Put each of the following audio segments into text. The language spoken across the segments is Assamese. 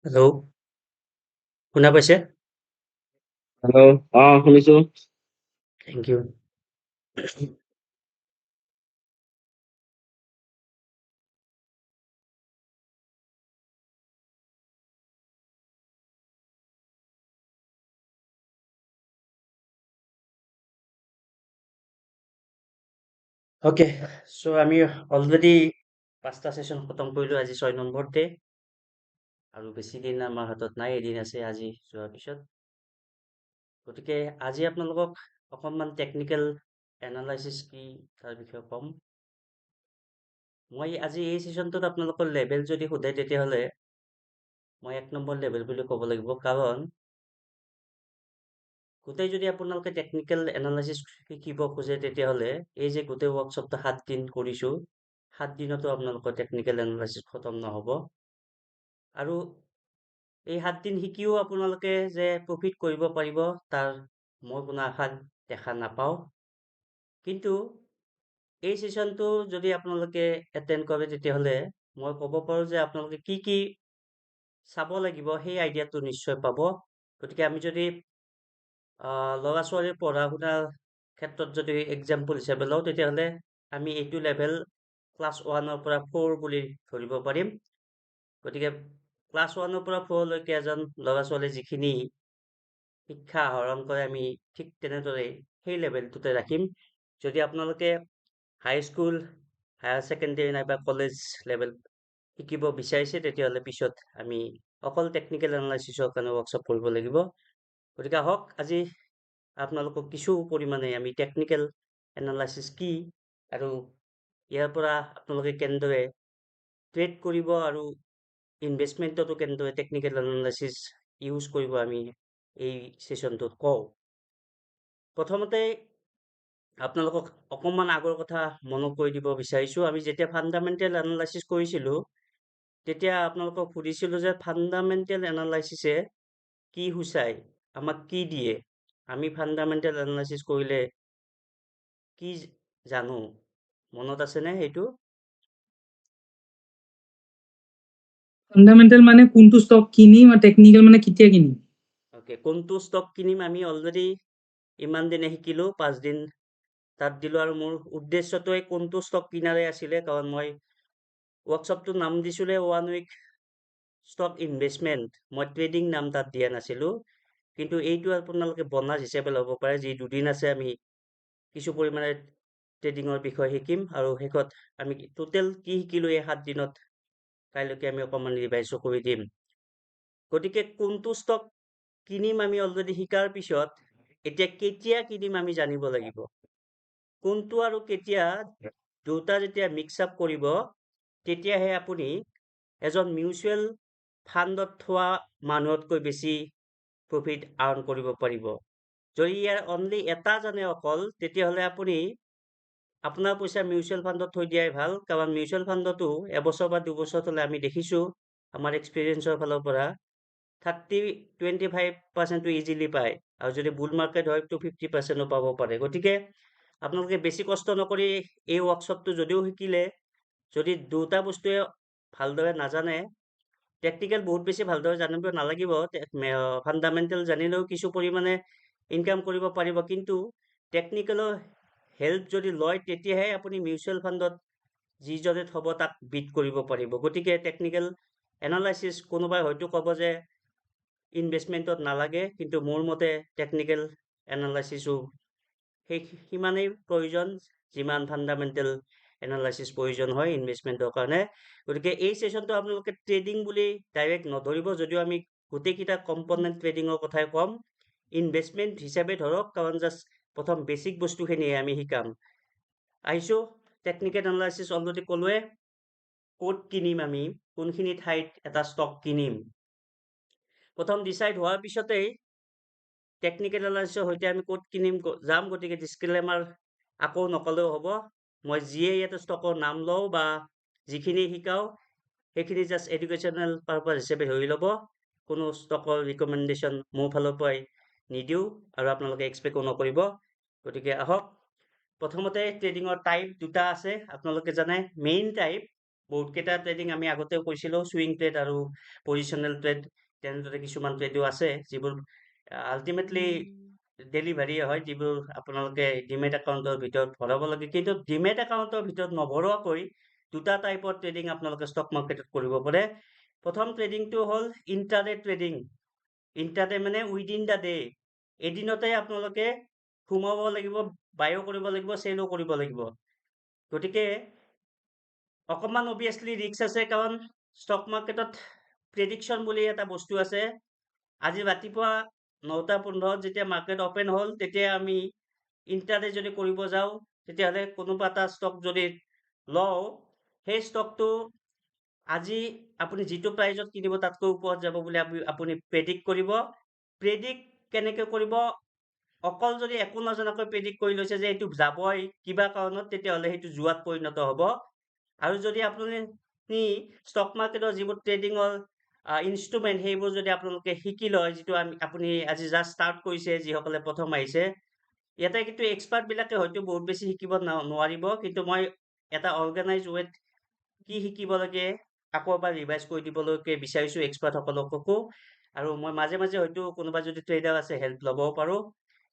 হেল্ল', শুনা পাইছে? হেল্ল', শুনিছো। Thank U. অ'কে, চ' আমি অলৰেডি 5টা ছেশ্যন খতম কৰিলোঁ, আজি 6 নম্বৰ ডে। আৰু বেছি দিন আমাৰ হাতত নাই, এদিন আছে আজি যোৱাৰ পিছত। গতিকে আজি আপোনালোকক অকণমান টেকনিকেল এনালাইচিছ কি তাৰ বিষয়ে ক'ম। মই আজি এই ছেশ্যনটোত আপোনালোকৰ লেভেল যদি সোধে তেতিয়াহ'লে মই 1 নম্বৰ লেভেল বুলি ক'ব লাগিব, কাৰণ গোটেই যদি আপোনালোকে টেকনিকেল এনালাইচিছ শিকিব খোজে তেতিয়াহ'লে এই যে গোটেই ৱৰ্কশ্বপটো 7 দিন কৰিছোঁ, 7 দিনতো আপোনালোকৰ টেকনিকেল এনালাইচিছ খতম নহ'ব। আৰু এই 7 দিন শিকিও আপোনালোকে যে প্ৰফিট কৰিব পাৰিব তাৰ মই কোনো আশা দেখা নাপাওঁ। কিন্তু এই ছেশ্যনটো যদি আপোনালোকে এটেণ্ড কৰে তেতিয়াহ'লে মই ক'ব পাৰোঁ যে আপোনালোকে কি কি চাব লাগিব সেই আইডিয়াটো নিশ্চয় পাব। গতিকে আমি যদি ল'ৰা ছোৱালীৰ পঢ়া শুনাৰ ক্ষেত্ৰত যদি এক্সাম্পল হিচাপে লওঁ তেতিয়াহ'লে আমি এইটো লেভেল ক্লাছ 1ৰ পৰা 4 বুলি ধৰিব পাৰিম। গতিকে ক্লাছ 1ৰ পৰা 4লৈকে এজন ল'ৰা ছোৱালীয়ে যিখিনি শিক্ষা আহৰণ কৰে আমি ঠিক তেনেদৰে সেই লেভেলটোতে ৰাখিম। যদি আপোনালোকে হাইস্কুল, হায়াৰ ছেকেণ্ডেৰী নাইবা কলেজ লেভেল শিকিব বিচাৰিছে তেতিয়াহ'লে পিছত আমি অকল টেকনিকেল এনালাইচিছৰ কাৰণে ৱৰ্কশ্বপ কৰিব লাগিব। গতিকে আহক আজি আপোনালোকক কিছু পৰিমাণে আমি টেকনিকেল এনালাইচিছ কি আৰু ইয়াৰ পৰা আপোনালোকে কেনেদৰে ট্ৰেড কৰিব আৰু ইনভেষ্টমেণ্টতো কেনেদৰে টেকনিকেল এনালাইচিছ ইউজ কৰিব আমি এই ছেশ্যনটোত কওঁ। প্ৰথমতে আপোনালোকক অকণমান আগৰ কথা মনত কৰি দিব বিচাৰিছোঁ। আমি যেতিয়া ফাণ্ডামেণ্টেল এনালাইচিছ কৰিছিলোঁ তেতিয়া আপোনালোকক সুধিছিলোঁ যে ফাণ্ডামেণ্টেল এনালাইচিছে কি সূচায়, আমাক কি দিয়ে, আমি ফাণ্ডামেণ্টেল এনালাইচিছ কৰিলে কি জানো, মনত আছেনে সেইটো? ফান্ডামেন্টাল মানে কোনটো ষ্টক কিনিম আৰু টেকনিক্যাল মানে কেতিয়া কিনিম। ওকে, কোনটো ষ্টক কিনিম আমি অলৰেডি ইমান দিনে শিকিলোঁ, 5 দিন তাত দিলোঁ। আৰু মোৰ উদ্দেশ্যটোৱে কোনটো ষ্টক কিনাৰে আছিলে, কাৰণ মই ৱৰ্কশ্বপটোৰ নাম দিছিলে 1 উইক ষ্টক ইনভেষ্টমেণ্ট, মই ট্ৰেডিং নাম তাত দিয়া নাছিলোঁ। কিন্তু এইটো আপোনালোকে বনাছ হিচাপে ল'ব পাৰে, যি 2 দিন আছে আমি কিছু পৰিমাণে ট্ৰেডিঙৰ বিষয়ে শিকিম আৰু শেষত আমি টোটেল কি শিকিলোঁ এই 7 দিনত কাইলৈকে আমি অকণমান ৰিভাইজো কৰি দিম। গতিকে কোনটো ষ্টক কিনিম আমি অলৰেডি শিকাৰ পিছত এতিয়া কেতিয়া কিনিম আমি জানিব লাগিব। কোনটো আৰু কেতিয়া দুটা যেতিয়া মিক্স আপ কৰিব তেতিয়াহে আপুনি এজন মিউচুৱেল ফাণ্ডত থোৱা মানুহতকৈ বেছি প্ৰফিট আৰ্ণ কৰিব পাৰিব। যদি ইয়াৰ অনলি এটা জানে অকল তেতিয়াহ'লে আপুনি আপোনাৰ পইচা মিউচুৱেল ফাণ্ডত থৈ দিয়াই ভাল, কাৰণ মিউচুৱেল ফাণ্ডতো এবছৰ বা 2 বছৰ হ'লে আমি দেখিছোঁ আমাৰ এক্সপিৰিয়েঞ্চৰ ফালৰ পৰা 30-25% ইজিলি পায়, আৰু যদি বুল মাৰ্কেট হয় তো 50%ও পাব পাৰে। গতিকে আপোনালোকে বেছি কষ্ট নকৰি এই ৱৰ্কশ্বপটো যদিও শিকিলে যদি দুটা বস্তুৱে ভালদৰে নাজানে, টেকনিকেল বহুত বেছি ভালদৰে জানিব নালাগিব, ফাণ্ডামেণ্টেল জানিলেও কিছু পৰিমাণে ইনকাম কৰিব পাৰিব, কিন্তু টেকনিকেলৰ হেল্প যদি লয় তেতিয়াহে আপুনি মিউচুৱেল ফাণ্ডত যিজনে থ'ব তাক বিট কৰিব পাৰিব। গতিকে টেকনিকেল এনালাইচিছ কোনোবাই হয়তো ক'ব যে ইনভেষ্টমেণ্টত নালাগে, কিন্তু মোৰ মতে টেকনিকেল এনালাইচিছো সেই সিমানেই প্ৰয়োজন যিমান ফাণ্ডামেণ্টেল এনালাইচিছ প্ৰয়োজন হয় ইনভেষ্টমেণ্টৰ কাৰণে। গতিকে এই ছেশ্যনটো আপোনালোকে ট্ৰেডিং বুলি ডাইৰেক্ট নধৰিব, যদিও আমি গোটেইকেইটা কম্পনেণ্ট ট্ৰেডিঙৰ কথাই ক'ম, ইনভেষ্টমেণ্ট হিচাপে ধৰক, কাৰণ জাষ্ট প্ৰথম বেছিক বস্তুখিনিয়ে আমি শিকাম। আহিছোঁ টেকনিকেল এনালাইচিছ অলৰেডি ক'লোৱে, ক'ত কিনিম আমি, কোনখিনি ঠাইত এটা ষ্টক কিনিম। প্ৰথম ডিচাইড হোৱাৰ পিছতেই টেকনিকেল এনালাইচিছৰ সৈতে আমি ক'ত কিনিম যাম। গতিকে ডিছক্লেমাৰ আকৌ নকলেও হ'ব, মই যিয়ে ইয়াতে ষ্টকৰ নাম লওঁ বা যিখিনি শিকাওঁ সেইখিনি জাষ্ট এডুকেশ্যনেল পাৰপাছ হিচাপে ধৰি ল'ব, কোনো ষ্টকৰ ৰিকমেণ্ডেশ্যন মোৰ ফালৰ পৰাই নিদিওঁ আৰু আপোনালোকে এক্সপেক্টো নকৰিব। গতিকে আহক, প্ৰথমতে ট্ৰেডিঙৰ টাইপ দুটা আছে আপোনালোকে জানে, মেইন টাইপ বহুতকেইটা ট্ৰেডিং আমি আগতেও কৈছিলোঁ, চুইং ট্ৰেড আৰু পজিচনেল ট্ৰেড, তেনেদৰে কিছুমান ট্ৰেডো আছে যিবোৰ আল্টিমেটলি ডেলিভাৰী হয়, যিবোৰ আপোনালোকে ডিমেট একাউণ্টৰ ভিতৰত ভৰাব লাগে। কিন্তু ডিমেট একাউণ্টৰ ভিতৰত নভৰোৱাকৈ দুটা টাইপৰ ট্ৰেডিং আপোনালোকে ষ্টক মাৰ্কেটত কৰিব পাৰে। প্ৰথম ট্ৰেডিংটো হ'ল ইণ্টাৰডে ট্ৰেডিং। ইণ্টাৰডে মানে উইদিন দ্য ডে, এদিনতে আপোনালোকে সোমাব লাগিব, বায়ো কৰিব লাগিব, চেলো কৰিব লাগিব। গতিকে অকণমান অভিয়াছলি ৰিস্ক আছে, কাৰণ ষ্টক মাৰ্কেটত প্ৰেডিকশ্যন বুলি এটা বস্তু আছে। আজি ৰাতিপুৱা 9:15 যেতিয়া মাৰ্কেট অপেন হ'ল, তেতিয়া আমি ইণ্টাৰডে যদি কৰিব যাওঁ, তেতিয়াহ'লে কোনোবা এটা ষ্টক যদি লওঁ, সেই ষ্টকটো আজি আপুনি যিটো প্ৰাইজত কিনিব তাতকৈ ওপৰত যাব বুলি আপুনি প্ৰেডিক্ট কৰিব। প্ৰেডিক্ট কেনেকৈ কৰিব? অকল যদি একো নজনাকৈ প্ৰেডিক্ট কৰি লৈছে যে এইটো যাবই কিবা কাৰণত, তেতিয়াহ'লে সেইটো জুৱাত পৰিণত হ'ব। আৰু যদি আপুনি ষ্টক মাৰ্কেটৰ যিবোৰ ট্ৰেডিঙৰ ইনষ্ট্ৰুমেণ্ট, সেইবোৰ যদি আপোনালোকে শিকি লয়, যিটো আপুনি আজি জাষ্ট ষ্টাৰ্ট কৰিছে, যিসকলে প্ৰথম আহিছে, ইয়াতে কিন্তু এক্সপাৰ্টবিলাকে হয়তো বহুত বেছি শিকিব নোৱাৰিব, কিন্তু মই এটা অৰ্গেনাইজ ৱেত কি শিকিব লাগে আকৌ এবাৰ ৰিভাইজ কৰি দিবলৈকে বিচাৰিছোঁ এক্সপাৰ্টসকলকো। আৰু মই মাজে মাজে হয়তো কোনোবা যদি ট্ৰেডাৰ আছে হেল্প ল'বও পাৰোঁ।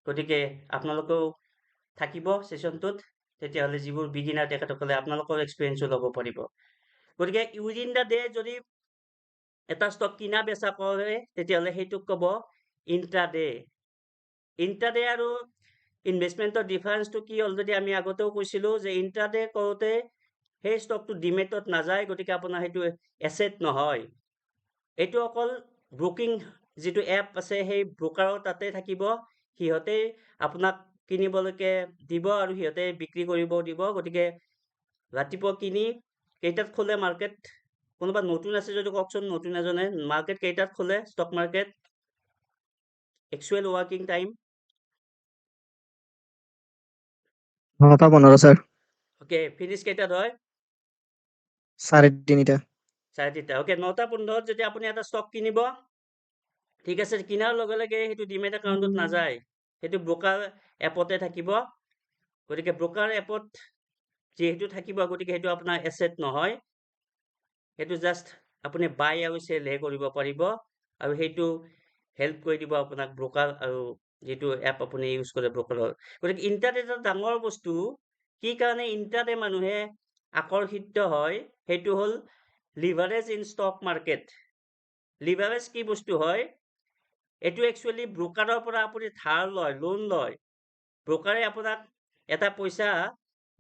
গতিকে আপোনালোকেও থাকিব ছেশ্যনটোত, তেতিয়াহ'লে যিবোৰ বিগিনাৰ তেখেতসকলে আপোনালোকৰ এক্সপিৰিয়েঞ্চো ল'ব পাৰিব। গতিকে উইদিন দ্য ডে যদি এটা ষ্টক কিনা বেচা কৰে, তেতিয়াহ'লে সেইটোক ক'ব ইণ্ট্ৰাডে। ইণ্ট্ৰাডে আৰু ইনভেষ্টমেণ্টৰ ডিফাৰেঞ্চটো কি, অলৰেডি আমি আগতেও কৈছিলোঁ যে ইণ্ট্ৰাডে কৰোঁতে সেই ষ্টকটো ডিমেটত নাযায়, গতিকে আপোনাৰ সেইটো এছেট নহয়। এইটো অকল ব্ৰকিং যিটো এপ আছে, সেই ব্ৰকাৰৰ তাতে থাকিব, সিহঁতেই আপোনাক কিনিবলৈকে দিব আৰু সিহঁতে বিক্ৰী কৰিব দিব। গতিকে ৰাতিপুৱা কিনি কেইটাত খোলে মাৰ্কেট? কোনোবা নতুন আছে যদি কওকচোন, নতুন এজনে, মাৰ্কেট কেইটাত খোলে stock market? Actual working time 9:15 sir, okay, finish কেইটাত হয়? 3:30। 3:30। অ'কে, 9:15 যদি আপুনি এটা ষ্টক কিনিব, ঠিক আছে, কিনাৰ লগে লগে সেইটো ডিমেট একাউণ্টত নাযায়, সেইটো ব্ৰকাৰ এপতে থাকিব। গতিকে ব্ৰকাৰ এপত যিহেতু থাকিব, গতিকে সেইটো আপোনাৰ এছেট নহয়, সেইটো জাষ্ট আপুনি বাই আৰু চেলহে কৰিব পাৰিব, আৰু সেইটো হেল্প কৰি দিব আপোনাক ব্ৰকাৰ আৰু যিটো এপ আপুনি ইউজ কৰে ব্ৰকাৰৰ। গতিকে ইণ্টাৰনেট এটা ডাঙৰ বস্তু। কি কাৰণে ইণ্টাৰনেট মানুহে আকৰ্ষিত হয়, সেইটো হ'ল leverage in stock market. Leverage কি বস্তু হয়? এইটো একচুৱেলি ব্ৰকাৰৰ পৰা আপুনি ধাৰ লয়, লোন লয়। ব্ৰকাৰে আপোনাক এটা পইচা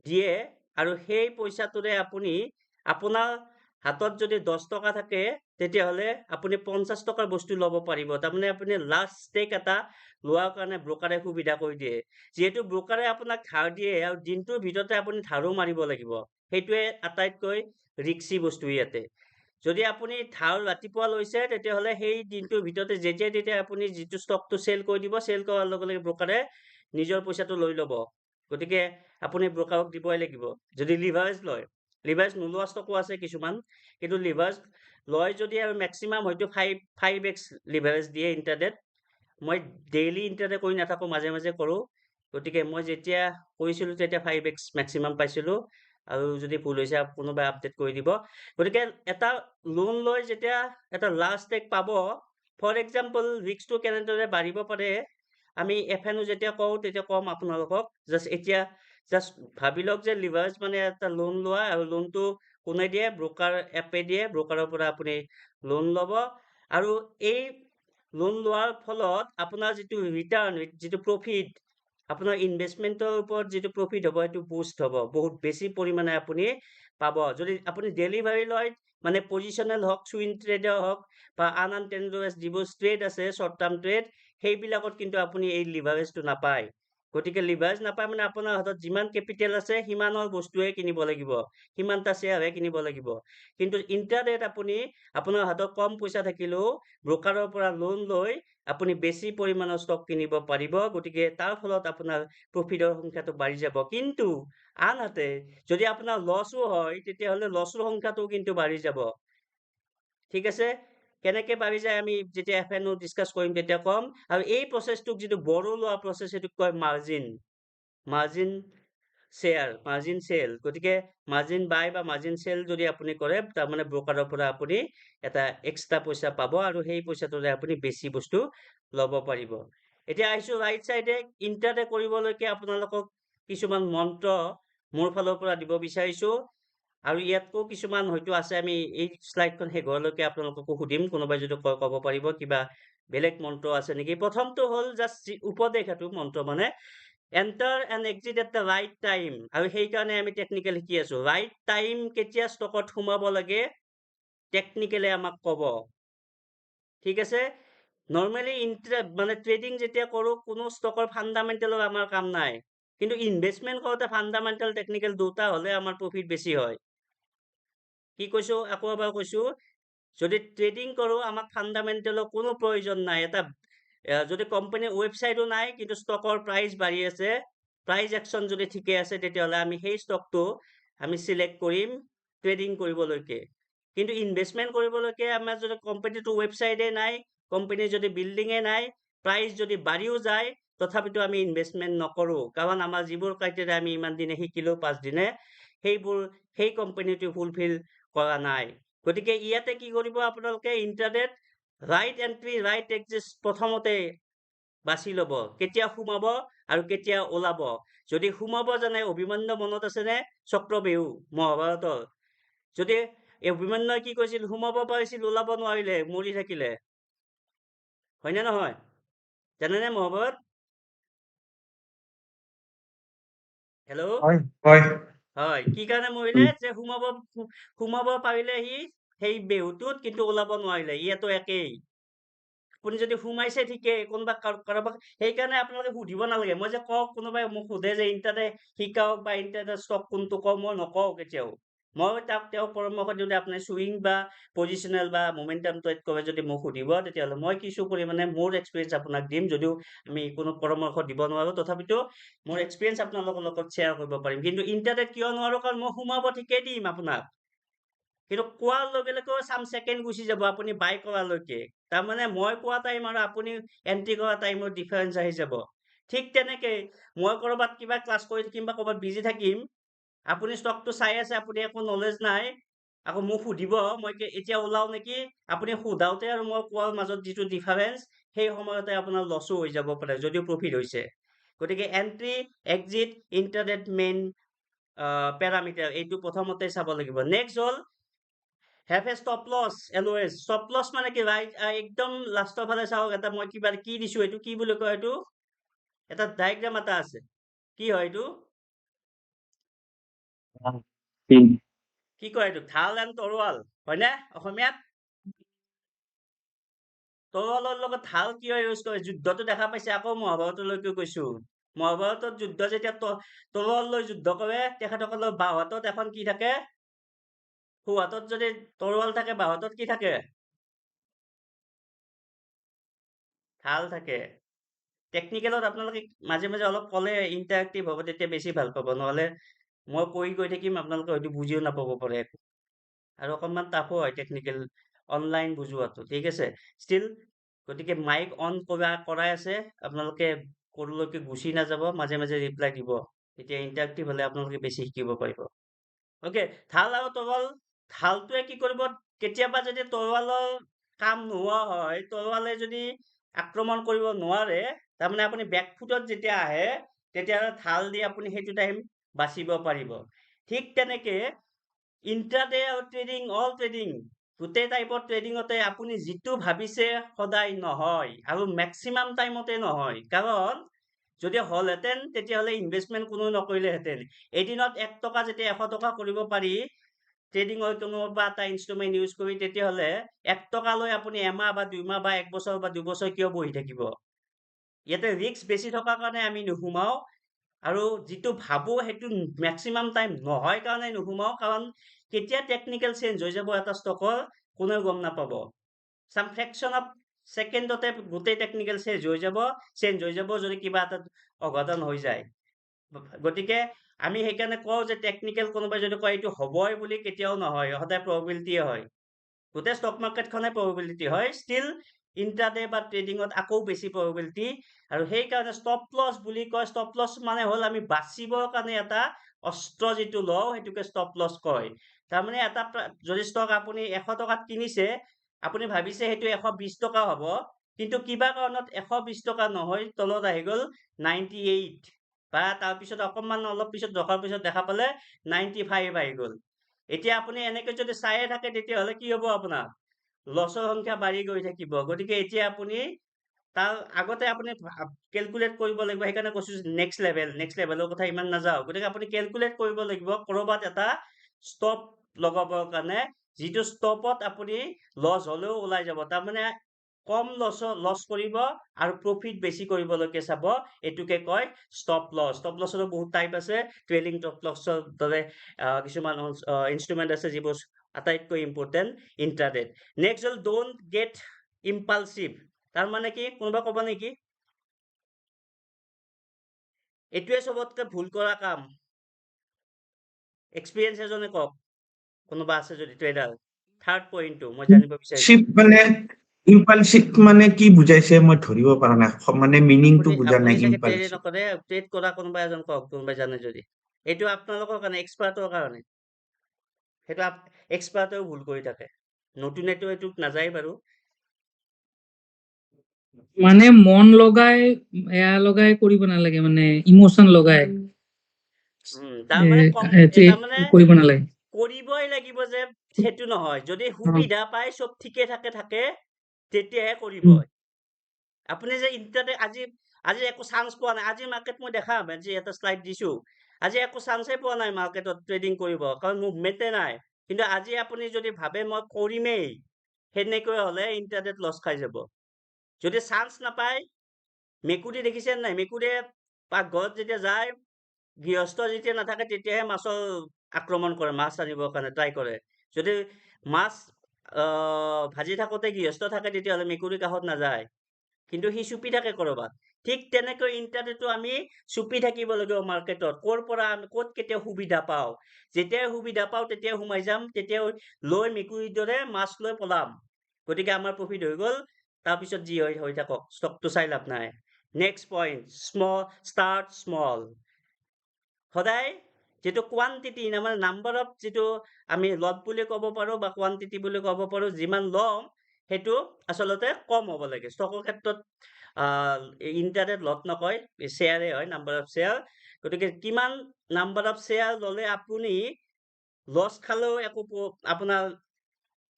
দিয়ে, আৰু সেই পইচাটোৰে আপুনি আপোনাৰ হাতত যদি 10 টকা থাকে, তেতিয়াহ'লে আপুনি 50 টকাৰ বস্তু ল'ব পাৰিব। তাৰমানে আপুনি লাষ্ট ষ্টেক এটা লোৱাৰ কাৰণে ব্ৰকাৰে সুবিধা কৰি দিয়ে। যিহেতু ব্ৰকাৰে আপোনাক ধাৰ দিয়ে আৰু দিনটোৰ ভিতৰতে আপুনি ধাৰো মাৰিব লাগিব, সেইটোৱে আটাইতকৈ ৰিক্সি বস্তু ইয়াতে। যদি আপুনি ধাৰ ৰাতিপুৱা লৈছে, তেতিয়াহ'লে সেই দিনটোৰ ভিতৰতে যেতিয়া তেতিয়া আপুনি যিটো ষ্টকটো চেল কৰি দিব, চেল কৰাৰ লগে লগে ব্ৰকাৰে নিজৰ পইচাটো লৈ ল'ব। গতিকে আপুনি ব্ৰকাৰক দিবই লাগিব। যদি লিভাৰেজ লয়, লিভাৰেজ নোলোৱা ষ্টকো আছে কিছুমান, কিন্তু লিভাৰেজ লয় যদি আৰু মেক্সিমাম হয়তো 5x লিভাৰেজ দিয়ে ইণ্টাৰনেট। মই ডেইলি ইণ্টাৰডে কৰি নাথাকোঁ, মাজে মাজে কৰোঁ। গতিকে মই যেতিয়া কৰিছিলোঁ তেতিয়া 5x মেক্সিমাম পাইছিলোঁ, আৰু যদি ভুল হৈছে কোনোবাই আপডেট কৰি দিব। গতিকে এটা লোন লৈ যেতিয়া এটা লাষ্ট ষ্টেক পাব, ফৰ এক্সাম্পল ৰিস্কটো কেনেদৰে বাঢ়িব পাৰে, আমি FNO যেতিয়া কওঁ তেতিয়া ক'ম আপোনালোকক। এতিয়া জাষ্ট ভাবি লওক যে লিভাৰেজ মানে এটা লোন লোৱা, আৰু লোনটো কোনে দিয়ে? ব্ৰকাৰ এপে দিয়ে। ব্ৰকাৰৰ পৰা আপুনি লোন ল'ব, আৰু এই লোন লোৱাৰ ফলত আপোনাৰ যিটো ৰিটাৰ্ণ, যিটো প্ৰফিট, আপোনাৰ ইনভেষ্টমেণ্টৰ ওপৰত যিটো প্ৰফিট হ'ব, সেইটো বুষ্ট হ'ব, বহুত বেছি পৰিমাণে আপুনি পাব। যদি আপুনি ডেলিভাৰী লয়, মানে পজিচনেল হওক, চুইং ট্ৰেডৰ হওক, বা আন তেনেদৰে যিবোৰ ট্ৰেড আছে, শ্বৰ্ট টাৰ্ম ট্ৰেড, সেইবিলাকত কিন্তু আপুনি এই লিভাৰেজটো নাপায়। গতিকে লিভাৰেজ নাপায় মানে আপোনাৰ হাতত যিমান কেপিটেল আছে সিমানৰ বস্তুৱে কিনিব লাগিব, সিমানটা শ্বেয়াৰহে কিনিব লাগিব। কিন্তু ইণ্টাৰনেট আপুনি আপোনাৰ হাতত কম পইচা থাকিলেও ব্ৰকাৰৰ পৰা লোন লৈ আপুনি বেছি পৰিমাণৰ ষ্টক কিনিব পাৰিব। গতিকে তাৰ ফলত আপোনাৰ প্ৰফিটৰ সংখ্যাটো বাঢ়ি যাব। কিন্তু আনহাতে যদি আপোনাৰ লছো হয়, তেতিয়াহ'লে লছৰ সংখ্যাটো কিন্তু বাঢ়ি যাব। ঠিক আছে? কেনেকে বাঢ়ি যায় আমি যেতিয়া FNO ডিছকাছ কৰিম তেতিয়া ক'ম। আৰু এই প্ৰচেছটোক যিটো বড়ো লোৱা প্ৰচেছ, সেইটোক কয় margin. Margin share margin sell, গতিকে মাৰ্জিন বাই বা মাৰ্জিন চেল যদি আপুনি কৰে তাৰমানে ব্ৰকাৰৰ পৰা আপুনি এটা এক্সট্ৰা পইচা পাব আৰু সেই পইচাটোৰে আপুনি বেছি বস্তু ল'ব পাৰিব। এতিয়া আহিছো ৰাইট চাইডে ইণ্টাৰডে কৰিবলৈকে আপোনালোকক কিছুমান মন্ত্ৰ মোৰ ফালৰ পৰা দিব বিচাৰিছো আৰু ইয়াতকো কিছুমান হয়তো আছে, আমি এই শ্লাইডখন শেষ হোৱালৈকে আপোনালোককো সুধিম, কোনোবাই যদি কয় ক'ব পাৰিব কিবা বেলেগ মন্ত্ৰ আছে নেকি। প্ৰথমটো হ'ল জাষ্ট উপদেশ, এইটো মন্ত্ৰ মানে enter and exit at the right time, আৰু সেইকাৰণে আমি টেকনিকেল শিকি আছো। ৰাইট টাইম কেতিয়া ষ্টকত সোমাব লাগে টেকনিকেলে আমাক ক'ব, ঠিক আছে। নৰ্মেলি মানে ট্ৰেডিং যেতিয়া কৰো কোনো ষ্টকৰ ফাণ্ডামেণ্টেলৰ আমাৰ কাম নাই, কিন্তু ইনভেষ্টমেণ্ট কৰোঁতে ফাণ্ডামেণ্টেল টেকনিকেল দুটা হ'লে আমাৰ প্ৰফিট বেছি হয়। কি কৈছো আকৌ এবাৰ কৈছো, যদি ট্ৰেডিং কৰো আমাক ফাণ্ডামেণ্টেলৰ কোনো প্ৰয়োজন নাই। এটা যদি কোম্পানীৰ ৱেবছাইটো নাই কিন্তু ষ্টকৰ প্ৰাইচ বাঢ়ি আছে, প্ৰাইচ একশ্যন যদি ঠিকে আছে, তেতিয়াহ'লে আমি সেই ষ্টকটো আমি চিলেক্ট কৰিম ট্ৰেডিং কৰিবলৈকে। কিন্তু ইনভেষ্টমেণ্ট কৰিবলৈকে আমাৰ যদি কোম্পানীটো ৱেবছাইটে নাই, কোম্পানীৰ যদি বিল্ডিঙে নাই, প্ৰাইচ যদি বাঢ়িও যায় তথাপিতো আমি ইনভেষ্টমেণ্ট নকৰো, কাৰণ আমাৰ যিবোৰ ক্ৰাইটেৰিয়া আমি ইমান দিনে শিকিলো 5 দিনে, সেইবোৰ সেই কোম্পানীটো ফুলফিল কৰা নাই। গতিকে ইয়াতে কি কৰিব আপোনালোকে internet right entry right exit প্ৰথমতে বাছি ল'ব, কেতিয়া সোমাব আৰু কেতিয়া ওলাব। যদি সোমাব জানে, অভিমন্যু মনত আছেনে চক্ৰবেহু মহাভাৰতৰ, যদি এই অভিমন্যুই কি কৈছিল, সোমাব পাৰিছিল ওলাব নোৱাৰিলে মৰি থাকিলে, হয়নে নহয়? জানেনে মহাভাৰত? হেল্ল', হয়, কি কাৰণে মৰিলে? যে সোমাব পাৰিলে সি সেই বেহুটোত, কিন্তু ওলাব নোৱাৰিলে। ইয়াতো একেই, আপুনি যদি সোমাইছে ঠিকেই, কোনোবা কাৰোবাক, সেইকাৰণে আপোনালোকে সুধিব নালাগে। মই যে কওঁ, কোনোবাই মোক সোধে যে ইণ্টাৰনেট শিকাওক বা ইণ্টাৰনেট ষ্টক কোনটো কওঁ, মই নকওঁ কেতিয়াও। মই তেওঁক পৰামৰ্শ দিওঁ, আপুনি চুইং বা পজিচনেল বা মোমেন্টাম ট্ৰেড কৰে যদি মোক সুধিব, তেতিয়াহ'লে মই কিছু পৰিমাণে মোৰ এক্সপিৰিয়েঞ্চ আপোনাক দিম, যদিও আমি কোনো পৰামৰ্শ দিব নোৱাৰো, তথাপিতো মোৰ এক্সপিৰিয়েঞ্চ আপোনালোকৰ লগত শ্বেয়াৰ কৰিব পাৰিম। কিন্তু ইণ্টাৰনেট কিয় নোৱাৰো, কাৰণ মই সোমাব ঠিকেই দিম আপোনাক, কিন্তু কোৱাৰ লগে লগে চাম ছেকেণ্ড গুচি যাব আপুনি বাই কৰালৈকে, তাৰমানে মই কোৱা টাইম আৰু আপুনি এন্ট্ৰি কৰা টাইমৰ ডিফাৰেঞ্চ আহি যাব। ঠিক তেনেকে মই কৰবাত কিবা ক্লাছ কৰি থাকিম বা কৰবাত বিজি থাকিম, আপুনি ষ্টকটো চাই আছে, আপুনি একো নলেজ নাই, আকৌ মোক সুধিব মই এতিয়া ওলাও নেকি, আপুনি সোধাওতে আৰু মই কোৱাৰ মাজত যিটো ডিফাৰেঞ্চ, সেই সময়তে আপোনাৰ লছো হৈ যাব পাৰে যদিও প্ৰফিট হৈছে। গতিকে entry exit internet main parameter, এইটো প্ৰথমতে চাব লাগিব। নেক্সট হ'ল have a stop loss always. Stop loss মানে কি, একদম লাষ্টৰ ফালে চাওক, এটা মই কিবা কি দিছো, এইটো কি বুলি কয়, এইটো এটা ডায়েগ্ৰাম এটা আছে, কি হয় এইটো, কি কয় এইটো, ঢাল এণ্ড তৰোৱাল, হয়নে অসমীয়াত? তৰোৱালৰ লগত ঢাল কিয় ইউজ কৰে? যুদ্ধটো দেখা পাইছে, আকৌ মহাভাৰতলৈকে কৈছো। মহাভাৰতত যুদ্ধ যেতিয়া তৰোৱাল লৈ যুদ্ধ কৰে, তেখেতসকলৰ বাওঁ হাতত এখন কি থাকে, সোঁ হাতত যদি তৰোৱাল থাকে, বাওঁ হাতত কি থাকে, ঢাল থাকে। টেকনিকেলত আপোনালোকে মাজে মাজে অলপ ক'লে ইণ্টাৰেক্টিভ হ'ব, তেতিয়া বেছি ভাল পাব, নহ'লে মই কৈ গৈ থাকিম, আপোনালোকে হয়তো বুজিও নাপাব পাৰে, আৰু অকণমান টাফো হয় টেকনিকেল অনলাইন বুজোৱাটো, ঠিক আছে। ষ্টিল, গতিকে মাইক অন কৰাই আছে, আপোনালোকে ক'লৈকে গুচি নাযাব, মাজে মাজে ৰিপ্লাই দিব, তেতিয়া ইণ্টাৰেক্টিভ হ'লে আপোনালোকে বেছি শিকিব পাৰিব। অ'কে, ঢাল আৰু তৰোৱাল, ঢালটোৱে কি কৰিব, কেতিয়াবা যদি তৰোৱালৰ কাম নোহোৱা হয়, তৰোৱালে যদি আক্ৰমণ কৰিব নোৱাৰে, তাৰমানে আপুনি বেকফুটত যেতিয়া আহে, তেতিয়াহ'লে ঢাল দি আপুনি সেইটো টাইম বাচিব পাৰিব। ঠিক তেনেকে ইণ্ট্ৰাডে আৰু ট্ৰেডিং, অল ট্ৰেডিং, গোটেই টাইপৰ ট্ৰেডিঙতে আপুনি যিটো ভাবিছে সদায় নহয়, আৰু মেক্সিমাম টাইমতে নহয়, কাৰণ যদি হ'লহেঁতেন তেতিয়াহ'লে ইনভেষ্টমেণ্ট কোনো নকৰিলেহেঁতেন। এদিনত 1 টকা যেতিয়া 100 টকা কৰিব পাৰি ট্ৰেডিঙৰ কোনোবা এটা ইনষ্ট্ৰুমেণ্ট ইউজ কৰি, তেতিয়াহ'লে 1 টকা লৈ আপুনি এমাহ বা 2 মাহ বা 1 বছৰ বা 2 বছৰ কিয় বহি থাকিব? ইয়াতে ৰিস্ক বেছি থকাৰ কাৰণে আমি নুসুমাও, আৰু যিটো ভাবো সেইটো মেক্সিমাম টাইম নহয় কাৰণে নুসুমাও, কাৰণ কেতিয়া টেকনিকেল চেঞ্জ হৈ যাব এটা ষ্টকৰ কোনেও গম নাপাব। চাম ফ্ৰেকশ্যন অফ ছেকেণ্ডতে গোটেই টেকনিকেল চেঞ্জ হৈ যাব যদি কিবা এটা অঘটন হৈ যায়। গতিকে আমি সেইকাৰণে কওঁ যে টেকনিকেল কোনোবাই যদি কয় এইটো হ'বই বুলি, কেতিয়াও নহয়, সদায় প্ৰবেবিলিটিয়ে হয়। গোটেই ষ্টক মাৰ্কেটখনে প্ৰবেবিলিটি হয়। ষ্টিল ইন্ট্ৰাডে বা ট্ৰেডিঙত আকৌ বেছি প্ৰবেবিলিটি আৰু সেইকাৰণে ষ্টপ লছ বুলি কয় ষ্টপ লছ মানে হ'ল আমি বাচিবৰ কাৰণে এটা অস্ত্ৰ যিটো লওঁ সেইটোকে ষ্টপ লছ কয় তাৰমানে এটা যদি ষ্টক আপুনি 100 টকাত কিনিছে আপুনি ভাবিছে সেইটো 120 টকা হ'ব কিন্তু কিবা কাৰণত 120 টকা নহয় তলত আহি গ'ল 98 বা তাৰপিছত অকণমান অলপ পিছত ৰখাৰ পিছত দেখা পালে 95 আহি গ'ল এতিয়া আপুনি এনেকে যদি চায়ে থাকে তেতিয়াহ'লে কি হ'ব আপোনাৰ লছৰ সংখ্যা বাঢ়ি গৈ থাকিব গতিকে এতিয়া আপুনি তাৰ আগতে আপুনি কেলকুলেট কৰিব লাগিব সেইকাৰণে কৈছো নেক্সট লেভেলৰ কথা ইমান নাযাওঁ গতিকে আপুনি কেলকুলেট কৰিব লাগিব কৰবাত এটা ষ্টপ লগাবৰ কাৰণে যিটো ষ্টপত আপুনি লছ হলেও ওলাই যাব তাৰমানে কম লছ কৰিব আৰু প্ৰফিট বেছি কৰিবলৈকে চাব এইটোকে কয় ষ্টপ লছৰো বহুত টাইপ আছে ট্ৰেইলিং ষ্টপ লছৰ দৰে কিছুমান ইনষ্ট্ৰুমেণ্ট আছে যিবোৰ আটাইতকৈ ইম্পৰ্টেণ্ট ইন্ট্ৰাডেত নেক্সট হ'ল ডোন্ট গেট ইম্পালচিভ তাৰ মানে কি কোনোবা ক'ব নেকি এইটোৱে চবতকে ভুল কৰা কাম এক্সপিৰিয়েঞ্চ এজনে কওক কোনোবা আছে যদি ট্ৰেডাৰ থাৰ্ড পইণ্টটো মই জানিব বিচাৰিছো ইম্পালচিভ মানে কি বুজাইছে মই ধৰিব পৰা নাই মানে মিনিংটো বুজা নাই আপুনি চাগে ট্ৰেড ইম্পালচিভ নকৰে ট্ৰেড কৰা কোনোবা এজন কওক কোনোবাই জানে যদি এইটো আপোনালোকৰ কাৰণে এক্সপাৰ্টৰ কাৰণে সেইটো এক্সপাৰ্টেও ভুল কৰি থাকে নতুনেতো এইটোক নাযায় বাৰু মানে মন লগাই এয়া লগাই কৰিব নালাগে মানে ইমোশন লগাই তাৰমানে তাৰমানে কৰিব নালাগে কৰিবই লাগিব যে সেইটো নহয় যদি সুবিধা পায় চব ঠিকে থাকে তেতিয়াহে কৰিব আপুনি যে ইণ্টাৰনেট আজি একো চান্স পোৱা নাই আজি মাৰ্কেট মই দেখাম আজি এটা শ্লাইড দিছো আজি একো চান্সে পোৱা নাই মাৰ্কেটত ট্ৰেডিং কৰিব কাৰণ মুভমেণ্টে নাই কিন্তু আজি আপুনি যদি ভাবে মই কৰিমেই সেনেকৈ হলে ইণ্টাৰনেট লছ খাই যাব যদি চান্স নাপায় মেকুৰী দেখিছে নাই মেকুৰীয়ে পাকঘৰত যেতিয়া যায় গৃহস্থ যেতিয়া নাথাকে তেতিয়াহে মাছৰ আক্ৰমণ কৰে মাছ আনিবৰ কাৰণে ট্ৰাই কৰে যদি মাছ ভাজি থাকোতে গৃহস্থ থাকে তেতিয়াহ'লে মেকুৰী কাষত নাযায় কিন্তু সি চুপি থাকে কৰবাত ঠিক তেনেকৈ ইণ্টাৰনেটটো আমি চুপি থাকিব লাগিব মাৰ্কেটত ক'ৰ পৰা আমি ক'ত কেতিয়া সুবিধা পাওঁ যেতিয়াই সুবিধা পাওঁ তেতিয়াই সোমাই যাম তেতিয়া লৈ মেকুৰীৰ দৰে মাছ লৈ পলাম গতিকে আমাৰ প্ৰফিট হৈ গ'ল তাৰপিছত যি হৈ থাকক ষ্টকটো চাই লাভ নাই নেক্সট পইণ্ট ষ্টাৰ্ট স্মল সদায় যেটো কোৱান্টিটি মানে নাম্বাৰ অফ যেটো আমি লট বুলি ক'ব পাৰো বা কোৱান্টিটি বুলি ক'ব পাৰো যিমান লম হেতু আসলতে কম হ'ব লাগে ষ্টকৰ ক্ষেত্ৰত ইণ্টাৰনেট লট নকয় শেয়াৰে হয় নাম্বাৰ অফ শেয়াৰ গতিকে কিমান নাম্বাৰ অফ শেয়াৰ ললে আপুনি লছ খালেও একো আপোনাৰ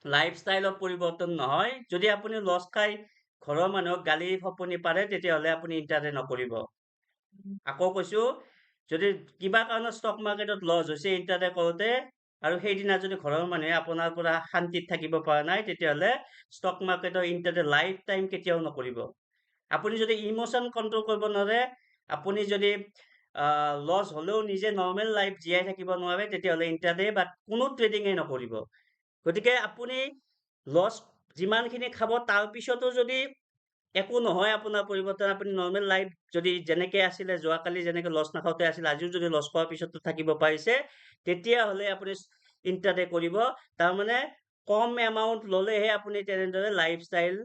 লাইফষ্টাইলৰ পৰিৱৰ্তন নহয় যদি আপুনি লছ খাই ঘৰৰ মানুহক গালি ফপনি পাৰে তেতিয়াহ'লে আপুনি ইণ্টাৰনেট নকৰিব আকৌ কৈছো যদি কিবা কাৰণত ষ্টক মাৰ্কেটত লছ হৈছে ইণ্টাৰনেট কৰোতে আৰু সেইদিনা যদি ঘৰৰ মানুহে আপোনাৰ পৰা শান্তিত থাকিব পৰা নাই তেতিয়াহ'লে ষ্টক মাৰ্কেটৰ ইণ্টাৰনেট লাইফ টাইম কেতিয়াও নকৰিব আপুনি যদি ইমোশন কন্ট্ৰল কৰিব নোৱাৰে আপুনি যদি লছ হলেও নিজে নৰ্মেল লাইফ জীয়াই থাকিব নোৱাৰে তেতিয়াহ'লে ইণ্টাৰনেট বা কোনো ট্ৰেডিঙে নকৰিব গতিকে আপুনি লছ যিমানখিনি খাব তাৰ পিছতো যদি একো নহয় আপোনাৰ পৰিৱৰ্তন আপুনি নৰ্মেল লাইফ যদি যেনেকে আছিলে যোৱাকালি যেনেকে লছ নাখাওতে আছিল আজিও যদি লছ খোৱাৰ পিছতো থাকিব পাৰিছে তেতিয়াহ'লে আপুনি ইণ্টাৰনেট কৰিব তাৰমানে কম এমাউণ্ট ললেহে আপুনি তেনেদৰে লাইফষ্টাইল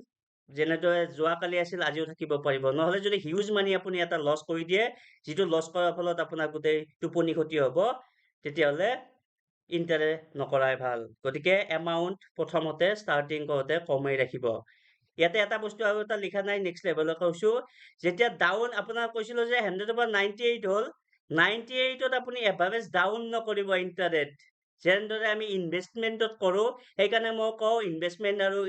যেনেদৰে যোৱাকালি আছিল আজিও থাকিব পাৰিব নহলে যদি হিউজ মানি আপুনি এটা লছ কৰি দিয়ে যিটো লছ কৰাৰ ফলত আপোনাৰ গোটেই টোপনি ক্ষতি হ'ব তেতিয়াহ'লে ইণ্টাৰনেট নকৰাই ভাল গতিকে এমাউণ্ট প্ৰথমতে ষ্টাৰ্টিং কৰোতে কমেই ৰাখিব ইয়াতে এটা বস্তু আৰু এটা লিখা নাই নেক্সট লেভেলত কৈছো যেতিয়া ডাউন আপোনাৰ কৈছিলো যে 100 পৰা 98 হ'ল 98ত আপুনি এভাৰেজ ডাউন নকৰিব ইণ্টাৰনেট যেনেদৰে আমি ইনভেষ্টমেণ্টত কৰো সেইকাৰণে মই কওঁ ইনভেষ্টমেণ্ট আৰু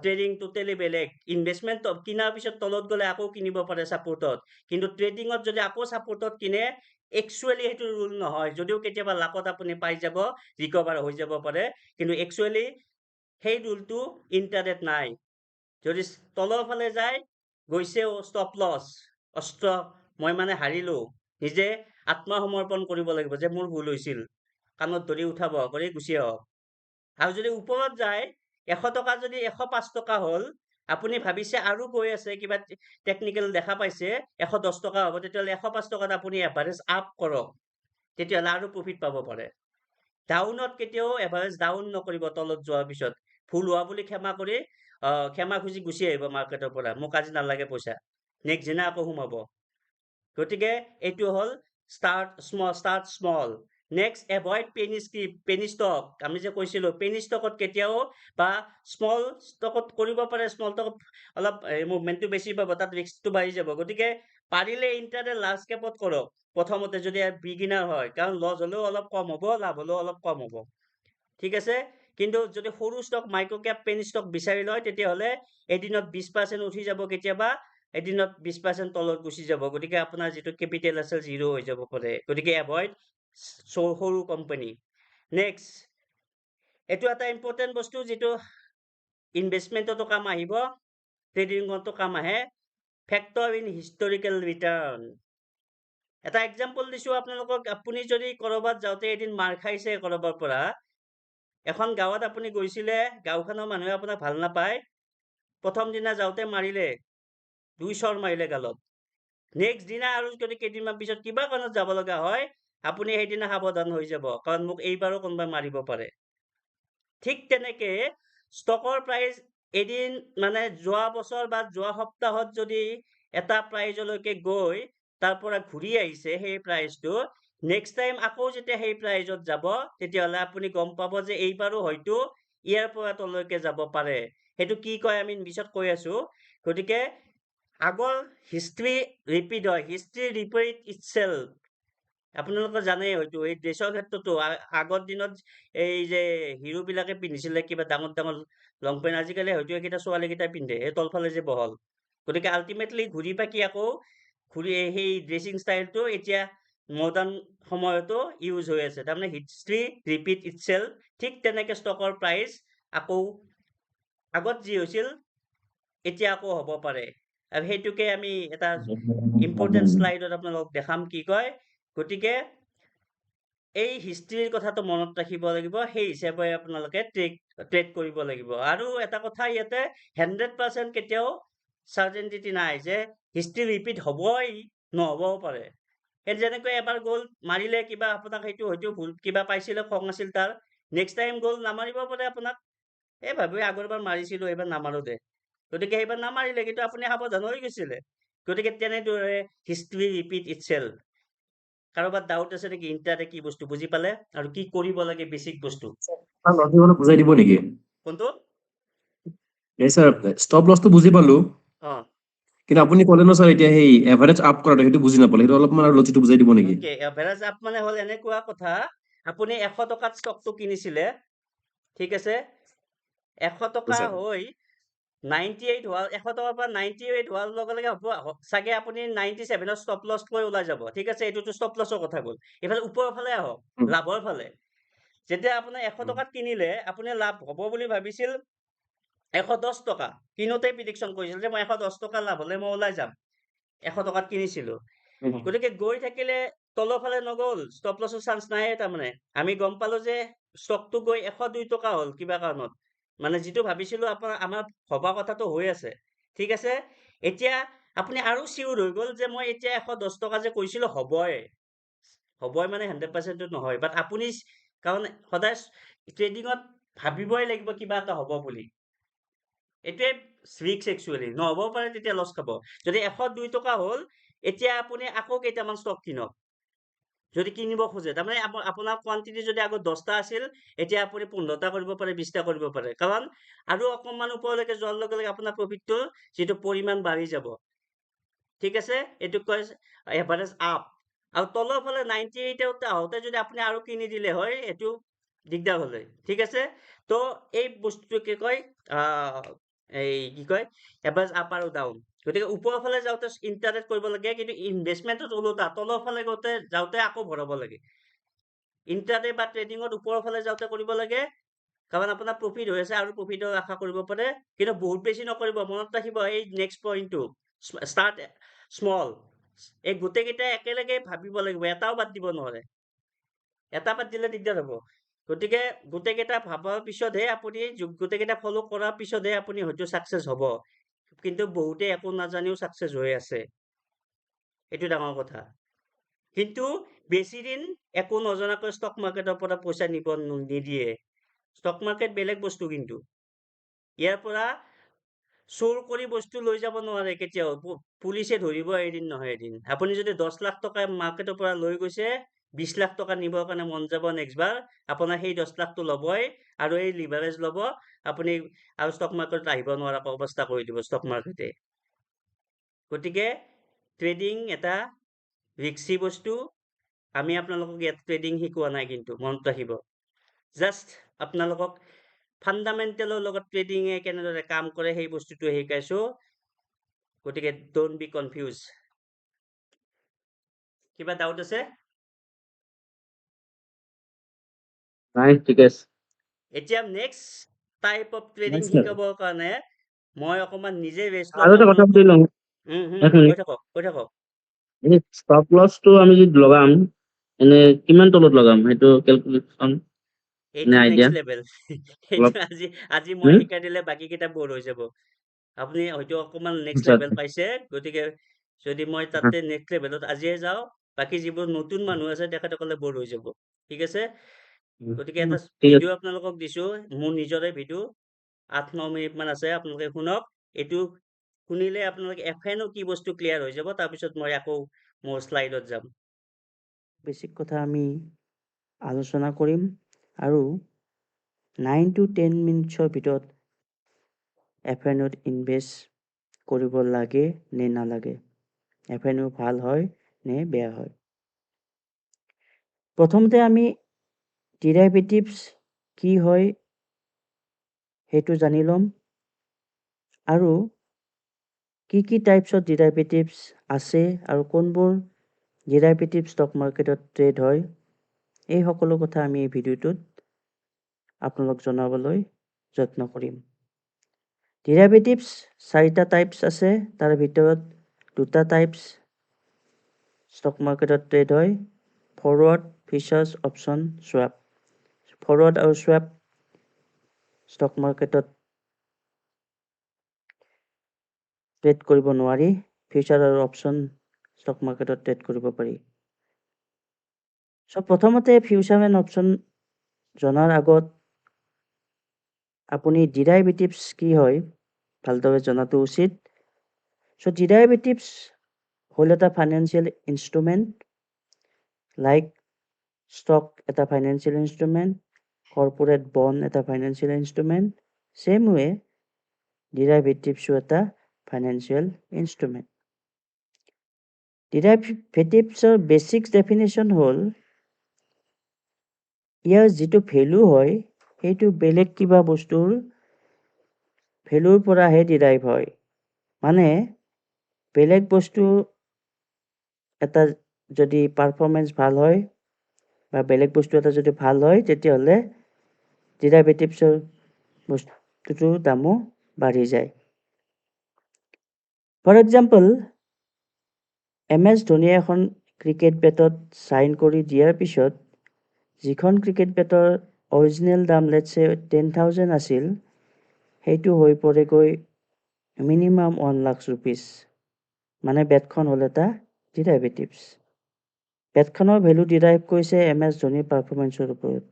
ট্ৰেডিং টোটেলি বেলেগ ইনভেষ্টমেণ্ট কিনাৰ পিছত তলত গ'লে আকৌ কিনিব পাৰে ছাপোৰ্টত কিন্তু ট্ৰেডিঙত যদি আকৌ ছাপোৰ্টত কিনে একচুৱেলি সেইটো ৰুল নহয় যদিও কেতিয়াবা লাকত আপুনি পাই যাব ৰিকভাৰ হৈ যাব পাৰে কিন্তু একচুৱেলি সেই ৰুলটো ইণ্টাৰনেট নাই যদি তলৰ ফালে যায় গৈছে ষ্টপ লছ অস্ত্ৰ মই মানে হাৰিলো নিজে আত্মসমৰ্পণ কৰিব লাগিব যে মোৰ ভুল হৈছিল কাণত ধৰি উঠাব কৰি গুচি আহক আৰু যদি ওপৰত যায় 100 টকা যদি 105 টকা হ'ল আপুনি ভাবিছে আৰু গৈ আছে কিবা টেকনিকেল দেখা পাইছে 110 টকা হ'ব তেতিয়াহ'লে 105 টকাত আপুনি এভাৰেজ আপ কৰক তেতিয়াহ'লে আৰু প্ৰফিট পাব পাৰে ডাউনত কেতিয়াও এভাৰেজ ডাউন নকৰিব তলত যোৱাৰ পিছত ভুল হোৱা বুলি ক্ষমা খুজি গুচি আহিব মাৰ্কেটৰ পৰা, মোক আজি নালাগে পইচা, নেক্সট দিনা আকৌ সোমাব। গতিকে এইটো হ'ল start small. Next, avoid penny stock. আমি যে কৈছিলো penny stockত কেতিয়াও বা small stockত কৰিব পাৰে, small stockত অলপ মুভমেন্টটো বেছি পাব, তাত ৰিস্কটো বাঢ়ি যাব। গতিকে পাৰিলে ইণ্টাৰডে লাৰ্জ কেপত কৰক প্ৰথমতে, যদি বিগিনাৰ হয়, কাৰণ লছ হলেও অলপ কম হ'ব, লাভ হলেও অলপ কম হ'ব। ঠিক আছে, কিন্তু যদি সৰু ষ্টক মাইক্ৰ কেপ পেনি ষ্টক বিচাৰি লয়, তেতিয়াহ'লে এদিনত 20% উঠি যাব, কেতিয়াবা এদিনত 20% তলত গুচি যাব। গতিকে আপোনাৰ যিটো কেপিটেল আছে জিৰ' হৈ যাব পাৰে। গতিকে এভইড সৰু কোম্পানী। নেক্সট, এইটো এটা ইম্পৰ্টেণ্ট বস্তু, যিটো ইনভেষ্টমেণ্টতো কাম আহিব, ট্ৰেডিঙতো কাম আহে, ফেক্টৰ ইন হিষ্টৰিকেল ৰিটাৰ্ণ। এটা এক্সাম্পল দিছো আপোনালোকক। আপুনি যদি কৰবাত যাওঁতে এদিন মাৰ খাইছে কৰবাৰ পৰা, এখন গাঁৱত আপুনি গৈছিলে, গাঁওখনৰ মানুহে আপোনাক ভাল নাপায়, প্ৰথম দিনা যাওঁতে মাৰিলে, 2 চৰ মাৰিলে গালত। নেক্সট দিনা আৰু যদি কেইদিনমান পিছত কিবা কাৰণত যাব লগা হয়, আপুনি সেইদিনা সাৱধান হৈ যাব, কাৰণ মোক এইবাৰো কোনোবাই মাৰিব পাৰে। ঠিক তেনেকে ষ্টকৰ প্ৰাইচ এদিন মানে যোৱা বছৰ বা যোৱা সপ্তাহত যদি এটা প্ৰাইজলৈকে গৈ তাৰ পৰা ঘূৰি আহিছে সেই প্ৰাইজটো, নেক্সট টাইম আকৌ যেতিয়া সেই প্ৰাইজত যাব, তেতিয়াহ'লে আপুনি গম পাব যে এইবাৰো হয়তো ইয়াৰ পৰা তললৈকে যাব পাৰে। সেইটো কি কয় আমি পিছত কৈ আছো। গতিকে আগৰ হিষ্ট্ৰী ৰিপিট হয়, হিষ্ট্ৰী ৰিপিট ইটছেল্ফ। আপোনালোকে জানেই হয়তো, এই ড্ৰেছৰ ক্ষেত্ৰতো আগৰ দিনত এই যে হিৰো বিলাকে পিন্ধিছিলে কিবা ডাঙৰ ডাঙৰ লং পেণ্ট, আজিকালি হয়তো এইকেইটা ছোৱালী কেইটাই পিন্ধে, এই তলফালে যে বহল। গতিকে আল্টিমেটলি ঘূৰি পাকি আকৌ সেই ড্ৰেছিং ষ্টাইলটো এতিয়া মডাৰ্ণ সময়তো ইউজ হৈ আছে। তাৰমানে হিষ্ট্ৰী ৰিপিট ইটছেল্ফ। ঠিক তেনেকে ষ্টকৰ প্ৰাইচ আকৌ আগত যি হৈছিল এতিয়া আকৌ হ'ব পাৰে। আৰু সেইটোকে আমি এটা ইম্পৰ্টেণ্ট শ্লাইডত আপোনালোকক দেখাম কি কয়। গতিকে এই হিষ্ট্ৰীৰ কথাটো মনত ৰাখিব লাগিব, সেই হিচাপে আপোনালোকে ট্ৰেড কৰিব লাগিব। আৰু এটা কথা ইয়াতে 100% কেতিয়াও চাৰ্টেনিটি নাই যে হিষ্ট্ৰী ৰিপিট হ'বই, নহ'বও পাৰে। সেই যেনেকৈ এবাৰ গ'ল মাৰিলে, কিবা আপোনাক সেইটো হয়তো ভুল কিবা পাইছিলে, খং আছিল তাৰ, নেক্সট টাইম গ'ল নামাৰিব পাৰে আপোনাক, এই ভাবি আগৰবাৰ মাৰিছিলো এইবাৰ নামাৰো দে, গতিকে এইবাৰ নামাৰিলে, কিন্তু আপুনি সাৱধান হৈ গৈছিলে। গতিকে তেনেদৰে হিষ্ট্ৰী ৰিপিট ইটছেল্ফ। কাৰোবাৰ ডাউট আছে নেকি ইণ্টাৰনেট কি বস্তু বুজি পালে আৰু কি কৰিব লাগে বেছিক বস্তু? লছটো বুজাই দিব নেকি? কোনটো? এই স্যাৰ ষ্টপ লছটো বুজি পালো, অ কিন্তু আপুনি ক'লে ন স্যাৰ এতিয়া সেই এভাৰেজ আপ কৰাটো সেইটো বুজি নাপালো, সেইটো অলপমান আৰু লজিকটো বুজাই দিব নেকি? ওকে, এভাৰেজ আপ মানে হ'ল এনেকুৱা কথা, আপুনি 100 টকাত ষ্টকটো কিনিছিলে, ঠিক আছে, 100 টকা স্যাৰ হৈ 98 হোৱা, 100 টকাৰ পৰা 98 হোৱাৰ লগে লগে চাগে আপুনি 97ত ষ্টপ লছ লৈ ওলাই যাব। ঠিক আছে, এইটোতো ষ্টপ লছৰ কথা গ'ল। এইফালে ওপৰৰ ফালে আহক, লাভৰ ফালে। যেতিয়া আপোনাৰ 100 টকাত কিনিলে, আপুনি লাভ হ'ব বুলি ভাবিছিল 110 টকা, কিনোতে প্ৰিডিকশ্যন কৰিছিল যে মই 110 টকা লাভ হ'লে মই ওলাই যাম, 100 টকাত কিনিছিলো। গতিকে গৈ থাকিলে তলৰ ফালে নগ'ল, ষ্টপ লছৰ চান্স নাই। তাৰমানে আমি গম পালো যে ষ্টকটো গৈ 102 টকা হ'ল কিবা কাৰণত, মানে যিটো ভাবিছিলো আমাৰ ভবা কথাটো হৈ আছে। ঠিক আছে, এতিয়া আপুনি আৰু চিউৰ হৈ গ'ল যে মই এতিয়া 110 টকা যে কৈছিলো হ'বই মানে 100% নহয়, বাট আপুনি কাৰণ সদায় ট্ৰেডিঙত ভাবিবই লাগিব কিবা এটা হ'ব বুলি। এইটোৱে ৰিস্ক একচুৱেলি, নহ'বও পাৰে, তেতিয়া লছ খাব। যদি 102 টকা হ'ল, এতিয়া আপুনি আকৌ কেইটামান ষ্টক কিনক যদি কিনিব খোজে। তাৰমানে আপোনাৰ কোৱান্টিটি যদি আগত 10টা আছিল, এতিয়া আপুনি 15টা কৰিব পাৰে, 20টা কৰিব পাৰে, কাৰণ আৰু অকণমান ওপৰলৈকে যোৱাৰ লগে লগে আপোনাৰ প্ৰফিটটো যিটো পৰিমাণ বাঢ়ি যাব। ঠিক আছে, এইটো কয় এভাৰেজ আপ। আৰু তলৰ ফালে 98 আহোঁতে যদি আপুনি আৰু কিনি দিলে হয়, এইটো দিগদাৰ হ'লে। ঠিক আছে, তো এই বস্তুটোকে কয় এই কি কয় এভাৰেজ আপ আৰু ডাউন। গতিকে ওপৰৰ ফালে যাওঁতে ইণ্টাৰনেট কৰিব লাগে, কিন্তু ইনভেষ্টমেণ্টত ওলোটা তলৰ ফালে যাওঁতে আকৌ ভৰাব লাগে। ইণ্টাৰডে বা ট্ৰেডিঙত ওপৰৰ ফালে যাওঁতে কৰিব লাগে, কাৰণ আপোনাৰ প্ৰফিট হৈ আছে আৰু প্ৰফিটৰ আশা কৰিব পাৰে, কিন্তু বহুত বেছি নকৰিব। মনত ৰাখিব এই নেক্সট পইণ্টটো, ষ্টাৰ্ট স্মল। এই গোটেইকেইটা একেলগে ভাবিব লাগিব, এটাও বাদ দিব নোৱাৰে, এটা বাদ দিলে দিগদাৰ হ'ব। গতিকে গোটেইকেইটা ভাবাৰ পিছতহে আপুনি, গোটেইকেইটা ফ'ল' কৰাৰ পিছতহে আপুনি হয়তো ছাকচেছ হ'ব। কিন্তু বহুতে একো নাজানিও ছাকচেছ হৈ আছে, এইটো ডাঙৰ কথা। কিন্তু বেছি দিন একো নজনাকৈ ষ্টক মাৰ্কেটৰ পৰা পইচা নিদিয়ে। ষ্টক মাৰ্কেট বেলেগ বস্তু, কিন্তু ইয়াৰ পৰা চোৰ কৰি বস্তু লৈ যাব নোৱাৰে কেতিয়াও। পুলিচে ধৰিব এদিন নহয় এদিন। আপুনি যদি 10 লাখ টকা মাৰ্কেটৰ পৰা লৈ গৈছে, 20 লাখ টকা নিবৰ কাৰণে মন যাব নেক্সট বাৰ, আপোনাৰ সেই 10 লাখটো ল'বই আৰু এই লিভাৰেজ ল'ব, আপুনি আৰু ষ্টক মাৰ্কেটত আহিব নোৱাৰা অৱস্থা কৰি দিব ষ্টক মাৰ্কেটে। গতিকে ট্ৰেডিং এটা ৰিক্সি বস্তু। আমি আপোনালোকক ইয়াত ট্ৰেডিং শিকোৱা নাই, কিন্তু মনত ৰাখিব। জাষ্ট আপোনালোকক ফাণ্ডামেণ্টেলৰ লগত ট্ৰেডিঙে কেনেদৰে কাম কৰে সেই বস্তুটো শিকাইছো। গতিকে ডোন্ট বি কনফিউজ। কিবা ডাউট আছে? নাই, ঠিকে আছে। এতিয়া next type of trading Nice, sir. শিকাবৰ কাৰণে মই অকমান নিজে ৰেষ্ট আৰু এটা কথা সুধি লওঁ, এক কৈ মিনিট। থাকক। এনে ষ্টপ লছটো আমি যদি লগাম, এনে কিমান তলত লগাম সেইটো কেলকুলেশ্যন এইটো আইডিয়া? Next level. সেইটো অলপ আজি মই শিকাই দিলে বাকী কেইটা বৰ হৈ যাব। আপুনি হয়তো অকমান নেক্সট আচ্ছা, লেভেল পাইছে, গতিকে যদি মই তাতে নেক্সট লেভেলত আজিয়ে যাওঁ, বাকী যিবোৰ নতুন মানুহ আছে তেখেতসকলে বৰ হৈ যাব। ঠিক আছে? গতিকে এটা ঠিক আছে। ভিডিঅ' আপোনালোকক দিছো, মোৰ নিজৰে ভিডিঅ', 8-9 মিনিট মান আছে, আপোনালোকে শুনক। এইটো শুনিলে আপোনালোকে এফএনও কি বস্তু ক্লিয়াৰ হৈ যাব। তাৰপিছত মই আকৌ মোৰ শ্লাইডত যাম। বেছিক কথা আমি আলোচনা কৰিম আৰু 9 to 10 মিনিটছৰ ভিতৰত এফএনওত ইনভেষ্ট কৰিব লাগে নে নালাগে, এফএনও ভাল হয় নে বেয়া হয়। প্ৰথমতে আমি ডিৰাইভেটিভছ কি হয় সেইটো জানি ল'ম আৰু কি টাইপছৰ ডিৰাইভেটিভছ আছে আৰু কোনবোৰ ডিৰাইভেটিভ ষ্টক মাৰ্কেটত ট্ৰেড হয়, এই সকলো কথা আমি এই ভিডিঅ'টোত আপোনালোক জনাবলৈ যত্ন কৰিম। ডিৰাইভেটিভছ 4টা টাইপছ আছে, তাৰ ভিতৰত 2টা টাইপছ ষ্টক মাৰ্কেটত ট্ৰেড হয়, ফৰৱাৰ্ড, ফিউচাৰ্ছ, অপশ্যন, স্বাপ। ফৰৱাৰ্ড আৰু স্বাপ ষ্টক মাৰ্কেটত ট্ৰেড কৰিব নোৱাৰি, ফিউচাৰ আৰু অপশ্যন ষ্টক মাৰ্কেটত ট্ৰেড কৰিব পাৰি। প্ৰথমতে ফিউচাৰ এণ্ড অপশ্যন জনাৰ আগত আপুনি ডিৰাইভেটিভছ কি হয় ভালদৰে জনাটো উচিত। ডিৰাইভেটিভছ হ'ল এটা ফাইনেন্সিয়েল ইনষ্ট্ৰুমেণ্ট, লাইক ষ্টক এটা ফাইনেন্সিয়েল ইনষ্ট্ৰুমেণ্ট, কৰ্পৰেট বণ্ড এটা ফাইনেন্সিয়েল ইনষ্ট্ৰুমেণ্ট, চেম ৱে ডিৰাইভেটিভছো এটা ফাইনেন্সিয়েল ইনষ্ট্ৰুমেণ্ট। ডিৰাইভেটিভছৰ বেছিক ডেফিনেশ্যন হ'ল ইয়াৰ যিটো ভেলু হয় সেইটো বেলেগ কিবা বস্তুৰ ভেলুৰ পৰাহে ডিৰাইভ হয়। মানে বেলেগ বস্তু এটা যদি পাৰফৰ্মেঞ্চ ভাল হয় বা বেলেগ বস্তু এটা যদি ভাল হয়, তেতিয়াহ'লে ডিৰাইভেটিভছৰ বস্তুটোৰ দামো বাঢ়ি যায়। ফৰ এক্সাম্পল, MS ধোনীয়ে এখন ক্ৰিকেট বেটত চাইন কৰি দিয়াৰ পিছত যিখন ক্ৰিকেট বেটৰ অৰিজিনেল দাম লেটছে 10,000 আছিল, সেইটো হৈ পৰেগৈ মিনিমাম 1 লাখ ৰুপিজ। মানে বেটখন হ'ল এটা ডিৰাইভেটিভছ। বেটখনৰ ভেলু ডিৰাইভ কৰিছে MS ধোনীৰ পাৰফৰ্মেঞ্চৰ ওপৰত।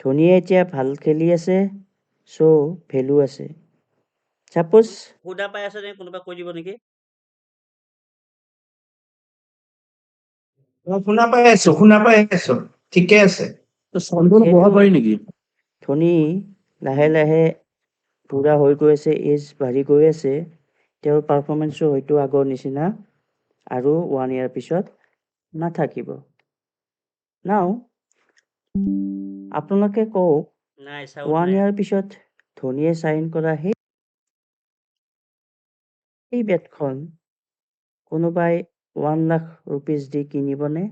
ধোনীয়ে এতিয়া ভাল খেলি আছে, চ' ভেলু আছে। চাপ'জ সুধা পাই আছে নে, কোনোবা কৈ দিব নেকি? শুনা পাই আছো, ঠিকে আছে। চাউণ্ডটো অলপ বঢ়াব পাৰি নেকি? ধোনী লাহে লাহে বুঢ়া হৈ গৈ আছে, এজ বাঢ়ি গৈ আছে, তেওঁৰ পাৰফৰ্মেঞ্চো হয়তো আগৰ নিচিনা আৰু 1 year পিছত নাথাকিব। নাও আপোনালোকে কওক, 1 year পিছত ধোনীয়ে চাইন কৰা সেই বেটখন কোনোবাই 1 লাখ ৰুপিজ দি কিনিবনে?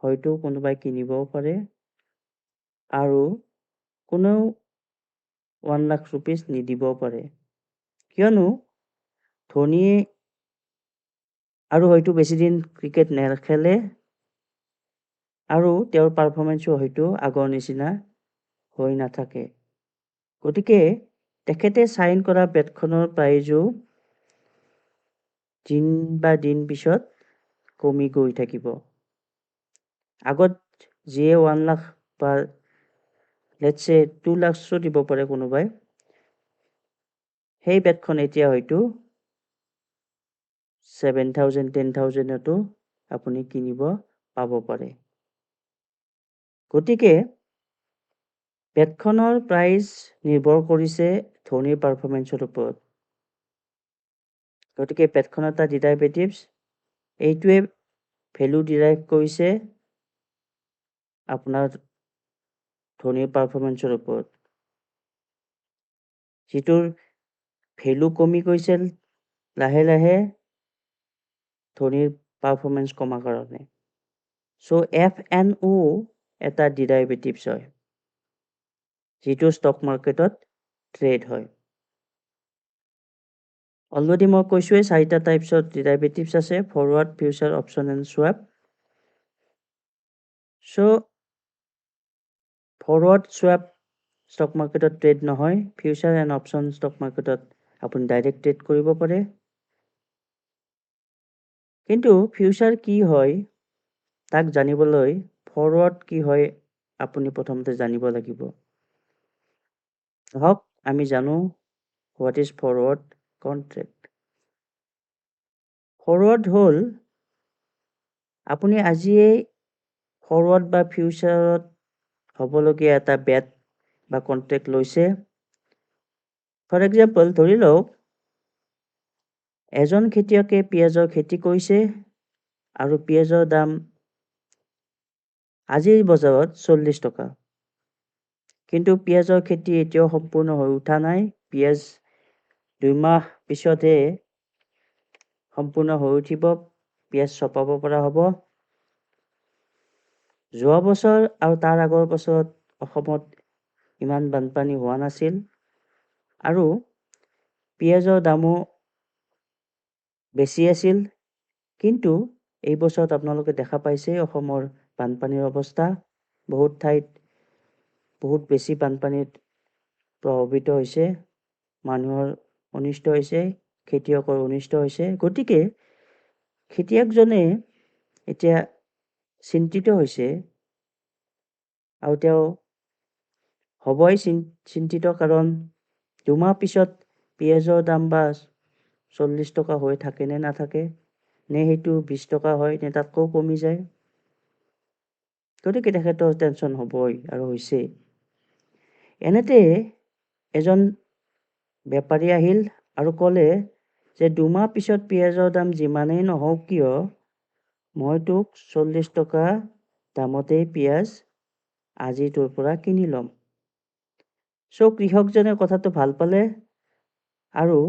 হয়তো কোনোবাই কিনিবও পাৰে আৰু কোনেও 1 লাখ ৰুপিজ নিদিবও পাৰে, কিয়নো ধোনীয়ে আৰু হয়তো বেছিদিন ক্ৰিকেট নেখেলে আৰু তেওঁৰ পাৰফৰ্মেঞ্চো হয়তো আগৰ নিচিনা হৈ নাথাকে। গতিকে তেখেতে চাইন কৰা বেটখনৰ প্ৰাইজো দিন পিছত কমি গৈ থাকিব। আগত যিয়ে 1 লাখ বা লেটছ সে 2 লাখছো দিব পাৰে কোনোবাই সেই বেটখন এতিয়া হয়তো 7,000 10,000তো আপুনি কিনিব পাব পাৰে গতিকে বেটখনৰ প্ৰাইচ নিৰ্ভৰ কৰিছে ধোনীৰ পাৰফৰমেন্সৰ ওপৰত গতিকে বেটখনৰ এটা ডেৰিভেটিভছ এইটোৱে ভ্যালু ডিৰাইভ কৰিছে আপোনাৰ ধোনীৰ পাৰফৰমেন্সৰ ওপৰত যিটোৰ ভ্যালু কমি গৈছিল লাহে লাহে ধোনীৰ পাৰফৰমেন্স কমাৰ কাৰণে সো FNO এটা ডেৰিভেটিভছ হয় যিটো ষ্টক মাৰ্কেটত ট্ৰেড হয় অলৰেডি মই কৈছোৱে চাৰিটা টাইপছৰ ডেৰিভেটিভছ আছে forward future option and swap so forward swap stock মাৰ্কেটত ট্ৰেড নহয় ফিউচাৰ এণ্ড অপচন ষ্টক মাৰ্কেটত আপুনি ডাইৰেক্ট ট্ৰেড কৰিব পাৰে কিন্তু ফিউচাৰ কি হয় তাক জানিবলৈ ফৰৱাৰ্ড কি হয় আপুনি প্ৰথমতে জানিব লাগিব হওক আমি জানো what is forward contract forward হ'ল আপুনি আজিয়ে ফৰৱাৰ্ড বা ফিউচাৰত হ'বলগীয়া এটা বেট বা কন্ট্ৰেক্ট লৈছে ফৰ এক্সাম্পল ধৰি লওক এজন খেতিয়কে পিয়াজৰ খেতি কৰিছে আৰু পিয়াজৰ দাম আজিৰ বজাৰত 40 টকা কিন্তু পিয়াজৰ খেতি এতিয়াও সম্পূৰ্ণ হৈ উঠা নাই পিয়াজ 2 মাহ পিছতহে সম্পূৰ্ণ হৈ উঠিব পিয়াজ চপাব পৰা হ'ব যোৱা বছৰ আৰু তাৰ আগৰ বছৰত অসমত ইমান বানপানী হোৱা নাছিল আৰু পিয়াজৰ দামো বেছি আছিল কিন্তু এই বছৰত আপোনালোকে দেখা পাইছে অসমৰ বানপানীৰ অৱস্থা বহুত ঠাইত বহুত বেছি বানপানীত প্ৰভাৱিত হৈছে মানুহৰ অনিষ্ট হৈছে খেতিয়কৰ অনিষ্ট হৈছে গতিকে খেতিয়কজনে এতিয়া চিন্তিত হৈছে আৰু তেওঁ হবই চিন্তিত কাৰণ 2 মাহ পিছত পিয়াজৰ দাম বা 40 টকা হৈ থাকে নে নাথাকে নে হেতু 20 টকা হয় নে তাতকৈ কমি যায় গতিকে তেখেতৰ টেনচন হবই আৰু হৈছে এনেতে এজন বেপাৰী আহিল আৰু ক'লে যে 2 মাহ পিছত পিয়াজৰ দাম যিমানেই নহওক কিয় মই তোক 40 টকা দামতে পিয়াজ আজি তোৰ পৰা কিনি লম সো কৃষকজনে কথাটো ভাল পালে আৰু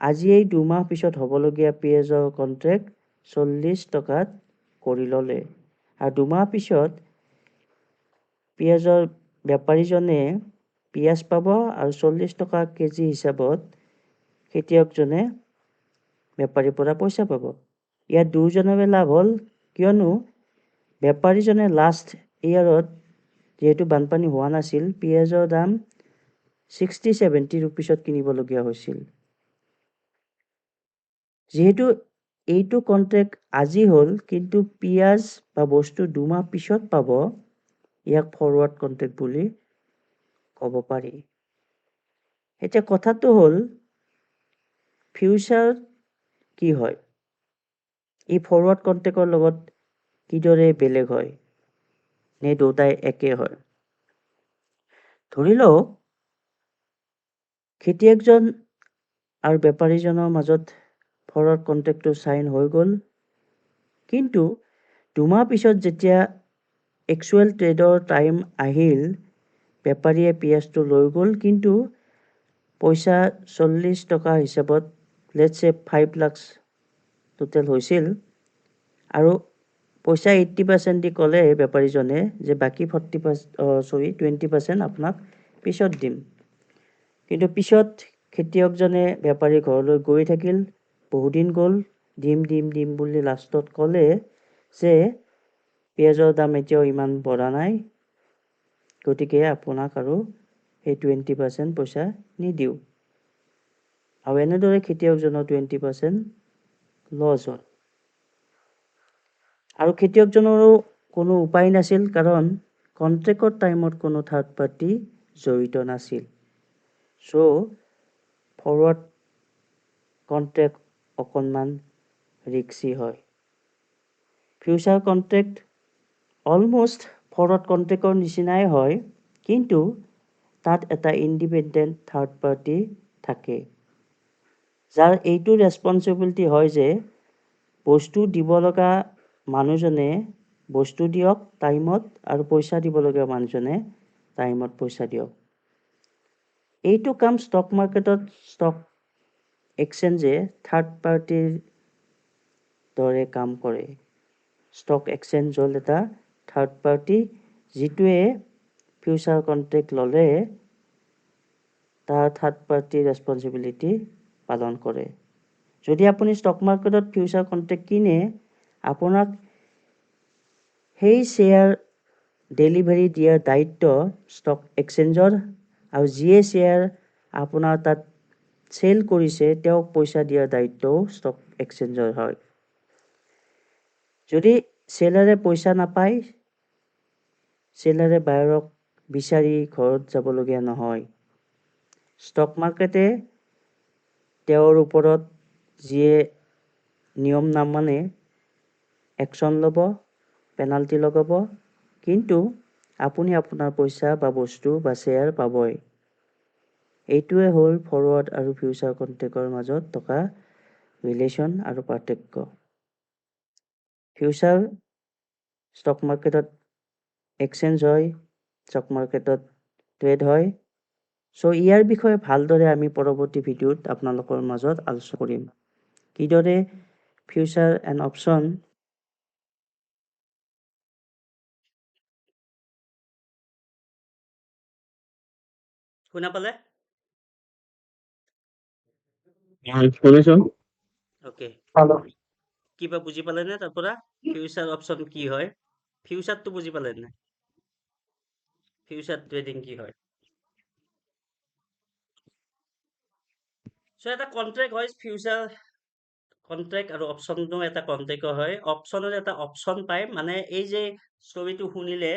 আজিয়েই 2 মাহ পিছত হ'বলগীয়া পিয়াজৰ কন্ট্ৰেক্ট 40 টকাত কৰি ললে আৰু 2 মাহ পিছত পিয়াজৰ বেপাৰীজনে পিয়াজ পাব আৰু 40 টকা কেজি হিচাপত খেতিয়কজনে বেপাৰীৰ পৰা পইচা পাব ইয়াত দুজনৰে লাভ হ'ল কিয়নো বেপাৰীজনে লাষ্ট ইয়াৰত যেহেতু বানপানী হোৱা নাছিল পিয়াজৰ দাম 60-70 ৰুপিছত কিনিবলগীয়া হৈছিল যেহেতু এইটো কন্ট্ৰেক্ট আজি হ'ল কিন্তু পিয়াজ বা বস্তু 2 মাহ পিছত পাব ইয়াক ফৰৱাৰ্ড কন্ট্ৰেক্ট বুলি ক'ব পাৰি এতিয়া কথাটো হ'ল ফিউচাৰ কি হয় এই ফৰৱাৰ্ড কন্ট্ৰেক্টৰ লগত কিদৰে বেলেগ হয় নে দুটাই একে হয় ধৰি লওক খেতিয়কজন আৰু বেপাৰীজনৰ মাজত ফৰৱাৰ্ড কন্ট্ৰেক্টটো সাইন হৈ গ'ল কিন্তু 2 মাহ পিছত যেতিয়া একচুৱেল ট্ৰেডৰ টাইম আহিল বেপাৰীয়ে পিয়াজটো লৈ গ'ল কিন্তু পইচা 40 টকা হিচাপত লেটছ সে 5 লাখ টোটেল হৈছিল আৰু পইচা 80% দি ক'লে বেপাৰীজনে যে বাকি 20% আপোনাক পিছত দিম কিন্তু পিছত খেতিয়কজনে বেপাৰী ঘৰলৈ গৈ থাকিল বহুদিন গ'ল দিম বুলি লাষ্টত ক'লে যে পিয়াজৰ দাম এতিয়াও ইমান বঢ়া নাই গতিকে আপোনাক আৰু এই 20% পইচা নিদিও আৰু এনেদৰে খেতিয়কজনৰ 20% লছ হ'ল আৰু খেতিয়কজনৰো কোনো উপায় নাছিল কাৰণ কন্ট্ৰেক্টৰ টাইমত কোনো থাৰ্ড পাৰ্টি জড়িত নাছিল। চ' ফৰৱাৰ্ড কন্ট্ৰেক্ট অকণমান ৰিক্সি হয়। ফিউচাৰ কন্ট্ৰেক্ট অলমষ্ট ফৰৱাৰ্ড কন্ট্ৰেক্টৰ নিচিনাই হয়, কিন্তু তাত এটা ইণ্ডিপেণ্ডেণ্ট থাৰ্ড পাৰ্টি থাকে, যাৰ এইটো ৰেছপনচিবিলিটি হয় যে বস্তু দিব লগা মানুহজনে বস্তু দিয়ক টাইমত আৰু পইচা দিবলগীয়া মানুহজনে টাইমত পইচা দিয়ক। এইটো কাম ষ্টক মাৰ্কেটত ষ্টক এক্সচেঞ্জে থাৰ্ড পাৰ্টিৰ দৰে কাম কৰে। ষ্টক এক্সচেঞ্জ হ'ল এটা থাৰ্ড পাৰ্টি, যিটোৱে ফিউচাৰ কন্ট্ৰেক্ট ল'লে তাৰ থাৰ্ড পাৰ্টিৰ ৰেছপনচিবিলিটি পালন কৰে। যদি আপুনি ষ্টক মাৰ্কেটত ফিউচাৰ কন্ট্ৰেক্ট কিনে, আপোনাক সেই শ্বেয়াৰ ডেলিভাৰী দিয়াৰ দায়িত্ব ষ্টক এক্সচেঞ্জৰ, আৰু যিয়ে শ্বেয়াৰ আপোনাৰ তাত চেল কৰিছে তেওঁক পইচা দিয়াৰ দায়িত্বও ষ্টক এক্সচেঞ্জৰ হয়। যদি চেলাৰে পইচা নাপায়, চেলাৰে বায়াৰক বিচাৰি ঘৰত যাবলগীয়া নহয়। ষ্টক মাৰ্কেটে তেওঁৰ ওপৰত যিয়ে নিয়ম নামানে একশ্যন ল'ব, পেনাল্টি লগাব, কিন্তু আপুনি আপোনাৰ পইচা বা বস্তু বা শ্বেয়াৰ পাবই। এইটোৱে হ'ল ফৰৱাৰ্ড আৰু ফিউচাৰ কন্ট্ৰেক্টৰ মাজত থকা ৰিলেশ্যন আৰু পাৰ্থক্য। ফিউচাৰ ষ্টক মাৰ্কেটত এক্সচেঞ্জ হয়, ষ্টক মাৰ্কেটত ট্ৰেড হয়। চ' ইয়াৰ বিষয়ে ভালদৰে আমি পৰৱৰ্তী ভিডিঅ'ত আপোনালোকৰ মাজত আলোচনা কৰিম। কিদৰে ফিউচাৰ এণ্ড অপশ্যন শুনা পালে? শুনিছো। অ'কে, পালো। কিবা বুজি পালে নে তাৰ পৰা? ফিউচাৰ অপশ্যন কি হয়? ফিউচাৰটো বুজি পালে নে? ফিউচাৰ ট্ৰেডিং কি হয়? চ' এটা কন্ট্ৰেক্ট হয় ফিউচাৰ কন্ট্ৰেক্ট, আৰু অপশ্যনো এটা কন্ট্ৰেক্ট হয়। অপশ্যনত এটা অপশ্যন পায়, মানে এই যে ষ্টৰিটো শুনিলে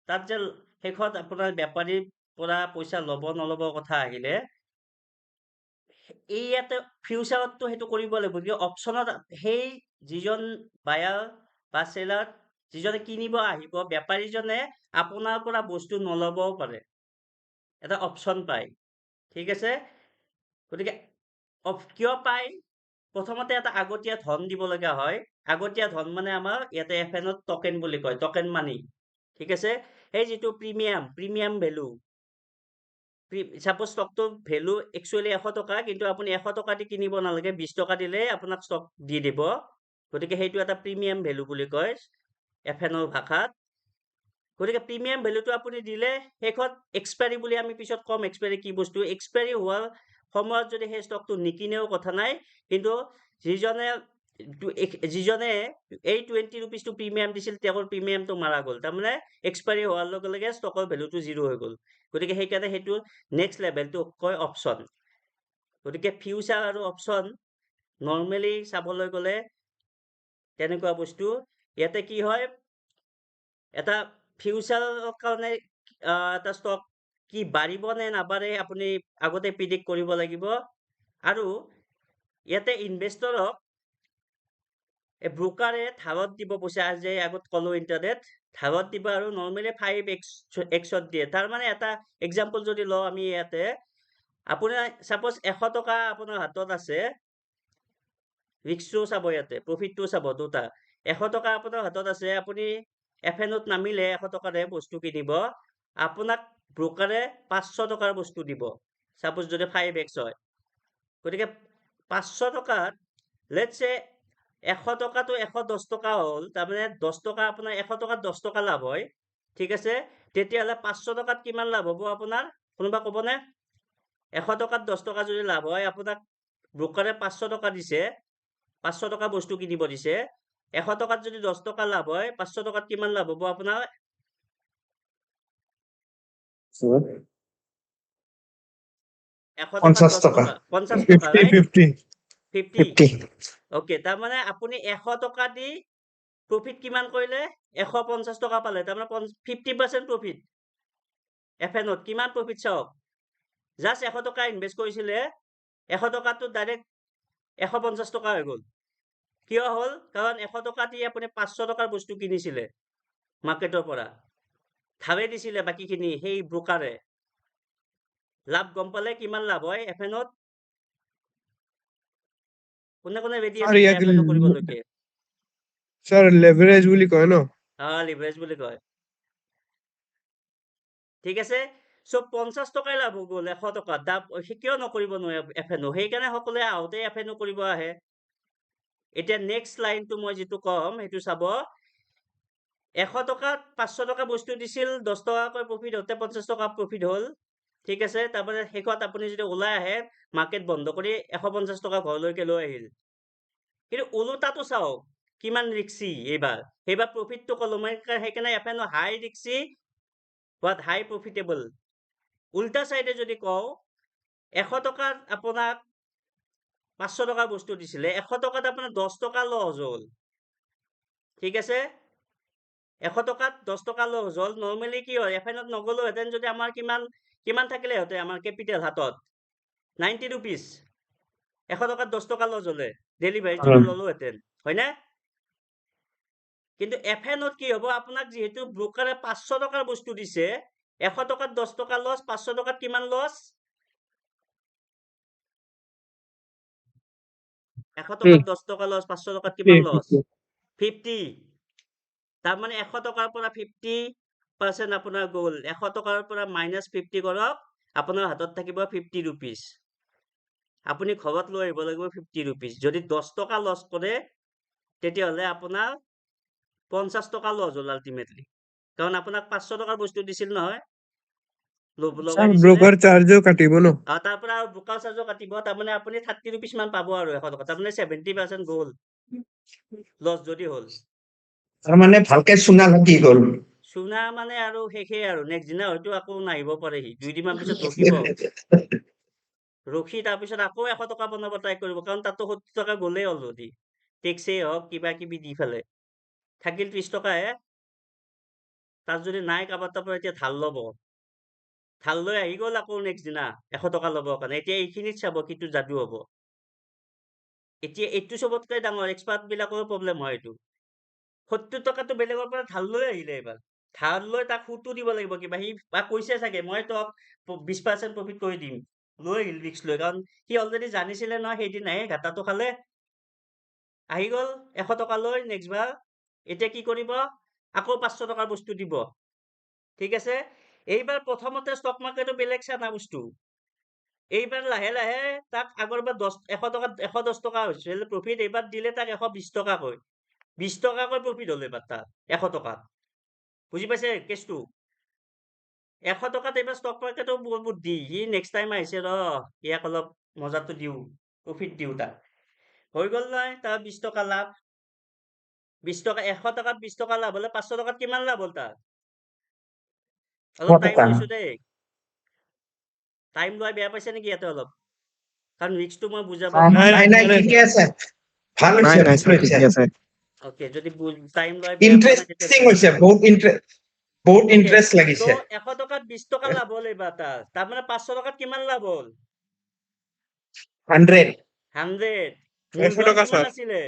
তাত যে শেষত আপোনাৰ বেপাৰীৰ পৰা পইচা ল'ব নল'ব কথা আহিলে, এই ইয়াতে ফিউচাৰতটো সেইটো কৰিব লাগিব, কিন্তু অপশ্যনত সেই যিজন বায়াৰ বা চেলাৰ যিজনে কিনিব আহিব, বেপাৰীজনে আপোনাৰ পৰা বস্তু নল'বও পাৰে, এটা অপশ্যন পায়। ঠিক আছে, গতিকে কিয় পায়? প্ৰথমতে এটা আগতীয়া ধন দিব লগা হয়। আগতীয়া ধন মানে আমাৰ ইয়াতে এফএনত টকেন বুলি কয়, টকেন মানি। ঠিক আছে, সেই যিটো প্ৰিমিয়াম ভেলু, চাপ'জ ষ্টকটো ভেলু একচুৱেলি 100 টকা, কিন্তু আপুনি 100 টকা দি কিনিব নালাগে, 20 টকা দিলেই আপোনাক ষ্টক দি দিব। গতিকে সেইটো এটা প্ৰিমিয়াম ভেলু বুলি কয় এফএনৰ ভাষাত। গতিকে প্ৰিমিয়াম ভেলুটো আপুনি দিলে শেষত এক্সপায়াৰী বুলি আমি পিছত কম, এক্সপায়াৰী কি বস্তু। এক্সপায়াৰী হোৱাৰ সময়ত যদি সেই ষ্টকটো নিকিনেও কথা নাই, কিন্তু যিজনে এই 20 ৰুপিজটো প্ৰিমিয়াম দিছিল তেওঁৰ প্ৰিমিয়ামটো মাৰা গ'ল, তাৰমানে এক্সপায়াৰী হোৱাৰ লগে লগে ষ্টকৰ ভেলুটো 0 হৈ গ'ল। গতিকে সেইকাৰণে সেইটো নেক্সট লেভেলটো কয় অপশ্যন। গতিকে ফিউচাৰ আৰু অপশ্যন নৰ্মেলি চাবলৈ গ'লে তেনেকুৱা বস্তু। ইয়াতে কি হয়, এটা ফিউচাৰৰ কাৰণে এটা ষ্টক কি বাঢ়িব নে নাবাঢ়ে আপুনি আগতে প্ৰিডিক্ট কৰিব লাগিব। আৰু ইয়াতে ইনভেষ্টৰক ব্ৰকাৰে ধাৰত দিব পইচা, যে আগত ক'লো ইণ্টাৰনেট ধাৰত দিব, আৰু নৰ্মেলি 5x দিয়ে। তাৰমানে এটা এক্সাম্পল যদি লওঁ আমি ইয়াতে, আপোনাৰ চাপ'জ 100 টকা আপোনাৰ হাতত আছে, ৰিস্কটো চাব, ইয়াতে প্ৰফিটটো চাব দুটা। 100 টকা আপোনাৰ হাতত আছে, আপুনি এফএনত নামিলে 100 টকাৰে বস্তু কিনিব, আপোনাক ব্ৰকাৰে 500 টকাৰ বস্তু দিব, চাপ'জ যদি 5x হয়। গতিকে 500 টকাত লেটছ চে 100 টকাটো 110 টকা হ'ল, তাৰমানে 10 টকা আপোনাৰ 100 টকাত 10 টকা লাভ হয়। ঠিক আছে, তেতিয়াহ'লে 500 টকাত কিমান লাভ হ'ব আপোনাৰ? কোনোবা ক'বনে? 100 টকাত 10 টকা যদি লাভ হয়, আপোনাক ব্ৰকাৰে 500 টকা দিছে, 500 টকা বস্তু কিনিব দিছে। 100 টকাত যদি 10 টকা লাভ হয়, 500 টকাত কিমান লাভ হ'ব আপোনাৰ? 100 টকাত 50 10 টকা। টকা, 50 টকা, 50 right? 50 50। 50 অ'কে, তাৰমানে আপুনি 100 টকা দি প্ৰফিট কিমান কৰিলে 150 টকা পালে তাৰমানে 50% প্ৰফিট এফএনত কিমান প্ৰফিট চাওক জাষ্ট 100 টকা ইনভেষ্ট কৰিছিলে 100 টকাটো ডাইৰেক্ট 150 টকা হৈ গ'ল কিয় হ'ল কাৰণ 100 টকা দি আপুনি 500 টকাৰ বস্তু কিনিছিলে মাৰ্কেটৰ পৰা ধাৰে দিছিলে বাকীখিনি সেই ব্ৰোকাৰে লাভ গম পালে কিমান লাভ হয় এফএনত কোনে কোনে ৰেডি আছে এফএন কৰিবলৈকে স্যাৰ লেভাৰেজ বুলি কয় ন লিভাৰেজ বুলি কয় ঠিক আছে চ' 50 টকাই লাভ হৈ গ'ল 100 টকা দাম কিয় নকৰিব নোৱাৰে এফএনও সেইকাৰণে সকলোৱে আহোঁতে এফএনও কৰিব আহে এতিয়া নেক্সট লাইনটো মই যিটো কম সেইটো চাব 100 টকাত 500 টকা বস্তু দিছিল 10 টকাকৈ প্ৰফিট হওঁতে 50 টকা প্ৰফিট হ'ল ঠিক আছে তাৰপৰা শেষত আপুনি যদি ওলাই আহে মাৰ্কেট বন্ধ কৰি 150 টকা ঘৰলৈকে লৈ আহিল কিন্তু ওলোটাটো চাওক কিমান ৰিক্সি এইবাৰ প্ৰফিটটো কলো মই সেইকাৰণে এফএনও হাই ৰিক্সি বাট হাই প্ৰফিটেবল উল্টা চাইডে যদি কওঁ 100 টকাত আপোনাক 500 টকা বস্তু দিছিলে 100 টকাত আপোনাৰ 10 টকা লছ হ'ল ঠিক আছে 100 টকাত 10 টকা লছ হ'ল নৰ্মেলি কি হয় এফএনত নগলোহেঁতেন যদি আমাৰ কিমান থাকিলেহেঁতেন আমাৰ কেপিটেল হাতত 90 ৰুপিজ 100 টকাত 10 টকা লছ হ'লে ডেলিভাৰী যদি ললোহেঁতেন হয়নে কিন্তু এফএনত কি হ'ব আপোনাক যিহেতু ব্ৰোকাৰে 500 টকাৰ বস্তু দিছে 100 টকাত 10 টকা লছ 500 টকাত কিমান লছ 100 টকাত 10 টকা লছ 500 টকাত কিমান লছ 50 তাৰমানে 100 টকাৰ পৰা 50% আপোনাৰ গ'ল 100 টকাৰ পৰা -50 কৰক আপোনাৰ হাতত থাকিব 50 ৰুপিজ আপুনি ঘৰত লৈ আহিব লাগিব 50 ৰুপিজ যদি 10 টকা লছ কৰে তেতিয়াহ'লে আপোনাৰ 50 টকা লছ হ'ল আল্টিমেটলি কাৰণ আপোনাক 500 টকাৰ বস্তু দিছিল নহয় লগাই দিছিলে ব্ৰোকাৰ চাৰ্জও কাটিব ন তাৰ পৰা ব্ৰোকাৰ চাৰ্জও কাটিব তাৰমানে আপুনি 30 ৰুপিজ মান পাব আৰু 100 টকা তাৰমানে 70% গ'ল লছ যদি হ'ল তাৰমানে ভালকে চুনা লাগি গ'ল চুনা মানে আৰু শেষে আৰু নেক্সট দিনা হয়তো আকৌ নাহিব পাৰে সি 2 দিনমান পিছত ৰখিব ৰখি তাৰপিছত আকৌ 100 টকা বনাব ট্ৰাই কৰিব কাৰণ তাতো 70 টকা গ'লেই অলৰেডি টেক্সেই হওক কিবা কিবি দি ফেলে থাকিল 30 টকাহে তাত যদি নাই কাৰোবাৰ তাৰ পৰা এতিয়া ধাৰ ল'ব ধাৰ লৈ আহি গ'ল আকৌ নেক্সট দিনা 100 টকা ল'বৰ কাৰণে এতিয়া এইখিনিত চাব কিটো যাদু হ'ব এতিয়া এইটো চবতকৈ ডাঙৰ এক্সপাৰ্ট বিলাকৰ প্ৰব্লেম হয় এইটো 70 টকাটো বেলেগৰ পৰা ধাৰ লৈ আহিলে এইবাৰ ধাৰ লৈ তাক সুতো দিব লাগিব কিবা সি কৈছে চাগে মই তোক 20% প্ৰফিট কৰি দিম লৈ আহিল ৰিক্স লৈ কাৰণ সি অলৰেডি জানিছিলে নহয় সেইদিনাহে ঘাটাটো খালে আহি গ'ল 100 টকা লৈ নেক্সট বাৰ এতিয়া কি কৰিব আকৌ 500 টকাৰ বস্তু দিব ঠিক আছে এইবাৰ প্ৰথমতে ষ্টক মাৰ্কেটটো বেলেগ চানা বস্তু এইবাৰ লাহে লাহে তাক আগৰবাৰ 100 টকাত 110 টকা হৈছিল প্ৰফিট এইবাৰ দিলে তাক 120 টকাকৈ 20 টকাকৈ প্ৰফিট হ'ল এইবাৰ তাত 100 টকাত বুজি পাইছে কেছটো 100 টকাত এইবাৰ ষ্টক মাৰ্কেটৰ বুদ্ধি সি নেক্সট টাইম আহিছে ইয়াক অলপ মজাটো দিওঁ প্ৰফিট দিওঁ তাক হৈ গ'ল নহয় তাৰ 20 টকা লাভ 20 টকা 100 টকাত 20 টকা লাভ হ'লে 500 টকাত কিমান লাভ হ'ল তাৰ অলপ টাইম লৈছো দেই টাইম লোৱা বেয়া পাইছে নেকি ইয়াতে অলপ কাৰণ ৰিক্সটো মই বুজাব নাই ঠিকে আছে ভাল হৈছে ঠিকে আছে ওকে যদি টাইম লোৱা ইন্টাৰেষ্টিং হৈছে বহুত ইন্টাৰেষ্ট লাগিছে 100 টকাত 20 টকা লাভ হ'ল এইবাৰ তাৰমানে 500 টকাত কিমান লাভ হ'ল 100 মূলধন কিমান আছিলে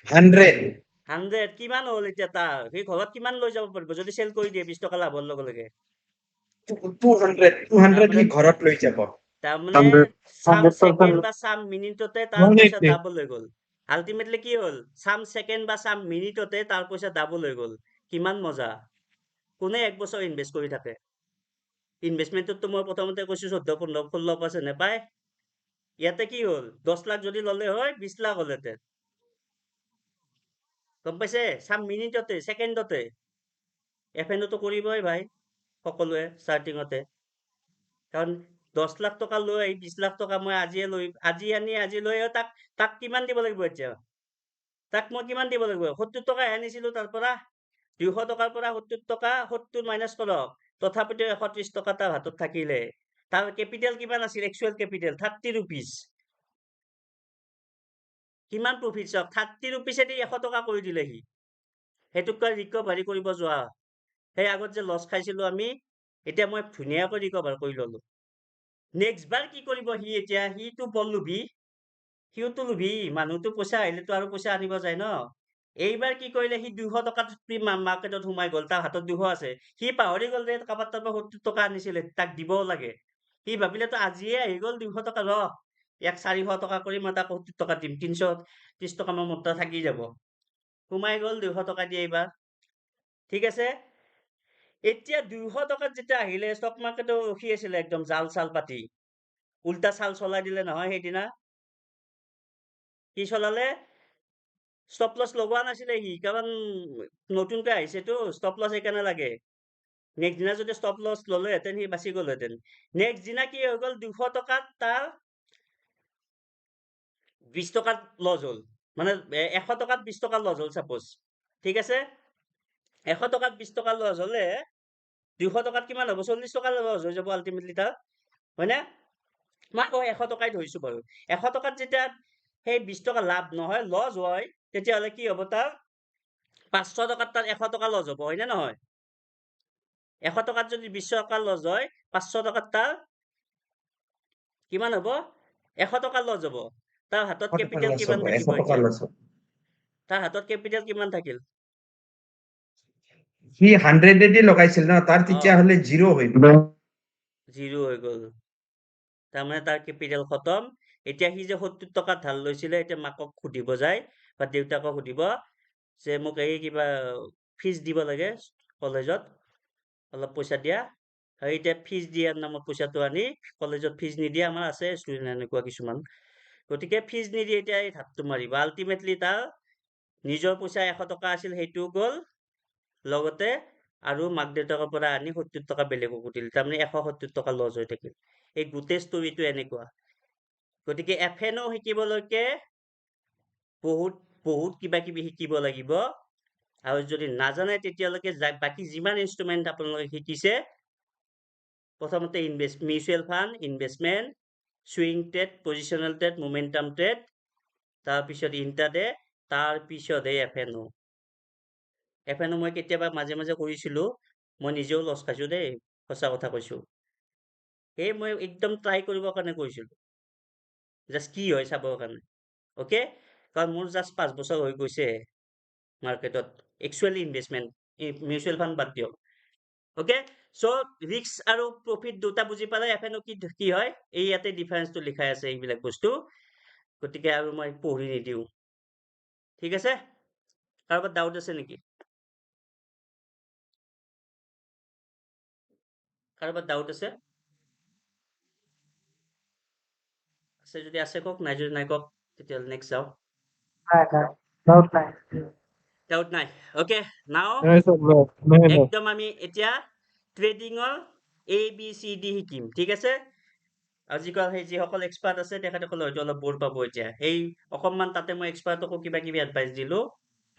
100 কিমান হ'ল এতিয়া তাৰ সি ঘৰত কিমান লৈ যাব পাৰিব যদি চেল কৰি দিয়ে 20 টকা লাভ হোৱাৰ লগে লগে 200 সি ঘৰত লৈ যাব তাৰমানে চাম ছেকেণ্ড বা চাম মিনিটতে তাৰ পইচা ডাবল হৈ গ'ল আল্টিমেটলি কি হ'ল চাম ছেকেণ্ড বা চাম মিনিটতে তাৰ পইচা ডাবল হৈ গ'ল কিমান মজা কোনে 1 বছৰ ইনভেষ্ট কৰি থাকে ইনভেষ্টমেণ্টতো মই প্ৰথমতে কৈছো 14-15-16% নাপায় ইয়াতে কি হ'ল 10 লাখ যদি ল'লে হয় 20 লাখ হ'লহেঁতেন গম পাইছে চাম মিনিটতে ছেকেণ্ডতে এফএনওটো কৰিবই ভাই সকলোৱে ষ্টাৰ্টিঙতে কাৰণ 10 লাখ টকা লৈ 20 লাখ টকা মই আজি লৈ তাক কিমান দিব লাগিব এতিয়া তাক মই কিমান দিব লাগিব 70 টকা আনিছিলো তাৰ পৰা 200 টকাৰ পৰা 70 টকা 70 মাইনাছ কৰক তথাপিতো 130 টকা তাৰ হাতত থাকিলে তাৰ কেপিটেল কিমান আছিল একচুৱেল কেপিটেল 30 ৰুপিজ কিমান প্ৰফিট চাওক 30 ৰুপিছেদি 100 টকা কৰি দিলে সি সেইটোক কয় ৰিকভাৰী কৰিব যোৱা সেই আগত যে লছ খাইছিলো আমি এতিয়া মই ধুনীয়াকৈ ৰিকভাৰ কৰি ললো নেক্সট বাৰ কি কৰিব সি এতিয়া সিটো বল লুভি সিওতো লুভি মানুহটো পইচা আহিলেতো আৰু পইচা আনিব যায় ন এইবাৰ কি কৰিলে সি 200 টকাত মাৰ্কেটত সোমাই গ'ল তাৰ হাতত 200 আছে সি পাহৰি গ'ল যে কাবাৰ তাৰ পৰা 70 টকা আনিছিলে তাক দিবও লাগে সি ভাবিলেতো আজিয়ে আহি গ'ল 200 টকা ৰ ইয়াক 400 টকা কৰি মই তাক 70 টকা দিম 330 টকা মোৰ মোটা থাকি যাব সোমাই গ'ল 200 টকা দিয়ে এইবাৰ ঠিক আছে এতিয়া 200 টকাত যেতিয়া আহিলে ষ্টক মাৰ্কেটত ৰখি আছিলে একদম জাল চাল পাতি উল্টা চাল চলাই দিলে নহয় সেইদিনা কি চলালে ষ্টপ লছ লগোৱা নাছিলে সি কাৰণ নতুনকৈ আহিছেতো ষ্টপ লছ সেইকাৰণে লাগে নেক্সট দিনা যদি ষ্টপ লছ ললেহেঁতেন সি বাচি গ'লহেঁতেন নেক্সট দিনা কি হৈ গ'ল 200 টকাত তাৰ 20 টকাত লছ হ'ল মানে 100 টকাত 20 টকা লছ হ'ল চাপোজ ঠিক আছে 100 টকাত 20 টকা লছ হলে 200 টকাত কিমান হ'ব 40 টকা লছ হৈ যাব আল্টিমেটলি তাৰ হয়নে মই আকৌ 100 টকাই ধৰিছো বাৰু 100 টকাত যেতিয়া সেই 20 টকা লাভ নহয় লছ হয় তেতিয়াহ'লে কি হ'ব তাৰ 500 টকাত তাৰ 100 টকা লছ হ'ব হয়নে নহয় 100 টকাত যদি 20 টকা লছ হয় 500 টকাত তাৰ কিমান হ'ব 100 টকা লছ হ'ব তাৰ হাতত 100 টকা কেপিটেল লছ কিমান হ'ব থাকিব 100 টকা এতিয়া লছ হ'ব তাৰ হাতত কেপিটেল কিমান থাকিল সি 100 দি লগাইছিল ন তাৰ তেতিয়াহ'লে 0 হৈ গ'ল 0 হৈ গ'ল তাৰমানে তাৰ কেপিটেল খতম এতিয়া সি যে 70 টকা ধাৰ লৈছিলে এতিয়া মাকক সুধিব যায় বা দেউতাকক সুধিব যে মোক এই কিবা ফিজ দিব লাগে কলেজত অলপ পইচা দিয়া আৰু এতিয়া ফিজ দিয়াৰ নামত পইচাটো আনি কলেজত ফিজ নিদিয়ে আমাৰ আছে ষ্টুডেণ্ট এনেকুৱা কিছুমান গতিকে ফিজ নিদিয়ে এতিয়া এই ধাৰটো মাৰিব আল্টিমেটলি তাৰ নিজৰ পইচা 100 টকা আছিল সেইটোও গ'ল লগতে আৰু মাক দেউতাকৰ পৰা আনি 70 টকা বেলেগকো দিল তাৰমানে 170 টকা লছ হৈ থাকিল এই গোটেই ষ্টৰিটো এনেকুৱা গতিকে এফএনও শিকিবলৈকে বহুত বহুত কিবা কিবি শিকিব লাগিব আৰু যদি নাজানে তেতিয়ালৈকে বাকি যিমান ইনষ্ট্ৰুমেন্ট আপোনালোকে শিকিছে প্ৰথমতে mutual fund investment swing trade positional trade momentum trade তাৰপিছত ইণ্টাৰডে তাৰপিছতহে এফএনও মই কেতিয়াবা মাজে মাজে কৰিছিলো মই নিজেও লছ খাইছো দেই সঁচা কথা কৈছো সেই মই একদম ট্ৰাই কৰিবৰ কাৰণে কৰিছিলো জাষ্ট কি হয় চাবৰ কাৰণে অ'কে কাৰণ মোৰ জাষ্ট 5 বছৰ হৈ গৈছে মাৰ্কেটত একচুৱেলি ইনভেষ্টমেণ্ট মিউচুৱেল ফাণ্ড বাদ দিয়ক অ'কে চ' ৰিস্ক আৰু প্ৰফিট দুটা বুজি পালে এফএনও কি হয় এই ইয়াতে ডিফাৰেন্সটো লিখাই আছে এইবিলাক বস্তু গতিকে আৰু মই পঢ়ি নিদিওঁ ঠিক আছে কাৰোবাৰ ডাউট আছে নেকি কাৰোবাৰ ডাউট আছে যদি আছে কওক নাই যদি নাই কওক তেতিয়াহ'লে নেক্সট যাওঁ ডাউট নাই অ'কে নাও নাই sir, নাই একদম আমি এতিয়া ট্ৰেডিঙৰ ABCD শিকিম ঠিক আছে আজিকাল সেই যিসকল এক্সপাৰ্ট আছে তেখেতসকলে হয়তো অলপ বৰ পাব এতিয়া সেই অকণমান তাতে মই এক্সপাৰ্টকো কিবা কিবি এডভাইচ দিলো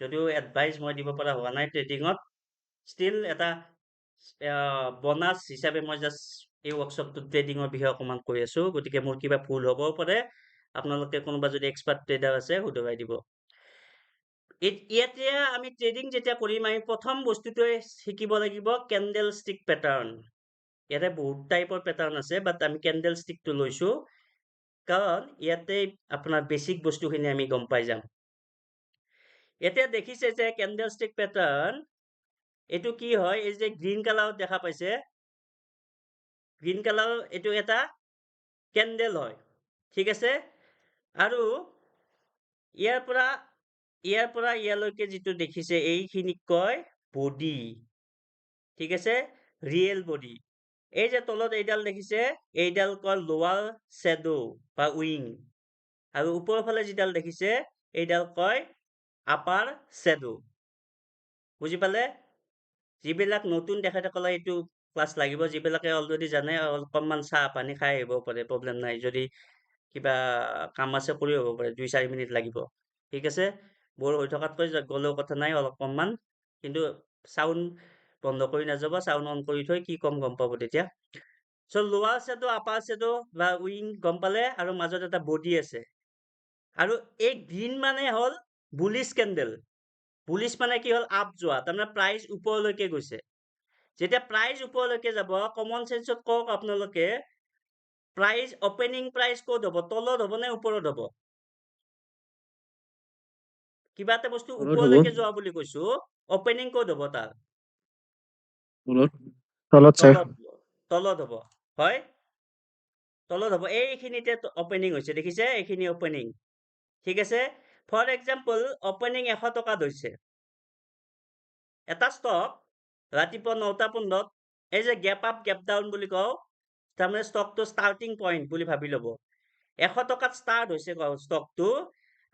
যদিও এডভাইচ মই দিব পৰা হোৱা নাই ট্ৰেডিঙত ষ্টিল এটা বনাছ হিচাপে মই জাষ্ট এই ৱৰ্কশ্বপটোত ট্ৰেডিঙৰ বিষয়ে অকণমান কৈ আছো গতিকে মোৰ কিবা ভুল হ'বও পাৰে আপোনালোকে কোনোবা যদি এক্সপাৰ্ট ট্ৰেডাৰ আছে শুধৰাই দিব ইয়াতে আমি ট্ৰেডিং যেতিয়া কৰিম আমি প্ৰথম বস্তুটোৱে শিকিব লাগিব কেণ্ডেল ষ্টিক পেটাৰ্ণ ইয়াতে বহুত টাইপৰ পেটাৰ্ণ আছে বাট আমি কেণ্ডেল ষ্টিকটো লৈছো কাৰণ ইয়াতে আপোনাৰ বেছিক বস্তুখিনি আমি গম পাই যাম এতিয়া দেখিছে যে কেণ্ডেল ষ্টিক পেটাৰ্ণ এইটো কি হয় এই যে গ্ৰীণ কালাৰত দেখা পাইছে গ্ৰীণ কালাৰ এইটো এটা কেণ্ডেল হয় ঠিক আছে আৰু ইয়াৰ পৰা ইয়ালৈকে যিটো দেখিছে এইখিনিক কয় বডি ঠিক আছে ৰিয়েল বডি এই যে তলত এইডাল দেখিছে এইডাল কয় লোৱাৰ শ্বেডো বা উইং আৰু ওপৰৰ ফালে যিডাল দেখিছে এইডাল কয় আপাৰ শ্বেডো বুজি পালে যিবিলাক নতুন তেখেতসকলে এইটো ক্লাছ লাগিব যিবিলাকে অলৰেডি জানে অকণমান চাহ পানী খাই আহিব পাৰে প্ৰব্লেম নাই যদি কিবা কাম আছে কৰি হ'ব পাৰে 2-4 মিনিট লাগিব ঠিক আছে বৰ হৈ থকাতকৈ গ'লেও কথা নাই অলপমান কিন্তু চাউণ্ড বন্ধ কৰি নাযাব চাউণ্ড অন কৰি থৈ কি কম গম পাব তেতিয়া চ' লোৱাৰ শ্বেডো আপাৰ শ্বেডো বা উইং গম পালে আৰু মাজত এটা বডি আছে আৰু এই গ্ৰীণ মানে হ'ল বুলিছ কেণ্ডেল। বুলিছ মানে কি হ'ল আপ যোৱা, তাৰমানে প্ৰাইচ ওপৰলৈকে গৈছে। যেতিয়া প্ৰাইচ ওপৰলৈকে যাব, কমন চেন্সত কওক আপোনালোকে প্ৰাইচ অপেনিং প্ৰাইচ ক'ত হ'ব, তলত হ'ব নে ওপৰত হ'ব? কিবা এটা বস্তু তলত হ'ব ওপৰলৈকে যোৱা বুলি কৈছো, অপেনিং ক'ত হ'ব তাৰ? তলত তলত ছাৰ তলত হ'ব। তলত হ'ব, হয়? তলত হ'ব। এইখিনিতে অপেনিং হৈছে, দেখিছে? এইখিনি অপেনিং। ঠিক আছে? ফৰ এক্সাম্পল, অপেনিং 100 টকাত হৈছে। এটা ষ্টক ৰাতিপুৱা 9:15 এই যে গেপ আপ গেপ ডাউন বুলি কওঁ, তাৰমানে ষ্টকটো ষ্টাৰ্টিং পইণ্ট বুলি ভাবি ল'ব। 100 টকাত ষ্টাৰ্ট হৈছে ষ্টকটো,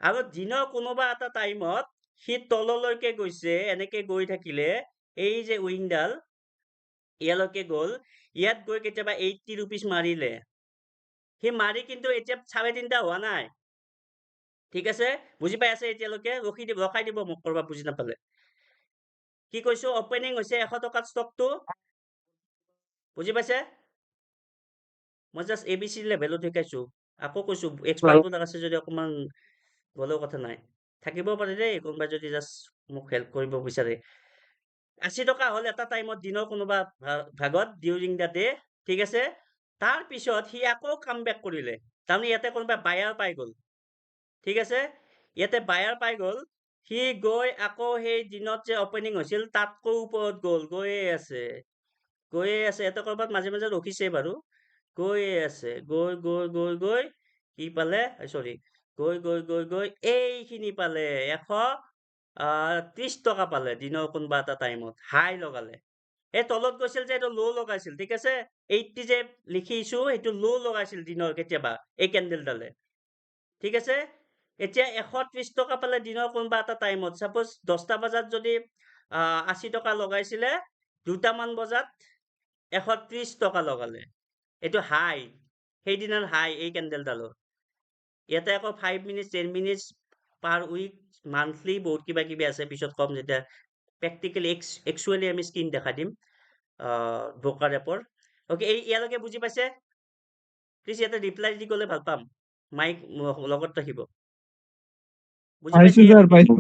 আৰু দিনৰ কোনোবা এটা টাইমত সি তললৈকে গৈছে, এনেকে গৈ থাকিলে এই যে উইংডাল ইয়ালৈকে গ'ল, ইয়াত গৈ কেতিয়াবা 80 ৰুপিজ মাৰিলে, সি মাৰি কিন্তু এতিয়া 3:30 হোৱা নাই। ঠিক আছে? বুজি পাই আছে এতিয়ালৈকে? ৰখাই দিব মোক কৰবাত বুজি নাপালে। কি কৈছো? অপেনিং হৈছে 100 টকাত ষ্টকটো, বুজি পাইছে? মই জাষ্ট ABC লেভেলত শিকাইছো। আকৌ কৈছো এক্সপাৰ্ট বিলাক আছে যদি অকমান গলেও কথা নাই, থাকিব পাৰে দেই কোনোবাই যদি জাষ্ট মোক হেল্প কৰিব বিচাৰে। 80 টকা হ'ল এটা টাইমত দিনৰ কোনোবা ভাগত ডিউৰিং দ্য ডে, ঠিক আছে? তাৰ পিছত সি আকৌ কাম বেক কৰিলে, তাৰমানে ইয়াতে কোনোবা বায়াৰ পাই গ'ল। ঠিক আছে? ইয়াতে বায়াৰ পাই গ'ল, সি গৈ আকৌ সেই দিনত যে অপেনিং হৈছিল তাতকৈ ওপৰত গ'ল, গৈয়ে আছে। এটা কৰবাত মাজে মাজে ৰখিছে বাৰু, গৈয়ে আছে, গৈ কি পালে, চৰি, গৈ এইখিনি পালে 130 টকা পালে দিনৰ কোনোবা এটা টাইমত, হাই লগালে। এই তলত গৈছিল যে এইটো ল' লগাইছিল, ঠিক আছে? 80 যে লিখিছো সেইটো ল' লগাইছিল দিনৰ কেতিয়াবা এই কেণ্ডেলডালে। ঠিক আছে? এতিয়া 130 টকা পালে দিনৰ কোনোবা এটা টাইমত, চাপোজ 10টা বজাত যদি 80 টকা লগাইছিলে, 2টামান বজাত 130 টকা লগালে। এইটো হাই, সেইদিনাৰ হাই এই কেণ্ডেলডালৰ। ইয়াতে আকৌ 5 মিনিটছ 10 মিনিটছ পাৰ উইক মান্থলি বহুত কিবা কিবি আছে, পিছত কম যেতিয়া প্ৰেক্টিকেলি একচুৱেলি আমি স্ক্ৰীন দেখা দিম ব্ৰকাৰ এপৰ। অ'কে, ইয়ালৈকে বুজি পাইছে? প্লিজ ইয়াতে ৰিপ্লাই দি গ'লে ভাল পাম, মাইক লগত ৰাখিব। বুজি পাইছো পাইছে ছাৰ, ইয়ালৈকে? পাইছো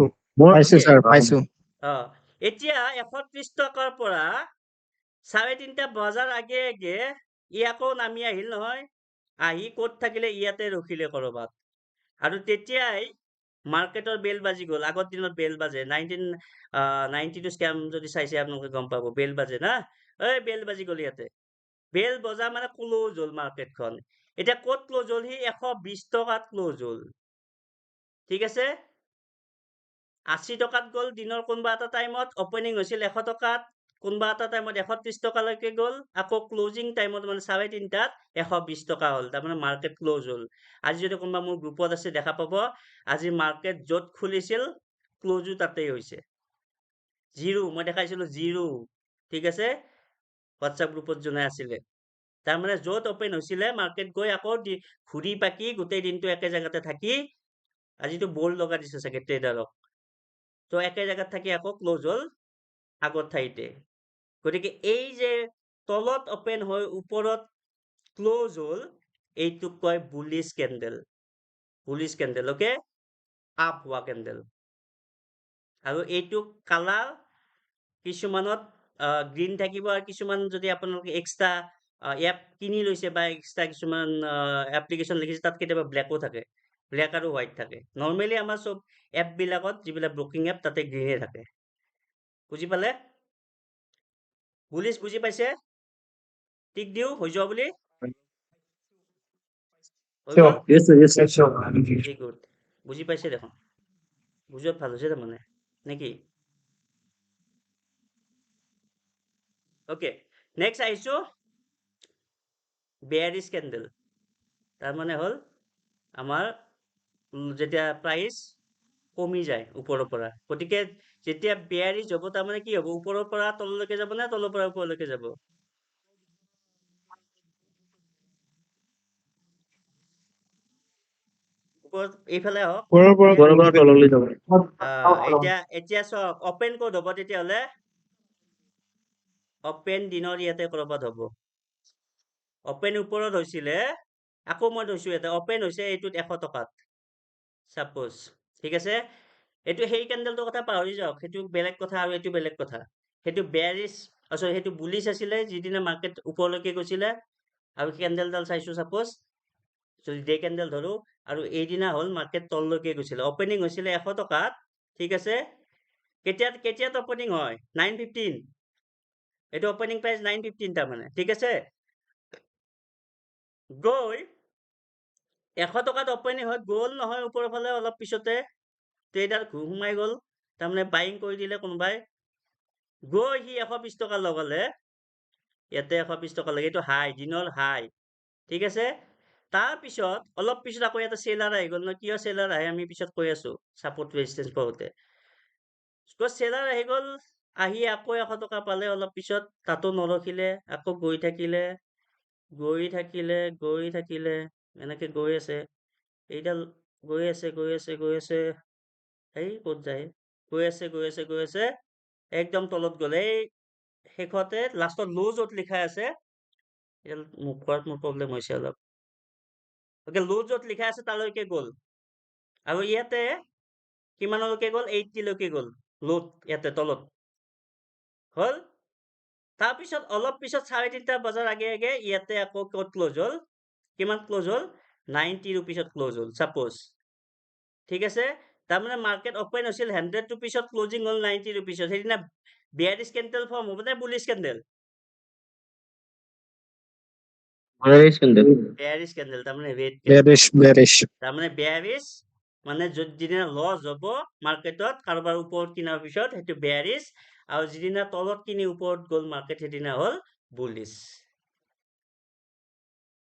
পাইছো Okay. ছাৰ, পাইছো। এতিয়া 130 টকাৰ পৰা 3:30 বজাৰ আগে আগে ই আকৌ নামি আহিল নহয়, আহি ক'ত থাকিলে ইয়াতে ৰখিলে কৰবাত, আৰু তেতিয়াই মাৰ্কেটৰ বেল বাজি গ'ল। আগৰ দিনত বেল বাজে, 1992 স্কেম যদি চাইছে আপোনালোকে গম পাব, বেল বাজে না, এই বেল বাজি গ'ল ইয়াতে। বেল বজা মানে ক্ল'জ হ'ল মাৰ্কেটখন। এতিয়া ক'ত ক্ল'জ হ'ল? সি 120 টকাত ক্ল'জ হ'ল। ঠিক আছে? 80 টকাত গ'ল দিনৰ কোনোবা এটা টাইমত, অপেনিং হৈছিল 100 টকাত, কোনোবা এটা টাইমত 130 টকালৈকে গ'ল, আকৌ ক্লজিং টাইমত মানে 3:30 120 টকা হ'ল, তাৰমানে মাৰ্কেট ক্ল'জ হ'ল। আজি যদি কোনোবা মোৰ গ্ৰুপত আছে দেখা পাব, আজি মাৰ্কেট য'ত খুলিছিল ক্ল'জো তাতেই হৈছে। জিৰো, মই দেখাইছিলো জিৰো। ঠিক আছে? হোৱাটছআপ গ্ৰুপত যোনে আছিলে, তাৰমানে য'ত অপেন হৈছিলে মাৰ্কেট গৈ আকৌ ঘূৰি পাকি গোটেই দিনটো একে জেগাতে থাকি, আজিতো বৰ্ড লগাই দিছে চাগে ট্ৰেডাৰক, তো একে জেগাত থাকি আকৌ ক্ল'জ হ'ল আগৰ ঠাইতে। গতিকে এই যে তলত অপেন হৈ ওপৰত ক্ল'জ হ'ল, এইটোক কয় bullish candle. Bullish candle, okay? Up হোৱা কেণ্ডেল। আৰু এইটো কালাৰ কিছুমানত গ্ৰীণ থাকিব, আৰু কিছুমান যদি আপোনালোকে এক্সট্ৰা এপ কিনি লৈছে বা এক্সট্ৰা কিছুমান এপ্লিকেশ্যন লিখিছে, তাত কেতিয়াবা ব্লেকো থাকে, ব্লেক আৰু হোৱাইট থাকে। নৰ্মেলি আমাৰ চব এপবিলাকত যিবিলাক ব্ৰকিং এপ তাতে গ্ৰীণে থাকে। বুজি পালে? বুলিছ বুজি পাইছে? টিক দিওঁ হৈ যোৱা বুলি? হৈ গ'ল? Yes, sir, yes, sir. Very good, বুজি পাইছে দেখোন, বুজোৱাত ভাল হৈছে তাৰমানে, নেকি? অ'কে, নেক্সট আহিছো বেয়াৰিছ কেণ্ডেল। তাৰমানে হ'ল আমাৰ যেতিয়া প্ৰাইচ কমি যায় ওপৰৰ পৰা, গতিকে যেতিয়া বেয়াৰিছ হ'ব তাৰমানে কি হ'ব? ওপৰৰ পৰা তললৈকে যাব নে তলৰ পৰা ওপৰলৈকে যাব? ওপৰত এইফালে আহক। ওপৰৰ পৰা ওপৰৰ পৰা তললৈ যাব। এতিয়া চাওক, অপেন ক'ত হ'ব তেতিয়াহ'লে? অপেন দিনৰ ইয়াতে কৰবাত হ'ব। অপেন ওপৰত হৈছিলে, আকৌ মই থৈছো ইয়াতে অপেন হৈছে এইটোত 100 টকাত, চাপোজ ঠিক আছে এইটো সেই কেণ্ডেলটোৰ কথা পাহৰি যাওক সেইটো বেলেগ কথা আৰু এইটো বেলেগ কথা সেইটো বেয়াৰিছ সৰি সেইটো বুলিছ আছিলে যিদিনা মাৰ্কেট ওপৰলৈকে গৈছিলে আৰু কেণ্ডেলডাল চাইছো চাপোজ যদি ডে কেণ্ডেল ধৰো আৰু এইদিনা হ'ল মাৰ্কেট তললৈকে গৈছিলে অপেনিং হৈছিলে 100 টকাত ঠিক আছে কেতিয়াত অপেনিং হয় 9:15 এইটো অপেনিং প্ৰাইচ 9:15 তাৰমানে ঠিক আছে গৈ 100 টকাত অপেনিং হয় গ'ল নহয় ওপৰৰ ফালে অলপ পিছতে ট্ৰেডাৰ সোমাই গ'ল তাৰমানে বাইং কৰি দিলে কোনোবাই গৈ সি 120 টকা লগালে ইয়াতে 120 টকা লাগে এইটো হাই দিনৰ হাই ঠিক আছে তাৰপিছত অলপ পিছত আকৌ এটা চেলাৰ আহি গ'ল ন কিয় চেলাৰ আহে আমি পিছত কৈ আছো সাপোৰ্ট ৰেজিষ্টেন্স পাওঁতে চেলাৰ আহি গ'ল আহি আকৌ 100 টকা পালে অলপ পিছত তাতো নৰখিলে আকৌ গৈ থাকিলে এনেকে গৈ আছে এইডাল গৈ আছে এই ক'ত যায় গৈ আছে একদম তলত গ'ল এই শেষতে লাষ্টত লো য'ত লিখা আছে মোক কোৱাত মোৰ প্ৰব্লেম হৈছে অলপ ওকে লো য'ত লিখা আছে তালৈকে গ'ল আৰু ইয়াতে কিমানলৈকে গ'ল 80 লৈকে গ'ল লোত ইয়াতে তলত হ'ল তাৰপিছত অলপ পিছত 3:30 বজাৰ আগে ইয়াতে আকৌ ক'ত ক্লোজ হ'ল কিমান ক্লোজ হ'ল 90 ৰুপিছত ক্লোজ হ'ল সাপোজ ঠিক আছে তাৰমানে মাৰ্কেট ওপেন হৈছিল 100 ৰুপিছত ক্লোজিং হ'ল 90 ৰুপিছত সেইদিনা বেয়াৰিছ কেণ্ডেল ফৰ্ম হ'ব নে বুলিছ কেণ্ডেল বেয়াৰিছ কেণ্ডেল বেয়াৰিছ কেণ্ডেল তাৰমানে ৰেড বেয়াৰিছ তাৰমানে বেয়াৰিছ মানে যিদিনা লছ হ'ব মাৰ্কেটত কাৰোবাৰ ওপৰত কিনাৰ পিছত সেইটো বেয়াৰিছ আৰু যিদিনা তলত কিনি ওপৰত গ'ল মাৰ্কেট সেইদিনা হ'ল বুলিছ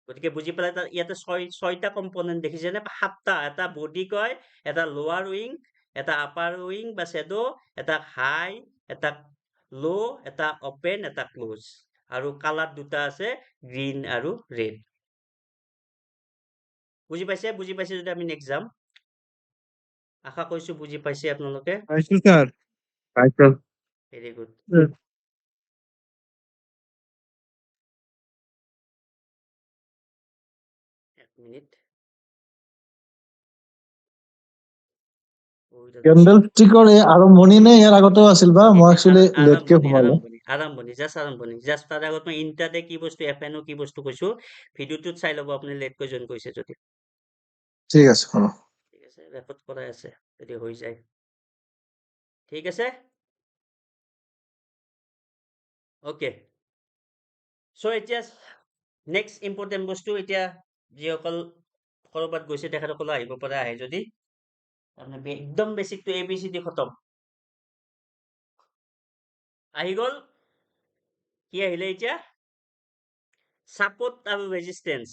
গতিকে বুজি পালে ইয়াতে ছয়টা কম্পনেন্ট দেখিছেনে 7টা এটা বডি কয় এটা লোৱাৰ উইং এটা আপাৰ উইং বা শ্বেডো এটা হাই এটা লো এটা ওপেন এটা ক্লোজ আৰু কালাৰ দুটা আছে গ্ৰীন আৰু ৰেড বুজি পাইছে যদি আমি নেক্সট যাম আশা কৰিছো বুজি পাইছে আপোনালোকে পাইছো স্যাৰ পাইছো ভেৰি গুড এক মিনিট কেণ্ডেল ষ্টিকৰ এই আৰম্ভণি নে ইয়াৰ আগতেও আছিল বা মই একচুৱেলি লেটকে সোমালো আৰম্ভণি জাষ্ট তাৰ আগত মই ইণ্টাৰডে কি বস্তু এফএনও কি বস্তু কৈছো ভিডিঅ'টোত চাই ল'ব আপুনি লেটকৈ জইন কৰিছে যদি ঠিক আছে হ'ব ঠিক আছে ৰেকৰ্ড কৰাই আছে যদি হৈ যায় ঠিক আছে ওকে চ' এতিয়া নেক্সট ইম্পৰ্টেণ্ট বস্তু এতিয়া যিসকল ক'ৰবাত গৈছে তেখেতসকলে আহিব পৰা আহে যদি তাৰমানে একদম বেছিকটো ABCD খতম আহি গ'ল কি আহিলে এতিয়া সাপোৰ্ট আৰু ৰেজিষ্টেন্স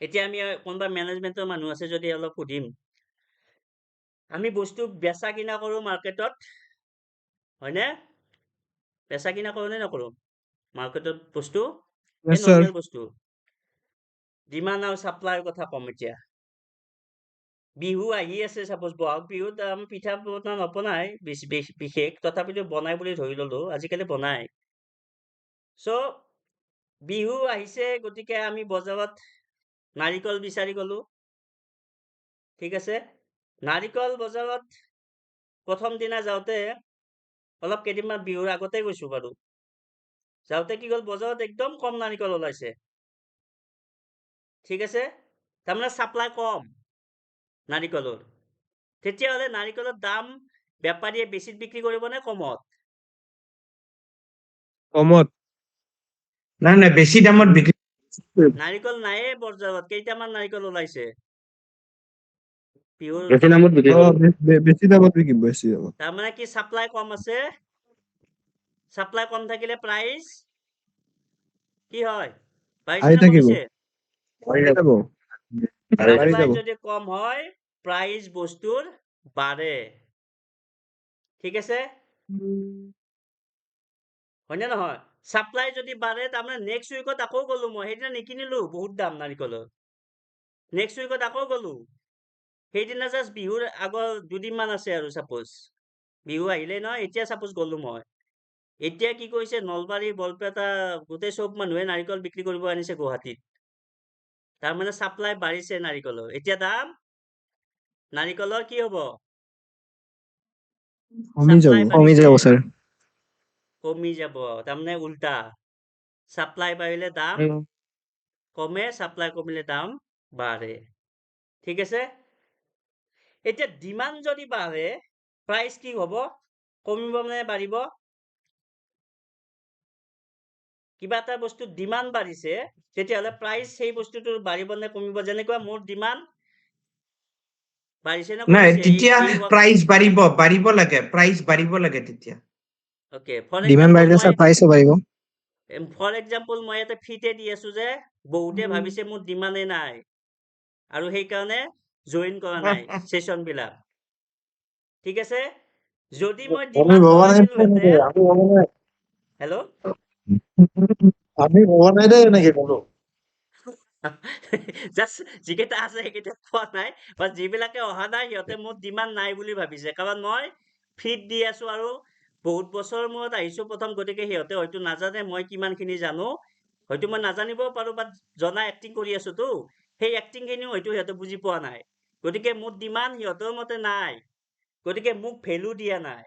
এতিয়া আমি কোনোবা মেনেজমেন্টৰ মানুহ আছে যদি অলপ সুধিম আমি বস্তু বেচা কিনা কৰো মাৰ্কেটত হয়নে বেচা কিনা কৰো নে নকৰো মাৰ্কেটত বস্তু Yes, sir. নৰ্মেল বস্তু ডিমাণ্ড আৰু সাপ্লাইৰ কথা কম এতিয়া বিহু আহি আছে সাপোজ বহাগ বিহুত আমি পিঠা পনা নবনাই বিশেষ তথাপিতো বনাই বুলি ধৰি ললো আজিকালি বনাই চ' বিহু আহিছে গতিকে আমি বজাৰত নাৰিকল বিচাৰি গলো ঠিক আছে নাৰিকল বজাৰত প্ৰথম দিনা যাওঁতে অলপ কেইদিনমান বিহুৰ আগতে গৈছো বাৰু যাওঁতে কি গ'ল বজাৰত একদম কম নাৰিকল ওলাইছে ঠিক আছে তাৰমানে সাপ্লাই কম নাৰিকলৰ তেতিয়াহ'লে নাৰিকলৰ দাম বেপাৰীয়ে বেছিত বিক্ৰী কৰিব নে কমত কমত নাই বেছি দামত বিক্ৰী নাৰিকল নাইয়ে বজাৰত কেইটামান নাৰিকল ওলাইছে বিহুৰ বেছি দামত বিক্ৰী অ বেছি দামত বিকিব বেছি দামত তাৰমানে কি সাপ্লাই কম আছে সাপ্লাই কম থাকিলে প্ৰাইচ কি হয় বাঢ়িছে আহি নে থাকিব কমিছে আহি যাব বাঢ়ি সাপ্লাই যাব যদি কম হয় প্ৰাইচ বস্তুৰ বাঢ়ে ঠিক আছে হয়নে নহয় সাপ্লাই যদি বাঢ়ে তাৰমানে নেক্সট উইকত আকৌ গ'লো মই সেইদিনা নিকিনিলো বহুত দাম নাৰিকলৰ নেক্সট উইকত আকৌ গ'লো সেইদিনা জাষ্ট বিহুৰ আগৰ দুদিনমান আছে আৰু সাপোজ বিহু আহিলে নহয় এতিয়া সাপোজ গ'লো মই এতিয়া কি কৰিছে নলবাৰী বৰপেটা গোটেই চব মানুহে নাৰিকল বিক্ৰী কৰিব আনিছে গুৱাহাটীত তাৰমানে সাপ্লাই বাঢ়িছে নাৰিকলৰ এতিয়া দাম নাৰিকলৰ কি হ'ব? কমি যাব Supply কমি বাঢ়িছে, যাব স্যাৰ কমি যাব, তাৰমানে উল্টা। সাপ্লাই বাঢ়িলে দাম কমে, সাপ্লাই কমিলে দাম বাঢ়ে। ঠিক আছে? এতিয়া ডিমাণ্ড যদি বাঢ়ে, প্ৰাইচ কি হ'ব? কমিব নে বাঢ়িব? কিবা এটা বস্তুৰ ডিমাণ্ড বাঢ়িছে, তেতিয়াহ'লে প্ৰাইচ সেই বস্তুটোৰ বাঢ়িব নে কমিব? যেনেকুৱা মোৰ ডিমাণ্ড বাঢ়িছে নে নাই কমিছে? তেতিয়া প্ৰাইচ বাঢ়িব লাগে, প্ৰাইচ বাঢ়িব লাগে তেতিয়া। Okay, for ডিমান্ড example, বাঢ়িলে স্যাৰ প্ৰাইসও বাড়িব মই ইয়াতে ফ্ৰীতে দি আছো যে বহুতে ভাবিছে মোৰ ডিমাণ্ডে নাই আৰু সেইকাৰণে জইন কৰা নাই সেশন বিলাক। ঠিক আছে? যদি মই আমি ডিমাণ্ড ভবা নাই লগাইছিলো আমি ভবা নাই হেল্ল' আমি ভবা নাই দেই এনেকে বোলো জাষ্ট যিকেইটা আছে সেইকেইটা কোৱা নাই, বা যিবিলাকে অহা নাই সিহঁতে মোৰ ডিমাণ্ড নাই বুলি ভাবিছে, কাৰণ মই ফ্ৰীত দি আছো আৰু বহুত বছৰ মূৰত আহিছো প্ৰথম, গতিকে সিহঁতে হয়তো নাজানে মই কিমানখিনি জানো, হয়তো মই নাজানিবও পাৰো, বাট জনা এক্টিং কৰি আছোতো, সেই এক্টিং খিনিও হয়তো সিহঁতে বুজি পোৱা নাই, গতিকে মোৰ ডিমাণ্ড সিহঁতৰ মতে নাই, গতিকে মোক ভেলু দিয়া নাই।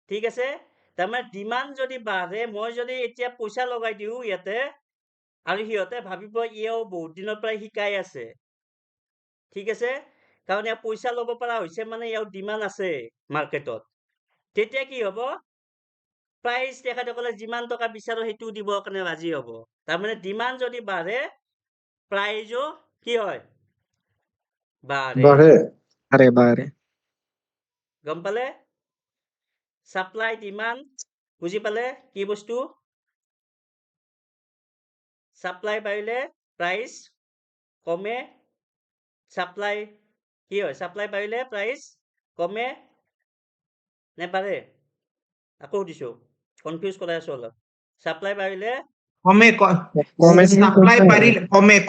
ঠিক আছে? তাৰমানে ডিমাণ্ড যদি বাঢ়ে, মই যদি এতিয়া পইচা লগাই দিওঁ ইয়াতে আৰু সিহঁতে ভাবিব ইও বহুত দিনৰ পৰাই শিকাই আছে। ঠিক আছে? কাৰণ ইয়াৰ পইচা ল'ব পৰা হৈছে মানে ইয়াৰ ডিমাণ্ড আছে মাৰ্কেটত। তেতিয়া কি হ'ব? প্ৰাইচ তেখেতসকলে যিমান টকা বিচাৰো সেইটো দিব কাৰণে ৰাজি হ'ব। তাৰমানে ডিমাণ্ড যদি বাঢ়ে, প্ৰাইজো কি হয়? বাঢ়ে। বাঢ়ে আরে বারে গম পালে? সাপ্লাই ডিমাণ্ড বুজি পালে কি বস্তু? সাপ্লাই বাঢ়িলে প্ৰাইচ কমে, সাপ্লাই কি হয়? সাপ্লাই বাঢ়িলে প্ৰাইচ কমে নে বাঢ়ে? আকৌ সুধিছো, কনফিউজ কৰাই আছো অলপ। সাপ্লাই বাঢ়িলে কমে সাপ্লাই বাঢ়িলে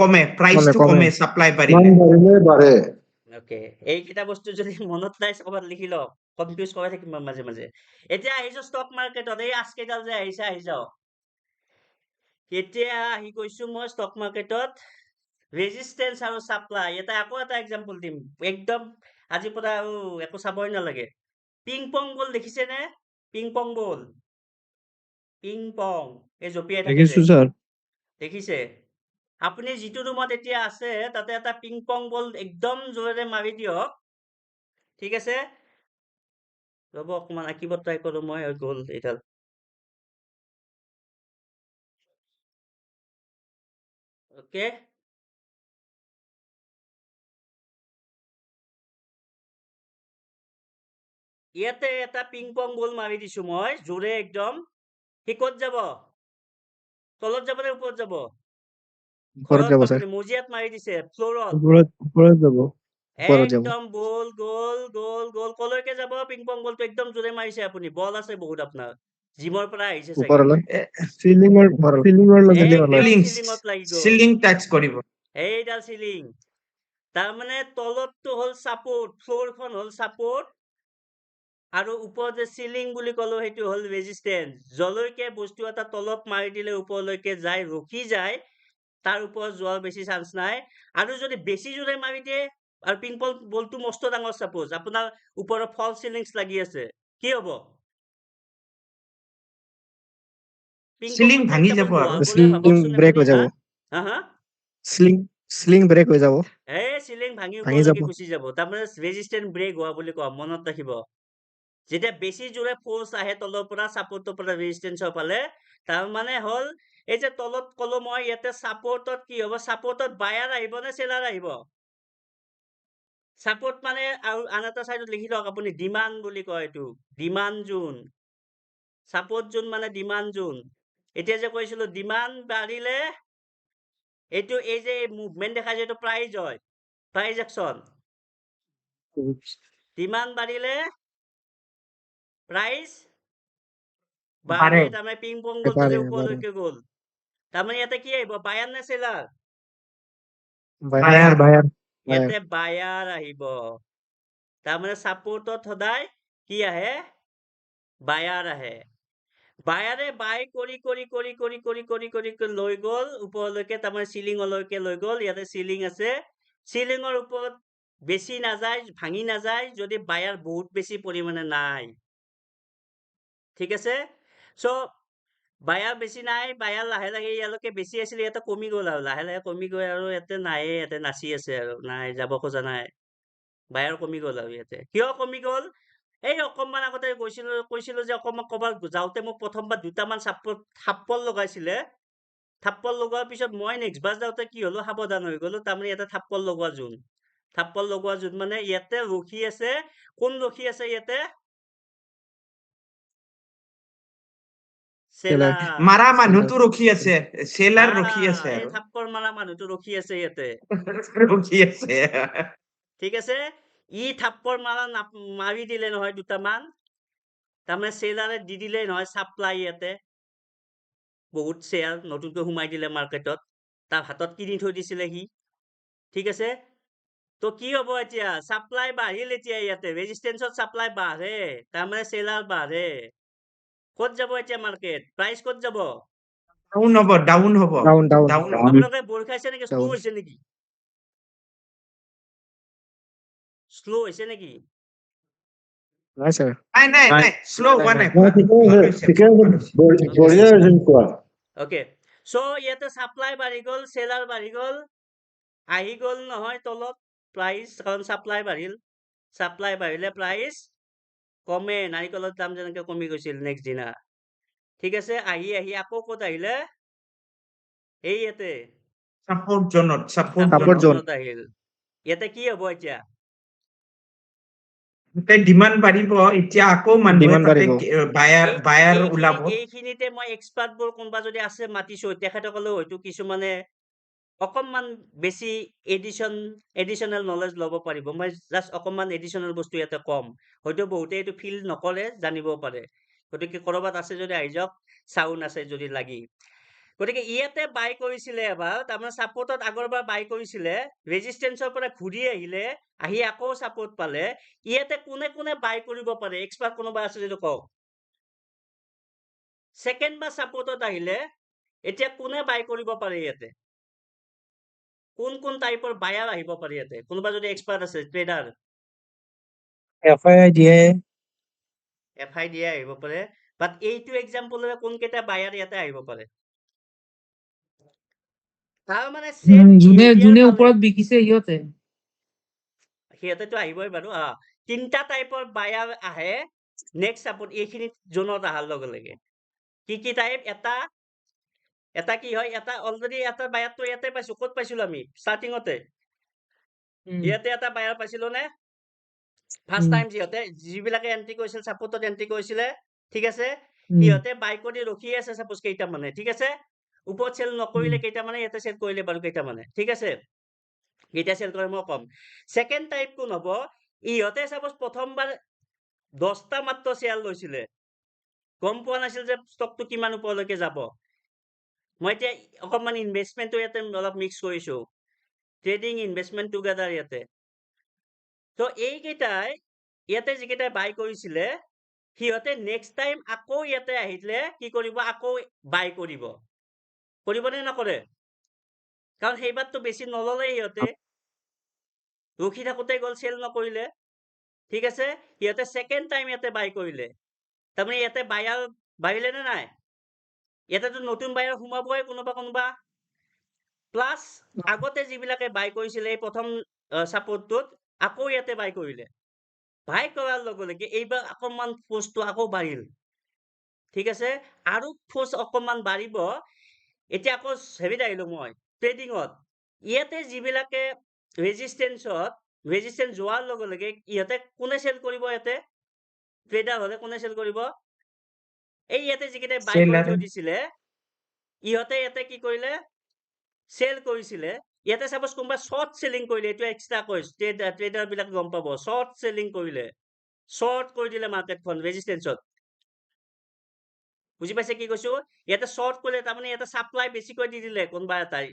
কমে প্ৰাইচটো কমে, সাপ্লাই মান বাঢ়িলে। বাঢ়িলে বাঢ়ে ওকে, এইকেইটা বস্তু যদি মনত নাই ক'ৰবাত লিখি লওক, কনফিউজ কৰাই থাকিম মই মাজে মাজে। এতিয়া আহিছো ষ্টক মাৰ্কেটত, এই আজকেইডাল যে আহিছে আহি যাওক। এতিয়া আহি গৈছো মই ষ্টক মাৰ্কেটত, ৰেজিষ্টেন্স আৰু সাপ্লাই। এটা আকৌ এটা এক্সাম্পল দিম, একদম আজিৰ পৰা আৰু একো চাবই নালাগে। পিং পং বল দেখিছে নে? পিং পং বল, পিং পং, এই জঁপিয়াই থাকে যে, দেখিছো স্যার দেখিছে? আপুনি যিটো ৰুমত এতিয়া আছে তাতে এটা পিং পং বল একদম জোৰেৰে মাৰি দিয়ক। ঠিক আছে? ৰ'ব অকমান আঁকিব ট্ৰাই কৰো মই, গ'ল এইডাল। ওকে, ইয়াতে এটা পিং পং বল মাৰি দিছো মই জোৰে একদম। সি ক'ত যাব? তলত যাব নে ওপৰত যাব? উপৰত যাব স্যাৰ আপুনি মজিয়াত মাৰি দিছে, ফ্ল'ৰত। উপৰত যাব উপৰত যাব একদম বল গ'ল গ'ল গ'ল, কলৈকে যাব পিং পং বলটো? একদম জোৰে মাৰিছে আপুনি, বল আছে বহুত আপোনাৰ, জিমৰ পৰা আহিছে চাগে, ওপৰলৈ চিলিঙৰ লগে একদম দিলে চিলিঙত লাগি গ'ল। চিলিং টাচ কৰিব। এইডাল চিলিং, তাৰমানে তলতটো হ'ল চাপোৰ্ট, ফ্ল'ৰখন হ'ল চাপোৰ্ট, আৰু ওপৰত যে চিলিং বুলি ক'লো সেইটো হ'ল ৰেজিষ্টেন্স। যলৈকে বস্তু এটা তলত মাৰি দিলে ওপৰলৈকে যায়, ৰখি যায়, তাৰ ওপৰত যোৱাৰ বেছি চান্স নাই। আৰু যদি বেছি জোৰে মাৰি দিয়ে, আৰু পিং পং বলটো মস্ত ডাঙৰ, চাপোজ আপোনাৰ ওপৰত ফল চিলিংছ লাগি আছে, কি হ'ব? পিং পং চিলিং বলটো ভাঙি একদম যাব আৰু। বহাবলৈ চিলিং ভাবকচোন ব্ৰেক আপুনি, হৈ যাব হা হা? চিলিং ব্ৰেক হৈ যাব চিলিং ভাঙি ভাঙি যাব ওপৰলৈকে গুচি যাব, তাৰমানে ৰেজিষ্টেন্স ব্ৰেক হোৱা বুলি কোৱা, মনত ৰাখিব। যেতিয়া বেছি জোৰে ফ'ৰ্চ আহে তলৰ পৰা, চাপোৰ্টৰ পৰা ৰেজিষ্টেন্সৰ ফালে, তাৰমানে হ'ল এই যে তলত ক'লো মই, ইয়াতে চাপোৰ্টত কি হ'ব? চাপোৰ্টত বায়াৰ আহিব নে চেলাৰ আহিব? চাপোৰ্ট মানে, আৰু আন এটা চাইডত লিখি লওক আপুনি, ডিমাণ্ড বুলি কয় এইটো, ডিমাণ্ড জোন। চাপোৰ্ট জোন মানে ডিমাণ্ড জোন। এতিয়া যে কৈছিলো ডিমাণ্ড বাঢ়িলে এইটো, এই যে মুভমেণ্ট দেখাই যে এইটো প্ৰাইজ হয়, প্ৰাইজ একচন। ডিমাণ্ড বাঢ়িলে প্ৰাইজ বাঢ়ে, তাৰমানে পিং পং বলটো যে ওপৰলৈকে গ'ল, তাৰমানে ইয়াতে কি আহিব? বায়াৰ নে চেলাৰ? বায়াৰ ইয়াতে বায়াৰ আহিব। তাৰমানে চাপোৰ্টত সদায় কি আহে? বায়াৰ আহে। বায়াৰে বাই কৰি কৰি কৰি কৰি কৰি কৰি কৰি কৰি লৈ গ'ল ওপৰলৈকে, তাৰমানে চিলিঙলৈকে লৈ গ'ল। ইয়াতে চিলিং আছে, চিলিঙৰ ওপৰত বেছি নাযায়, ভাঙি নাযায় যদি বায়াৰ বহুত বেছি পৰিমাণে নাই। ঠিক আছে? চ' বায়াৰ বেছি নাই, বায়াৰ লাহে লাহে ইয়ালৈকে বেছি আছিলে, ইয়াতে কমি গ'ল আৰু লাহে লাহে কমি গৈ আৰু ইয়াতে নাইয়ে, ইয়াতে নাচি আছে আৰু নাই, যাব খোজা নাই। বায়াৰ কমি গ'ল আৰু ইয়াতে। কিয় কমি গ'ল? এই অকণমান আগতে কৈছিলো যে অকণমান ক'ৰবাত যাওঁতে মোক প্ৰথমবাৰ দুটামান থাপ্পল লগাইছিলে। থাপ্পল লগোৱাৰ পিছত মই নেক্সট বাৰ যাওঁতে কি হ'লো, সাৱধান হৈ গ'লো। তাৰমানে ইয়াতে থাপ্পল লগোৱা জোন। থাপ্পল লগোৱা জোন মানে ইয়াতে ৰখি আছে। কোন ৰখি আছে ইয়াতে? Seller. চেলাৰ। মাৰা মানুহটো ৰখি আছে, চেলাৰ ৰখি আছে এই আৰু থাপ্পল মাৰা মানুহটো ৰখি আছে ইয়াতে। ৰখি আছে। ঠিক আছে? ই থাপ্পল মাৰি দিলে নহয় দুটামান। তাৰমানে চেলাৰে দি দিলে নহয় চাপ্লাই ইয়াতে। বহুত শ্বেয়াৰ নতুনকৈ সোমাই দিলে মাৰ্কেটত। তাৰ হাতত কিনি থৈ দিছিলে সি। ঠিক আছে? তো কি হ'ব এতিয়া? চাপ্লাই বাঢ়িল এতিয়া ইয়াতে। ৰেজিষ্টেন্সত চাপ্লাই বাঢ়ে। তাৰমানে চেলাৰ বাঢ়ে। ক'ত যাব এতিয়া মাৰ্কেট? প্ৰাইচ ক'ত যাব? ডাউন হ'ব, ডাউন হ'ব, Down, down. ডাউন হ'ব। আপোনালোকে বৰ খাইছে নেকি? Slow' Down. হৈছে নেকি? শ্ল' হৈছে নেকি? Nice, sir. নাই নাই নাই। নাই, শ্ল' হোৱা নাই, নাই, ঠিকে ভাল আছে, হৈছে, ঠিকে আছে, ভাল হৈছে। বঢ়িয়া হৈছে কোৱা। অ'কে। চ' ইয়াতে চাপ্লাই বাঢ়ি গ'ল, চেলাৰ বাঢ়ি গ'ল। আহি গ'ল নহয় তলত প্ৰাইচ, কাৰণ চাপ্লাই বাঢ়িল। চাপ্লাই বাঢ়িলে প্ৰাইচ কমে। নাৰিকলৰ দাম যেনেকে কমি গৈছিল নেক্সট দিনা। ঠিক আছে? আহি আহি আকৌ ক'ত আহিলে? এই ইয়াতে Support জোনত, support Support জোনত। zone. জোনত আহিল। ইয়াতে কি হ'ব এতিয়া? তাতে ডিমাণ্ড বাঢ়িব, এতিয়া আকৌ মানুহে Demand তাতে বাঢ়িব। বায়াৰ ওলাব। এইখিনিতে মই এক্সপাৰ্টবোৰ কোনোবা যদি আছে মাতিছো, তেখেতসকলেও হয়তো কিছুমানে অকণমান বেছি এডিশ্যনেল নলেজ ল'ব পাৰিব। মই জাষ্ট অকণমান এডিশ্যনেল বস্তু ইয়াতে কম। হয়তো বহুতে এইটো ফিল নকৰে, জানিব পাৰে। গতিকে ক'ৰবাত আছে যদি আহি যাওক, চাউণ্ড আছে যদি লাগি। গতিকে ইয়াতে বাই কৰিছিলে এবাৰ, তাৰমানে ছাপৰ্টত আগৰবাৰ বাই কৰিছিলে, ৰেজিষ্টেন্সৰ পৰা ঘূৰি আহিলে, আহি আকৌ ছাপৰ্ট পালে। ইয়াতে কোনে কোনে বাই কৰিব পাৰে? এক্সপাৰ্ট কোনোবা আছে যদি কওক। ছেকেণ্ড বাৰ ছাপৰ্টত আহিলে, এতিয়া কোনে বাই কৰিব পাৰে ইয়াতে? কোন কোন টাইপৰ বায়াৰ আহিব পাৰে ইয়াতে? কোনোবা যদি এক্সপাৰ্ট আছে, ট্ৰেডাৰ, FII দিয়ে। FI দিয়ে আহিব পাৰে। বাট এইটো এক্সাম্পলেৰে কোনকেইটা বায়াৰ ইয়াতে আহিব পাৰে? তাৰমানে চেম যোনে বিহেভিয়াৰ পালে। ওপৰত বিকিছে সিহঁতে। সিহঁতেতো আহিবই বাৰু। তিনিটা টাইপৰ বায়াৰ আহে নেক্সট ছাপৰ্ট এইখিনিত জোনত অহাৰ লগে লগে। কি কি টাইপ? এটা কি হয়? এটা অলৰেডি এটা বায়াৰটো ইয়াতে পাইছো। ক'ত পাইছিলো আমি? ষ্টাৰ্টিঙতে। ইয়াতে এটা বায়াৰ পাইছিলো নে? ফাৰ্ষ্ট টাইম যিবিলাকে এন্ট্ৰি কৰিছিল, ছাপৰ্টত এন্ট্ৰি কৰিছিলে, ঠিক আছে? সিহঁতে বাই কৰি ৰখি আছে ছাপোজ কেইটামানে, ঠিক আছে? ওপৰত চেল নকৰিলে কেইটামানে, ইয়াতে চেল কৰিলে বাৰু কেইটামানে, ঠিক আছে? কেইটা চেল কৰে মই কম। ছেকেণ্ড টাইপ কোন হ'ব? ইহঁতে ছাপোজ প্ৰথমবাৰ 10টা মাত্ৰ শ্বেয়াৰ লৈছিলে, গম পোৱা নাছিল যে ষ্টকটো কিমান ওপৰলৈকে যাব। মই এতিয়া অকণমান ইনভেষ্টমেণ্টটো ইয়াতে অলপ মিক্স কৰিছো। ট্ৰেডিং ইনভেষ্টমেণ্ট টুগেডাৰ ইয়াতে। তো এইকেইটাই ইয়াতে যিকেইটাই বাই কৰিছিলে, সিহঁতে নেক্সট টাইম আকৌ ইয়াতে আহিলে কি কৰিব? আকৌ বাই কৰিব। কৰিবনে নকৰে? কাৰণ সেইবাৰতো বেছি নললে সিহঁতে, ৰখি থাকোঁতে গ'ল, চেল নকৰিলে, ঠিক আছে? সিহঁতে ছেকেণ্ড টাইম ইয়াতে বাই কৰিলে। তাৰমানে ইয়াতে বায়াৰ বাঢ়িলে নে নাই? ইয়াতেতো নতুন বায়াৰ সোমাবই কোনোবা। প্লাছ আগতে যিবিলাকে বাই কৰিছিলে এই প্ৰথম ছাপৰ্টটোত, আকৌ ইয়াতে বাই কৰিলে। বাই কৰাৰ লগে লগে এইবাৰ অকণমান ফ'ৰ্চটো আকৌ বাঢ়িল, ঠিক আছে? আৰু ফ'ৰ্চ অকণমান বাঢ়িব। এতিয়া আকৌ হেৰিত আহিলো মই, ট্ৰেডিঙত। ইয়াতে যিবিলাকে ৰেজিষ্টেন্স যোৱাৰ লগে লগে ইহঁতে কোনে চেল কৰিব? ইয়াতে ট্ৰেডাৰ হ'লে কোনে চেল কৰিব? এই ইয়াতে যিকেইটাই বাই কৰি থৈ দিছিলে, ইহঁতে ইয়াতে কি কৰিলে? চেল কৰিছিলে। ইয়াতে ছাপোজ কোনোবা শ্বৰ্ট চেলিং কৰিলে, এইটো এক্সট্ৰা কৈছো, ট্ৰেডাৰ বিলাক গম পাব। শ্বৰ্ট চেলিং কৰিলে, শ্বৰ্ট কৰি দিলে মাৰ্কেটখন ৰেজিষ্টেন্সত। বুজি পাইছে কি কৈছো? ইয়াতে শ্বৰ্ট কৰিলে, তাৰমানে ইয়াতে চাপ্লাই বেছিকৈ দি দিলে কোনোবা এটাই।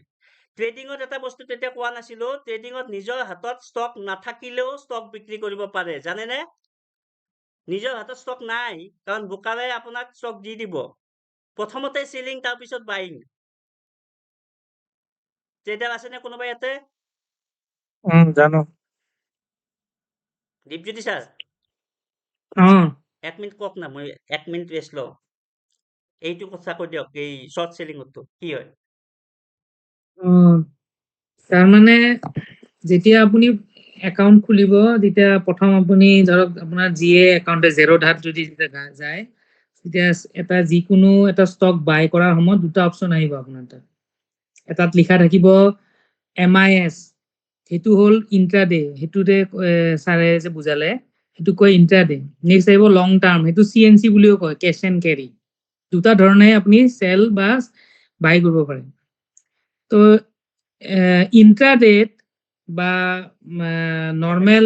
ট্ৰেডিঙত এটা বস্তু তেতিয়া কোৱা নাছিলো, ট্ৰেডিঙত নিজৰ হাতত ষ্টক নাথাকিলেও ষ্টক বিক্ৰী কৰিব পাৰে, জানেনে? নিজৰ হাতত ষ্টক নাই, কাৰণ ব্ৰকাৰে আপোনাক ষ্টক দি দিব। প্ৰথমতে চেলিং, তাৰপিছত বাইং। ট্ৰেডাৰ আছেনে কোনোবা ইয়াতে? জানো। দীপজ্যোতি ছাৰ অ 1 মিনিট কওক না, মই 1 মিনিট ৰেষ্ট লওঁ। এইটো কথা কৈ দিয়ক, এই শ্বৰ্ট চেলিংটো কি হয়? অ তাৰমানে যেতিয়া আপুনি একাউণ্ট খুলিব, তেতিয়া প্ৰথম আপুনি ধৰক আপোনাৰ যিয়ে একাউণ্টে জেৰ'ধাত যদি যায়, তেতিয়া এটা যিকোনো এটা ষ্টক বাই কৰাৰ সময়ত দুটা অপশ্যন আহিব আপোনাৰ তাত। এটাত লিখা থাকিব MIS, সেইটো হ'ল ইন্ট্ৰাডে, সেইটোতে ছাৰে যে বুজালে সেইটো কয় ইন্ট্ৰাডে। নেক্সট আহিব লং টাৰ্ম, সেইটো CNC বুলিও কয়, কেছ এণ্ড কেৰি। দুটা ধৰণে আপুনি চেল বা বাই কৰিব পাৰে। তো ইন্ট্ৰাডেত বা নৰ্মেল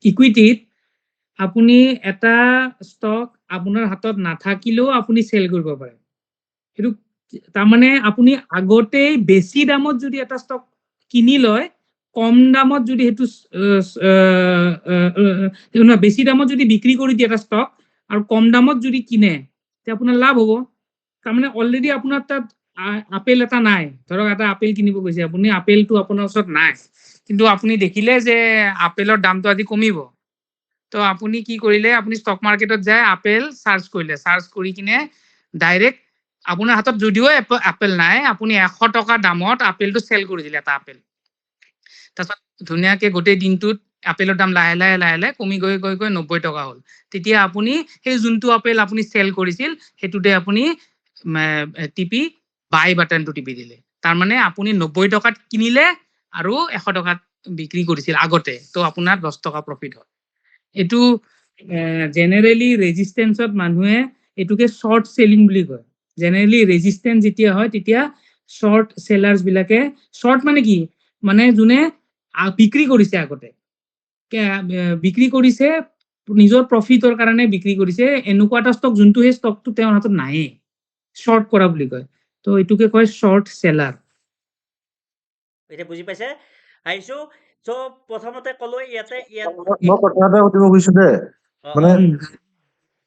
ইকুইটিত আপুনি এটা ষ্টক আপোনাৰ হাতত নাথাকিলেও আপুনি চেল কৰিব পাৰে। সেইটো তাৰমানে আপুনি আগতেই বেছি দামত যদি এটা ষ্টক কিনি লয়, কম দামত যদি সেইটো বেছি দামত যদি বিক্ৰী কৰি দিয়ে এটা ষ্টক আৰু কম দামত যদি কিনে, তেতিয়া আপোনাৰ লাভ হ'ব। তাৰমানে অলৰেডি আপোনাৰ তাত আপেল এটা নাই, ধৰক এটা আপেল কিনিব গৈছে আপুনি, আপেলটো আপোনাৰ ওচৰত নাই, কিন্তু আপুনি দেখিলে যে আপেলৰ দামটো আজি কমিব, তো আপুনি কি কৰিলে, আপুনি ষ্টক মাৰ্কেটত যায় আপেল চাৰ্চ কৰিলে, চাৰ্চ কৰি কিনে ডাইৰেক্ট আপোনাৰ হাতত যদিও আপেল নাই, আপুনি 100 টকা দামত আপেলটো চেল কৰি দিলে এটা আপেল। তাৰপিছত ধুনীয়াকে গোটেই দিনটোত আপেলৰ দাম লাহে লাহে লাহে লাহে কমি গৈ গৈ গৈ 90 টকা হ'ল। তেতিয়া আপুনি সেই যোনটো আপেল আপুনি চেল কৰিছিল সেইটোতে আপুনি টিপি বাই বাটনটো টিপি দিলে। তাৰমানে আপুনি 90 টকাত কিনিলে আৰু 100 টকাত বিক্ৰী কৰিছিল আগতে, তো আপোনাৰ 10 টকা প্ৰফিট হয়। এইটো জেনেৰেলি ৰেজিষ্টেঞ্চত মানুহে এইটোকে শ্বৰ্ট চেলিং বুলি কয়। জেনেৰেলি ৰেজিষ্টেঞ্চ যেতিয়া হয় তেতিয়া শ্বৰ্ট চেলাৰ্ছ বিলাকে, শ্বৰ্ট মানে কি, মানে যোনে বিক্ৰী কৰিছে আগতে, বিক্ৰী কৰিছে নিজৰ প্ৰফিটৰ কাৰণে বিক্ৰী কৰিছে, এনেকুৱা এটা ষ্টক যোনটো সেই ষ্টকটো তেওঁৰ হাতত নাহে, শ্বৰ্ট কৰা বুলি কয়। তো এইটোকে কয় শ্বৰ্ট চেলাৰ। এতিয়া বুজি পাইছে? আহিছো। চ' প্ৰথমতে ক'লো ইয়াত মই কথা এটা সুধিব খুজিছো দে, মানে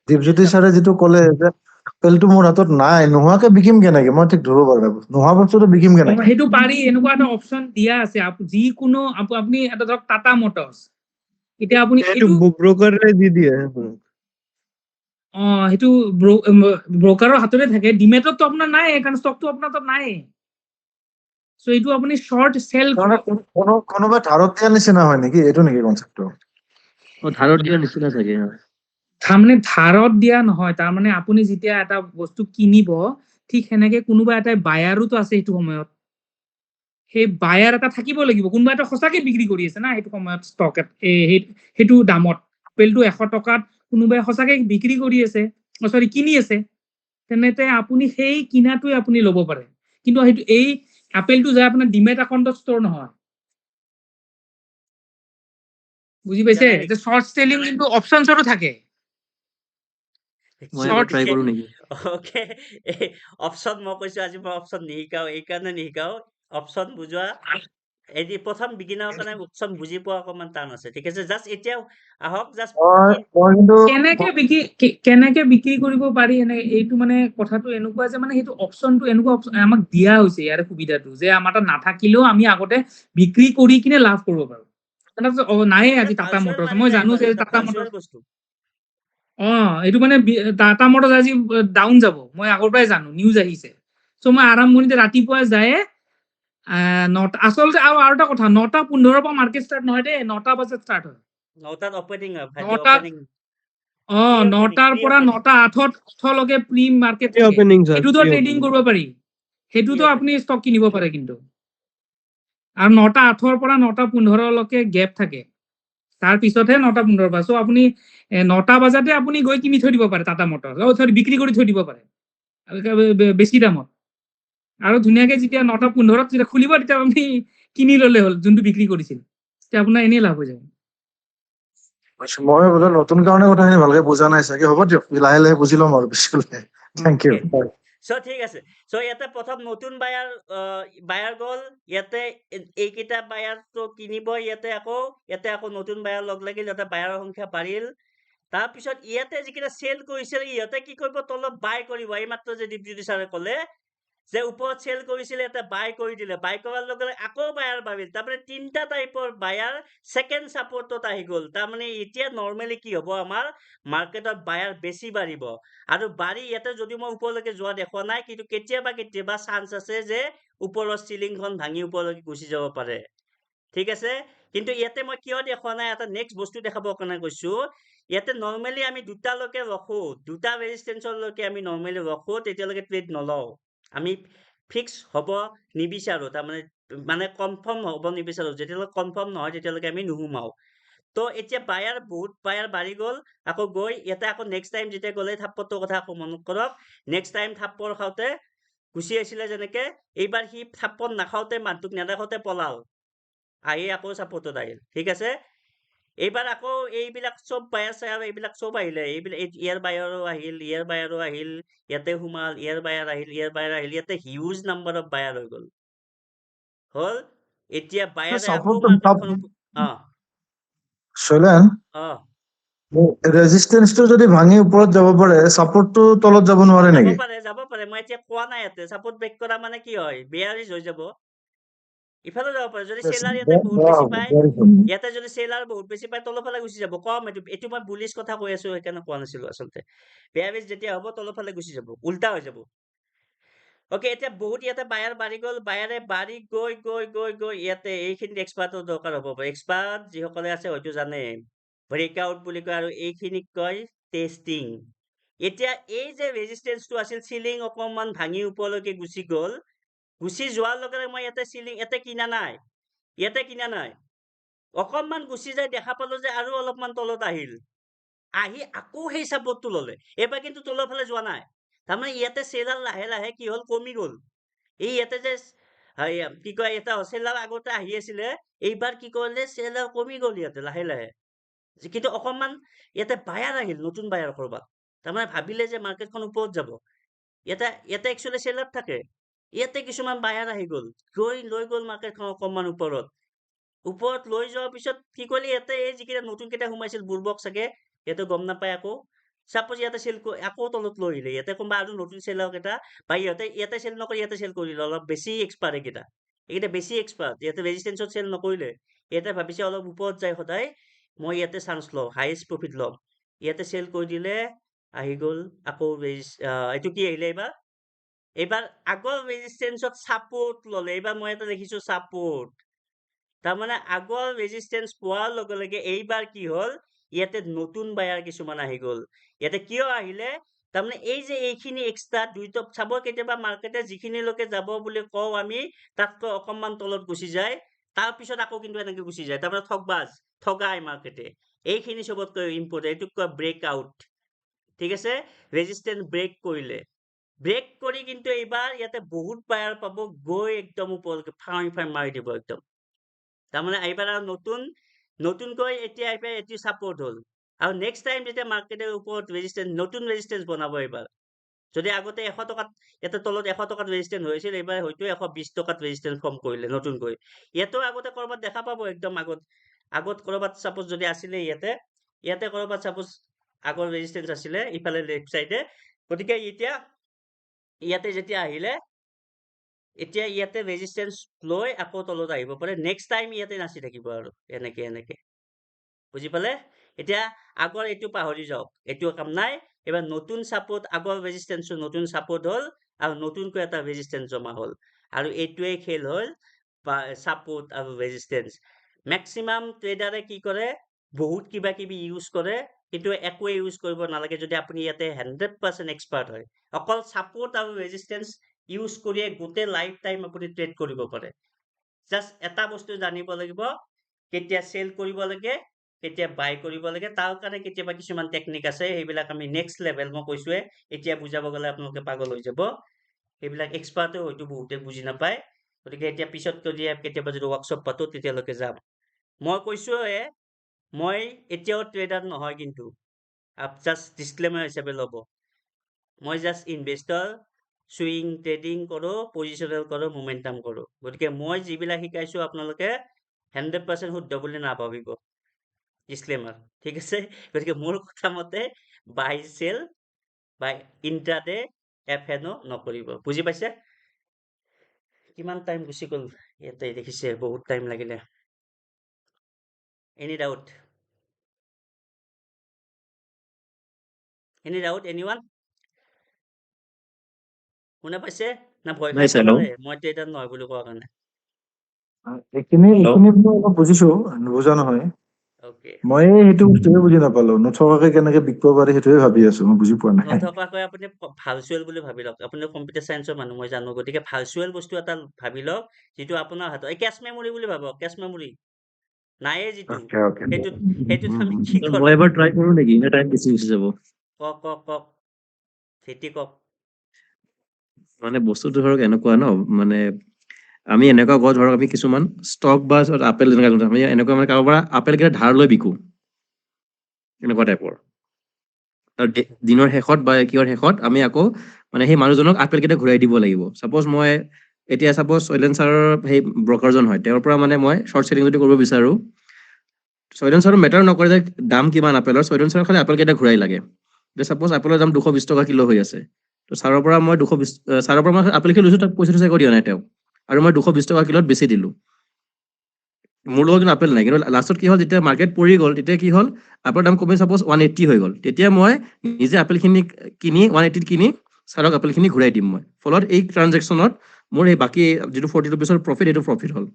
দীপজ্যোতি ছাৰে যিটো ক'লে যে আপেলটো মোৰ হাতত নাই, নোহোৱাকে বিকিম কেনেকে, মই ঠিক ধৰিব পৰা নাই, নোহোৱা বস্তুটো বিকিম কেনেকে? সেইটো পাৰি, এনেকুৱা এটা অপচন দিয়া আছে। যিকোনো আপুনি এটা ধৰক টাটা মটৰ্ছ, এতিয়া আপুনি এইটো ব্ৰকাৰে দি দিয়ে। সেইটো ব্ৰকাৰৰ হাততে থাকে, ডিমেটতো আপোনাৰ নাই, কাৰণ ষ্টকটো আপোনাৰ তাত নাই। চ' এইটো আপুনি শ্বৰ্ট চেল, কোনোবাই ধাৰত দিয়া নিচিনা হয় নেকি, এইটো নেকি কনচেপ্টটো? ধাৰত দিয়াৰ নিচিনা চাগে। তাৰমানে ধাৰত দিয়া নহয়, তাৰমানে আপুনি যেতিয়া এটা বস্তু কিনিব, ঠিক সেনেকে কোনোবা এটা বায়াৰোতো আছে সেইটো সময়ত, সেই বায়াৰ এটা থাকিব লাগিব, কোনোবা এটা সঁচাকে বিক্ৰী কৰি আছে না সেইটো সময়ত ষ্টক, সেইটো দামত আপেলটো 100 টকাত কোনোবাই সঁচাকে বিক্ৰী কৰি আছে, চৰি কিনি আছে, তেনেতে আপুনি সেই কিনাটোৱে আপুনি ল'ব পাৰে। কিন্তু সেইটো এই আপেলটো যায় আপোনাৰ ডিমেট একাউণ্টত ষ্ট'ৰ নহয়। বুজি পাইছে? যে শ্বৰ্ট চেলিং কিন্তু অপচনছতো থাকে। মই এবাৰ ট্ৰাই কৰো নেকি? অকে, অপচন মই কৈছো আজি মই অপচন নিশিকাও, এইকাৰণে নিশিকাও। অপচন বুজোৱা এই প্ৰথম বিগিনাৰৰ কাৰণে অপচন বুজি পোৱা অকণমান টান আছে, ঠিক আছে? জাষ্ট এতিয়া আহক, জাষ্ট মই কিন্তু কেনেকে বিক্ৰী কৰিব পাৰি, এইটো মানে কথাটো এনেকুৱা যে মানে সেইটো অপচনটো এনেকুৱা আমাক দিয়া হৈছে, ইয়াৰ সুবিধাটো যে আমাৰ তাত নাথাকিলেও আমি আগতে বিক্ৰী কৰি কিনে লাভ কৰিব পাৰো। নায়ে আজি টাটা মটৰ্ছ, মই জানো যে টাটা মটৰ্ছ, বস্তু এইটো মানে টাটা মটৰ্ছ আজি ডাউন যাব, মই আগৰ পৰাই জানো, নিউজ আহিছে। চ' মই আৰম্ভণিতে ৰাতিপুৱা যায় আচলতে আৰু এটা কথা, 9:15 পৰা মাৰ্কেট ষ্টাৰ্ট নহয় দেই, 9টা বজাত ষ্টাৰ্ট হয়। 9টাত অপেনিং হয়, 9টাৰ পৰা 9:08লৈকে প্ৰি মাৰ্কেট থাকে, সেইটোতো ট্ৰেডিং কৰিব পাৰি, সেইটোতো আপুনি ষ্টক কিনিব পাৰে। কিন্তু আৰু 9:08 পৰা 9:15লৈকে গেপ থাকে, তাৰ পিছতহে 9:15 পৰা। চ' আপুনি 9টা বজাতে আপুনি গৈ কিনি থৈ দিব পাৰে টাটা মটৰ্ছ, বিক্ৰী কৰি থৈ দিব পাৰে বেছি দামত, আৰু ধুনীয়াকে যেতিয়া 9:15 যেতিয়া খুলিব তেতিয়া আপুনি কিনি ললে হ'ল যোনটো বিক্ৰী কৰিছিল, তেতিয়া আপোনাৰ এনেই লাভ হৈ যাব। মই বোলে নতুন কাৰণে কথাখিনি ভালকে বুজা নাই চাগে, হ'ব দিয়ক, লাহে লাহে বুজি ল'ম আৰু পিছলৈ। Thank U. চ' ঠিক আছে। চ' ইয়াতে প্ৰথম নতুন বায়াৰ গ'ল, ইয়াতে এইকেইটা বায়াৰটো কিনিব, ইয়াতে আকৌ নতুন বায়াৰ লগ লাগিল, ইয়াতে বায়াৰৰ সংখ্যা বাঢ়িল। তাৰপিছত ইয়াতে যিকেইটা চেল কৰিছিল ইহঁতে কি কৰিব, তলত বাই কৰিব। এইমাত্ৰ যে দীপজ্যোতি ছাৰে ক'লে যে ওপৰত চেল কৰিছিলে এটা বাই কৰি দিলে, বাই কৰাৰ লগে লগে আকৌ বায়াৰ বাঢ়িল, তাৰমানে 3টা টাইপৰ বায়াৰ ছেকেণ্ড ছাপৰ্টত আহি গ'ল। তাৰমানে এতিয়া নৰ্মেলি কি হ'ব, আমাৰ মাৰ্কেটত বায়াৰ বেছি বাঢ়িব, আৰু বাঢ়ি ইয়াতে যদি মই ওপৰলৈকে যোৱা দেখা নাই, কিন্তু কেতিয়াবা চান্স আছে যে ওপৰৰ চিলিংখন ভাঙি ওপৰলৈকে গুচি যাব পাৰে। ঠিক আছে, কিন্তু ইয়াতে মই কিয় দেখা নাই, এটা নেক্সট বস্তু দেখাবৰ কাৰণে কৈছো। ইয়াতে নৰ্মেলি আমি দুটালৈকে ৰখো, দুটা ৰেজিষ্টেঞ্চৰলৈকে আমি নৰ্মেলি ৰখো, তেতিয়ালৈকে ট্ৰেড নলওঁ। আমি ফিক্স হ'ব নিবিচাৰো, তাৰমানে কনফাৰ্ম হ'ব নিবিচাৰো, যেতিয়ালৈকে কনফাৰ্ম নহয় তেতিয়ালৈকে আমি নুসুমাও। তো এতিয়া বহুত বায়াৰ বাঢ়ি গ'ল, আকৌ গৈ ইয়াতে আকৌ নেক্সট টাইম যেতিয়া গ'লে থাপ্পৰটোৰ কথা আকৌ মনত কৰক, নেক্সট টাইম থাপ্পৰ খাওঁতে গুচি আহিছিলে যেনেকে, এইবাৰ সি থাপ্পৰ নাখাওঁতে মানুহটোক নেদেখাওঁতে পলাল, আহি আকৌ ছাপৰ্টত আহিল। ঠিক আছে, এইবাৰ আকৌ এইবিলাক চব বায়াৰ চায়াৰ এইবিলাক চব আহিলে, ইয়াৰ বায়াৰো আহিল, ইয়াৰ বায়াৰো আহিল, ইয়াতে সোমাল, ইয়াৰ বায়াৰ আহিল, ইয়াতে হিউজ নাম্বাৰ অফ বায়াৰ হৈ গ'ল। এতিয়া বায়াৰে আকৌ support মাৰ্কেটখনত শৈলেন, ৰেজিষ্টেন্সটো যদি ভাঙি ওপৰত যাব পাৰে, ছাপৰ্টটো তলত যাব নোৱাৰে নেকি? যাব পাৰে, মই এতিয়া কোৱা নাই, ইয়াতে ছাপৰ্ট ব্ৰেক কৰা মানে কি হয়, বেয়াৰিজ হৈ যাব, ইফালে যাব পাৰে। যদি চেলাৰ ইয়াতে বহুত বেছি পায়, ইয়াতে যদি চেলাৰ বহুত বেছি পায়, তলৰ ফালে গুচি যাব। কম এইটো মই বুলিছ কথা কৈ আছো, সেইকাৰণে কোৱা নাছিলো আচলতে। বেয়াৰিজ যেতিয়া হ'ব তলৰ ফালে গুচি যাব, উল্টা হৈ যাব। অকে, এতিয়া বহুত ইয়াতে বায়াৰ বাঢ়ি গ'ল, বায়াৰে বাঢ়ি গৈ ইয়াতে এইখিনিত এক্সপাৰ্টৰ দৰকাৰ হ'ব পাৰে। এক্সপাৰ্ট যিসকলে আছে হয়তো জানে, ব্ৰেকআউট বুলি কয়, আৰু এইখিনিক কয় টেষ্টিং। এতিয়া এই যে ৰেজিষ্টেন্সটো আছিল, চিলিং অকণমান ভাঙি ওপৰলৈকে গুচি গ'ল, গুচি যোৱাৰ লগে লগে মই ইয়াতে চিলিং ইয়াতে কিনা নাই, অকণমান গুচি যাই দেখা পালো যে আৰু অলপমান তলত আহিল, আহি আকৌ সেই ছাপৰ্টটো ল'লে। এইবাৰ কিন্তু তলৰ ফালে যোৱা নাই, তাৰমানে ইয়াতে চেলাৰ লাহে লাহে কি হ'ল, কমি গ'ল। এই ইয়াতে যে কি কয়, এটা চেলাৰ আগতে আহি আছিলে, এইবাৰ কি কৰিলে, চেলাৰ কমি গ'ল ইয়াতে লাহে লাহে, কিন্তু অকণমান ইয়াতে বায়াৰ আহিল, নতুন বায়াৰ কৰবাত, তাৰমানে ভাবিলে যে মাৰ্কেটখন ওপৰত যাব। ইয়াতে একচুৱেলি চেলাৰ থাকে, ইয়াতে কিছুমান বায়াৰ আহি গ'ল, লৈ গ'ল মাৰ্কেটখন অকণমান ওপৰত লৈ যোৱাৰ পিছত কি কৰিলে, ইয়াতে এই যিকেইটা নতুন কেইটা সোমাইছিল বুৰ্বক চাগে, ইয়াতে গম নাপায়, আকৌ চাপোজ ইয়াতে চেল আকৌ তলত লৈ আহিলে, ইয়াতে কোনোবা আৰু নতুন চেলাৰ কেইটা, বা ইয়াতে চেল নকৰি ইয়াতে চেল কৰিলে, অলপ বেছি এক্সপাৰ্ট এইকেইটা বেছি এক্সপাৰ্ট, ইয়াতে ৰেজিষ্টেন্সত চেল নকৰিলে, ইয়াতে ভাবিছে অলপ ওপৰত যায় সদায়, মই ইয়াতে চান্স লওঁ, হাইয়েষ্ট প্ৰফিট ল'ম, ইয়াতে চেল কৰি দিলে, আহি গ'ল আকৌ এইটো কি আহিলে, এইবাৰ আগৰ ৰেজিষ্টেন্সত ছাপোৰ্ট ল'লে, এইবাৰ মই এটা দেখিছো ছাপোৰ্ট, তাৰমানে আগৰ ৰেজিষ্টেন্স পোৱাৰ লগে লগে এইবাৰ কি হ'ল, ইয়াতে নতুন বায়াৰ কিছুমান আহি গ'ল। ইয়াতে কিয় আহিলে, তাৰমানে এই যে এইখিনি এক্সট্ৰা দুইটা চাব, কেতিয়াবা মাৰ্কেটে যিখিনিলৈকে যাব বুলি কওঁ আমি, তাতকৈ অকণমান তলত গুচি যায়, তাৰপিছত আকৌ কিন্তু এনেকে গুচি যায়, তাৰমানে ঠগাই মাৰ্কেটে। এইখিনি চবতকৈ ইম্পৰ্টেণ্ট, এইটোক কয় ব্ৰেকআউট। ঠিক আছে, ৰেজিষ্টেন্স ব্ৰেক কৰিলে, ব্ৰেক কৰি কিন্তু এইবাৰ ইয়াতে বহুত বায়াৰ পাব, গৈ একদম ওপৰলৈকে ফাই মাৰি দিব একদম। তাৰমানে এইবাৰ আৰু নতুনকৈ এতিয়া এইটো ছাপৰ্ট হ'ল, আৰু নেক্সট টাইম যেতিয়া মাৰ্কেটৰ ওপৰত নতুন ৰেজিষ্টেন্স বনাব এইবাৰ, যদি আগতে 100 টকাত ইয়াতে তলত 100 টকাত ৰেজিষ্টেন্স হৈছিল, এইবাৰ হয়তো 120 টকাত ৰেজিষ্টেন্স ফৰ্ম কৰিলে নতুনকৈ। ইয়াতেও আগতে কৰবাত দেখা পাব, একদম আগত কৰবাত চাপোজ যদি আছিলে, ইয়াতে কৰবাত চাপোজ আগৰ ৰেজিষ্টেন্স আছিলে, ইফালে লেফ্ট চাইডে, গতিকে এতিয়া ইয়াতে যেতিয়া আহিলে, এতিয়া ইয়াতে ৰেজিষ্টেন্স লৈ আকৌ তলত আহিব পাৰে, নেক্সট টাইম ইয়াতে নাচি থাকিব, আৰু এনেকে বুজি পালে। এতিয়া আগৰ এইটো পাহৰি যাওক, এইটো কাম নাই, এবাৰ নতুন ছাপোৰ্ট, আগৰ ৰেজিষ্টেন্সটো নতুন ছাপোৰ্ট হ'ল, আৰু নতুনকৈ এটা ৰেজিষ্টেন্স জমা হ'ল, আৰু এইটোৱে খেল হ'ল ছাপোৰ্ট আৰু ৰেজিষ্টেন্স। মেক্সিমাম ট্ৰেডাৰে কি কৰে, বহুত কিবা কিবি ইউজ কৰে, কিন্তু একোৱে ইউজ কৰিব নালাগে, যদি আপুনি ইয়াতে 100% এক্সপাৰ্ট হয়। অকল ছাপোৰ্ট আৰু ৰেজিষ্টেন্স ইউজ কৰিয়ে গোটেই লাইফ টাইম আপুনি ট্ৰেড কৰিব পাৰে। জাষ্ট এটা বস্তু জানিব লাগিব, কেতিয়া চেল কৰিব লাগে, কেতিয়া বাই কৰিব লাগে, তাৰ কাৰণে কেতিয়াবা কিছুমান টেকনিক আছে, সেইবিলাক আমি নেক্সট লেভেল, মই কৈছোৱে, এতিয়া বুজাব গ'লে আপোনালোকে পাগল হৈ যাব, সেইবিলাক এক্সপাৰ্টেও হয়তো বহুতে বুজি নাপায়, গতিকে এতিয়া পিছত কেতিয়াবা যদি ৱৰ্কশ্বপ পাতো তেতিয়ালৈকে যাম। মই কৈছোৱে, মই এতিয়াও ট্ৰেডাৰ নহয়, কিন্তু জাষ্ট ডিসক্লেমাৰ হিচাপে ল'ব, মই জাষ্ট ইনভেষ্টৰ, সুইং ট্ৰেডিং কৰোঁ, পজিশ্যনেল কৰোঁ, মোমেণ্টাম কৰোঁ, গতিকে মই যিবিলাক শিকাইছো আপোনালোকে 100% শুদ্ধ বুলি নাভাবিব, ডিসক্লেমাৰ, ঠিক আছে। গতিকে মোৰ কথা মতে বাই চেল বা ইন্ট্ৰাডে FNO নকৰিব, বুজি পাইছে। কিমান টাইম গুচি গ'ল ইয়াতে দেখিছে বহুত টাইম লাগিলে এনি ডাউট এনিৱান শুনা পাইছে না ভয় খাই নাই ছাৰ, পলালে মইতো এতিয়া নহয় বুলি কোৱা কাৰণে এইখিনি Hello? এইখিনি মই অলপ বুজিছো, নুবুজা নহয়। অ'কে মই সেইটো বস্তুৱে বুজি নাপালো, নথকাকে কেনেকে বিকিব পাৰি সেইটোৱে ভাবি আছো, মই বুজি পোৱা নাই। নথকাকৈ আপুনি ভাৰ্চুৱেল বুলি ভাবি লওক আপুনি কম্পিউটাৰ চায়েন্সৰ মানুহ মই জানো গতিকে ভাৰ্চুৱেল বস্তু এটা ভাবি লওক যিটো আপোনাৰ হাতত এই কেছ মেমৰি বুলি ভাবক কেছ মেমৰি নায়ে যিটো অকে অকে সেইটোত আমি কি মই কৰোঁ এবাৰ ট্ৰাই কৰো নেকি নে টাইম বেছি গুচি যাব? কওক ভিত্তি কওক মানে বস্তুটো ধৰক এনেকুৱা ন, মানে আমি এনেকুৱা কওঁ ধৰক আমি কিছুমান ষ্টক বা আপেল যেনেকুৱা আমি এনেকুৱা মানে কাৰোবাৰ পৰা আপেল কেইটা ধাৰ লৈ বিকো এনেকুৱা টাইপৰ। আৰু দিনৰ শেষত বা কিহৰ শেষত আমি আকৌ মানে সেই মানুহজনক আপেল কেইটা ঘূৰাই দিব লাগিব। চাপ'জ মই এতিয়া চাপ'জ শৈলেন ছাৰৰ সেই ব্ৰকাৰজন হয়, তেওঁৰ পৰা মানে মই শ্বৰ্ট চেলিং যদি কৰিব বিচাৰোঁ, শৈলেন ছাৰৰ মেটাৰ নকৰে যে দাম কিমান আপেলৰ, শৈলেন ছাৰৰ খালি আপেল কেইটা ঘূৰাই লাগে। যে চাপ'জ আপেলৰ দাম 220 টকা কিলো হৈ আছে, তো ছাৰৰ পৰা মই ছাৰৰ পৰা মই আপেলখিনি লৈছোঁ, তাক পইচা চইচা একো দিয়া নাই তেওঁক, আৰু মই 220 টকা কিলোত বেছি দিলোঁ। মোৰ লগত কিন্তু আপেল নাই, কিন্তু লাষ্টত কি হ'ল যেতিয়া মাৰ্কেট পৰি গ'ল তেতিয়া কি হ'ল আপেলৰ দাম কমি চাপ'জ 180 হৈ গ'ল, তেতিয়া মই নিজে আপেলখিনি কিনি 180 কিনি ছাৰক আপেলখিনি ঘূৰাই দিম মই। ফলত এই ট্ৰানজেকশ্যনত মোৰ এই বাকী যিটো 40 ৰুপিছৰ প্ৰফিট সেইটো প্ৰফিট হ'ল।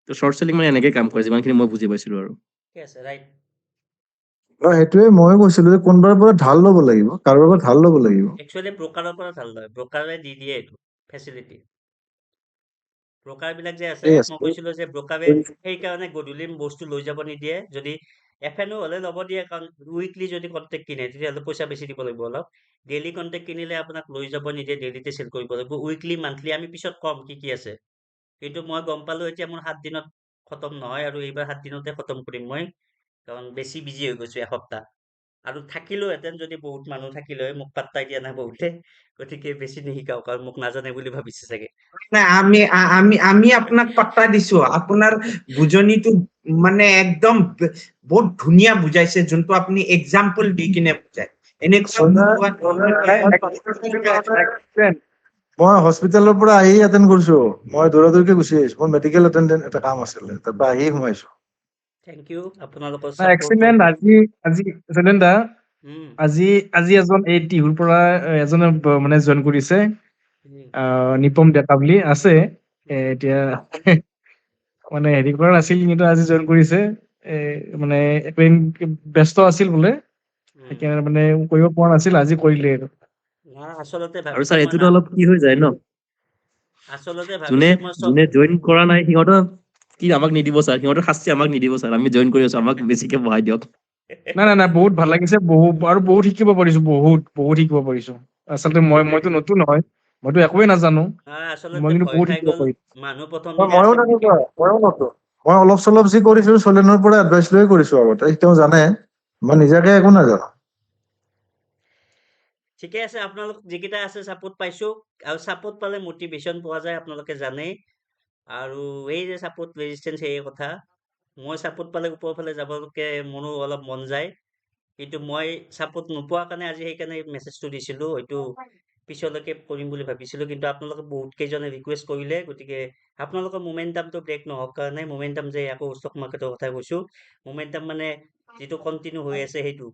তো শ্বৰ্ট চেলিং মানে এনেকৈ কাম কৰে যিমানখিনি মই বুজি পাইছিলোঁ আৰু। ঠিক আছে ৰাইট সেইটোৱে মই কৈছিলো যে কোনোবাৰ পৰা ধাৰ ল'ব লাগিব, কাৰোবাৰ পৰা ধাৰ ল'ব লাগিব। একচুৱেলি ব্ৰকাৰৰ পৰা ভাল লয় ব্ৰকাৰে দি দিয়ে এইটো ফেচিলিটি ব্ৰকাৰ বিলাক যে আছে ঠিক মই আছে কৈছিলো যে ব্ৰকাৰে সেইকাৰণে গধূলি বস্তু লৈ যাব নিদিয়ে যদি FNO হ'লে ল'ব দিয়ে কাৰণ উইকলি যদি কণ্টেক্ট কিনে তেতিয়াহ'লে পইচা বেছি দিব লাগিব অলপ ডেইলি কণ্টেক্ট কিনিলে আপোনাক লৈ যাব নিদিয়ে ডেইলিতে চেল কৰিব লাগিব উইকলি মান্থলি আমি পিছত কম কি আছে কিন্তু মই গম পালো এতিয়া মোৰ 7 দিনত খতম নহয় আৰু এইবাৰ 7 দিনতে খতম কৰিম মই কাৰণ বেছি বিজি হৈ গৈছো এসপ্তাহ আৰু থাকিলোহেঁতেন যদি বহুত মানুহ থাকিলে হয় মোক পাত্তাই দিয়া নাই বহুতে গতিকে বেছি নিশিকাও কাৰণ মোক নাজানে বুলি ভাবিছে চাগে নাই আমি আপোনাক পাত্তা দিছো আপোনাৰ বুজনিটো মানে একদম বহুত ধুনীয়া বুজাইছে যোনটো আপুনি এক্সাম্পল দি কিনে বুজায় মই হস্পিটেলৰ পৰা আহি এটেণ্ড কৰিছো, মই দৌৰা-দৌৰিকে গুচি আহিছো, মোৰ মেডিকেল এটেণ্ডেণ্ট এটা কাম আছিলে, তাৰপৰা আহি সোমাইছো। থেংক ইউ আপোনালোকৰ এক্সিলেণ্ট ছাপোৰ্টৰ আজি শৈলেন দা উম আজি এজন এই টিহুৰ পৰা এজনে মানে জইন কৰিছে, উম নিপম ডেকা বুলি আছে। এতিয়া মানে হেৰি কৰা নাছিল কিন্তু আজি জইন কৰিছে। মানে ব্যস্ত আছিল বোলে, উম সেইকাৰণে মানে কৰিব পৰা নাছিল, আজি কৰিলে আৰু। নাই আচলতে আৰু ভাবিছো ছাৰ মই এইটোতো না অলপ কি হৈ যায় ন, আচলতে যোনে ভাবিছো মই চব যোনে জইন কৰা নাই সিহঁতৰ কি আমাক নিদিব ছাৰ, সিহঁতৰ শাস্তি আমাক নিদিব ছাৰ, আমি জইন কৰি আছো আমাক বেছিকে বঢ়াই দিয়ক। নাই বহুত ভাল লাগিছে, বহুত শিকিব পাৰিছো, বহুত শিকিব পাৰিছো। আচলতে মইতো নতুন নহয়, মইতো একোৱে নাজানো, মই আচলতে কিন্তু ভয় বহুত খাই শিকিব গ'ল পাৰিছো। মানুহ প্ৰথম দিনা ময়ো আছে তেনেকুৱা, ময়ো নতো মই অলপ চলপ যি কৰিছো চলেনৰ পৰা এডভাইচ লৈ কৰিছো আগতে, তেওঁ জানে মই নিজাকে একো নাজানো। ঠিকে আছে আপোনালোক যিকেইটা আছে ছাপোৰ্ট পাইছো আৰু ছাপোৰ্ট পালে মটিভেশ্যন পোৱা যায় আপোনালোকে জানেই আৰু এই যে ছাপোৰ্ট ৰেজিষ্টেঞ্চ এই কথা মই ছাপোৰ্ট পালে ওপৰৰ ফালে যাবলৈকে মোৰো অলপ মন যায় কিন্তু মই ছাপোৰ্ট নোপোৱা কাৰণে আজি সেইকাৰণে মেছেজটো দিছিলো হয়তো পিছলৈকে কৰিম বুলি ভাবিছিলো কিন্তু আপোনালোকে বহুত কেইজনে ৰিকুৱেষ্ট কৰিলে গতিকে আপোনালোকৰ মোমেণ্টামটো ব্ৰেক নহওক কাৰণে মোমেণ্টাম যে আকৌ ষ্টক মাৰ্কেটৰ কথা কৈছো মোমেণ্টাম মানে যিটো কণ্টিনিউ হৈ আছে সেইটো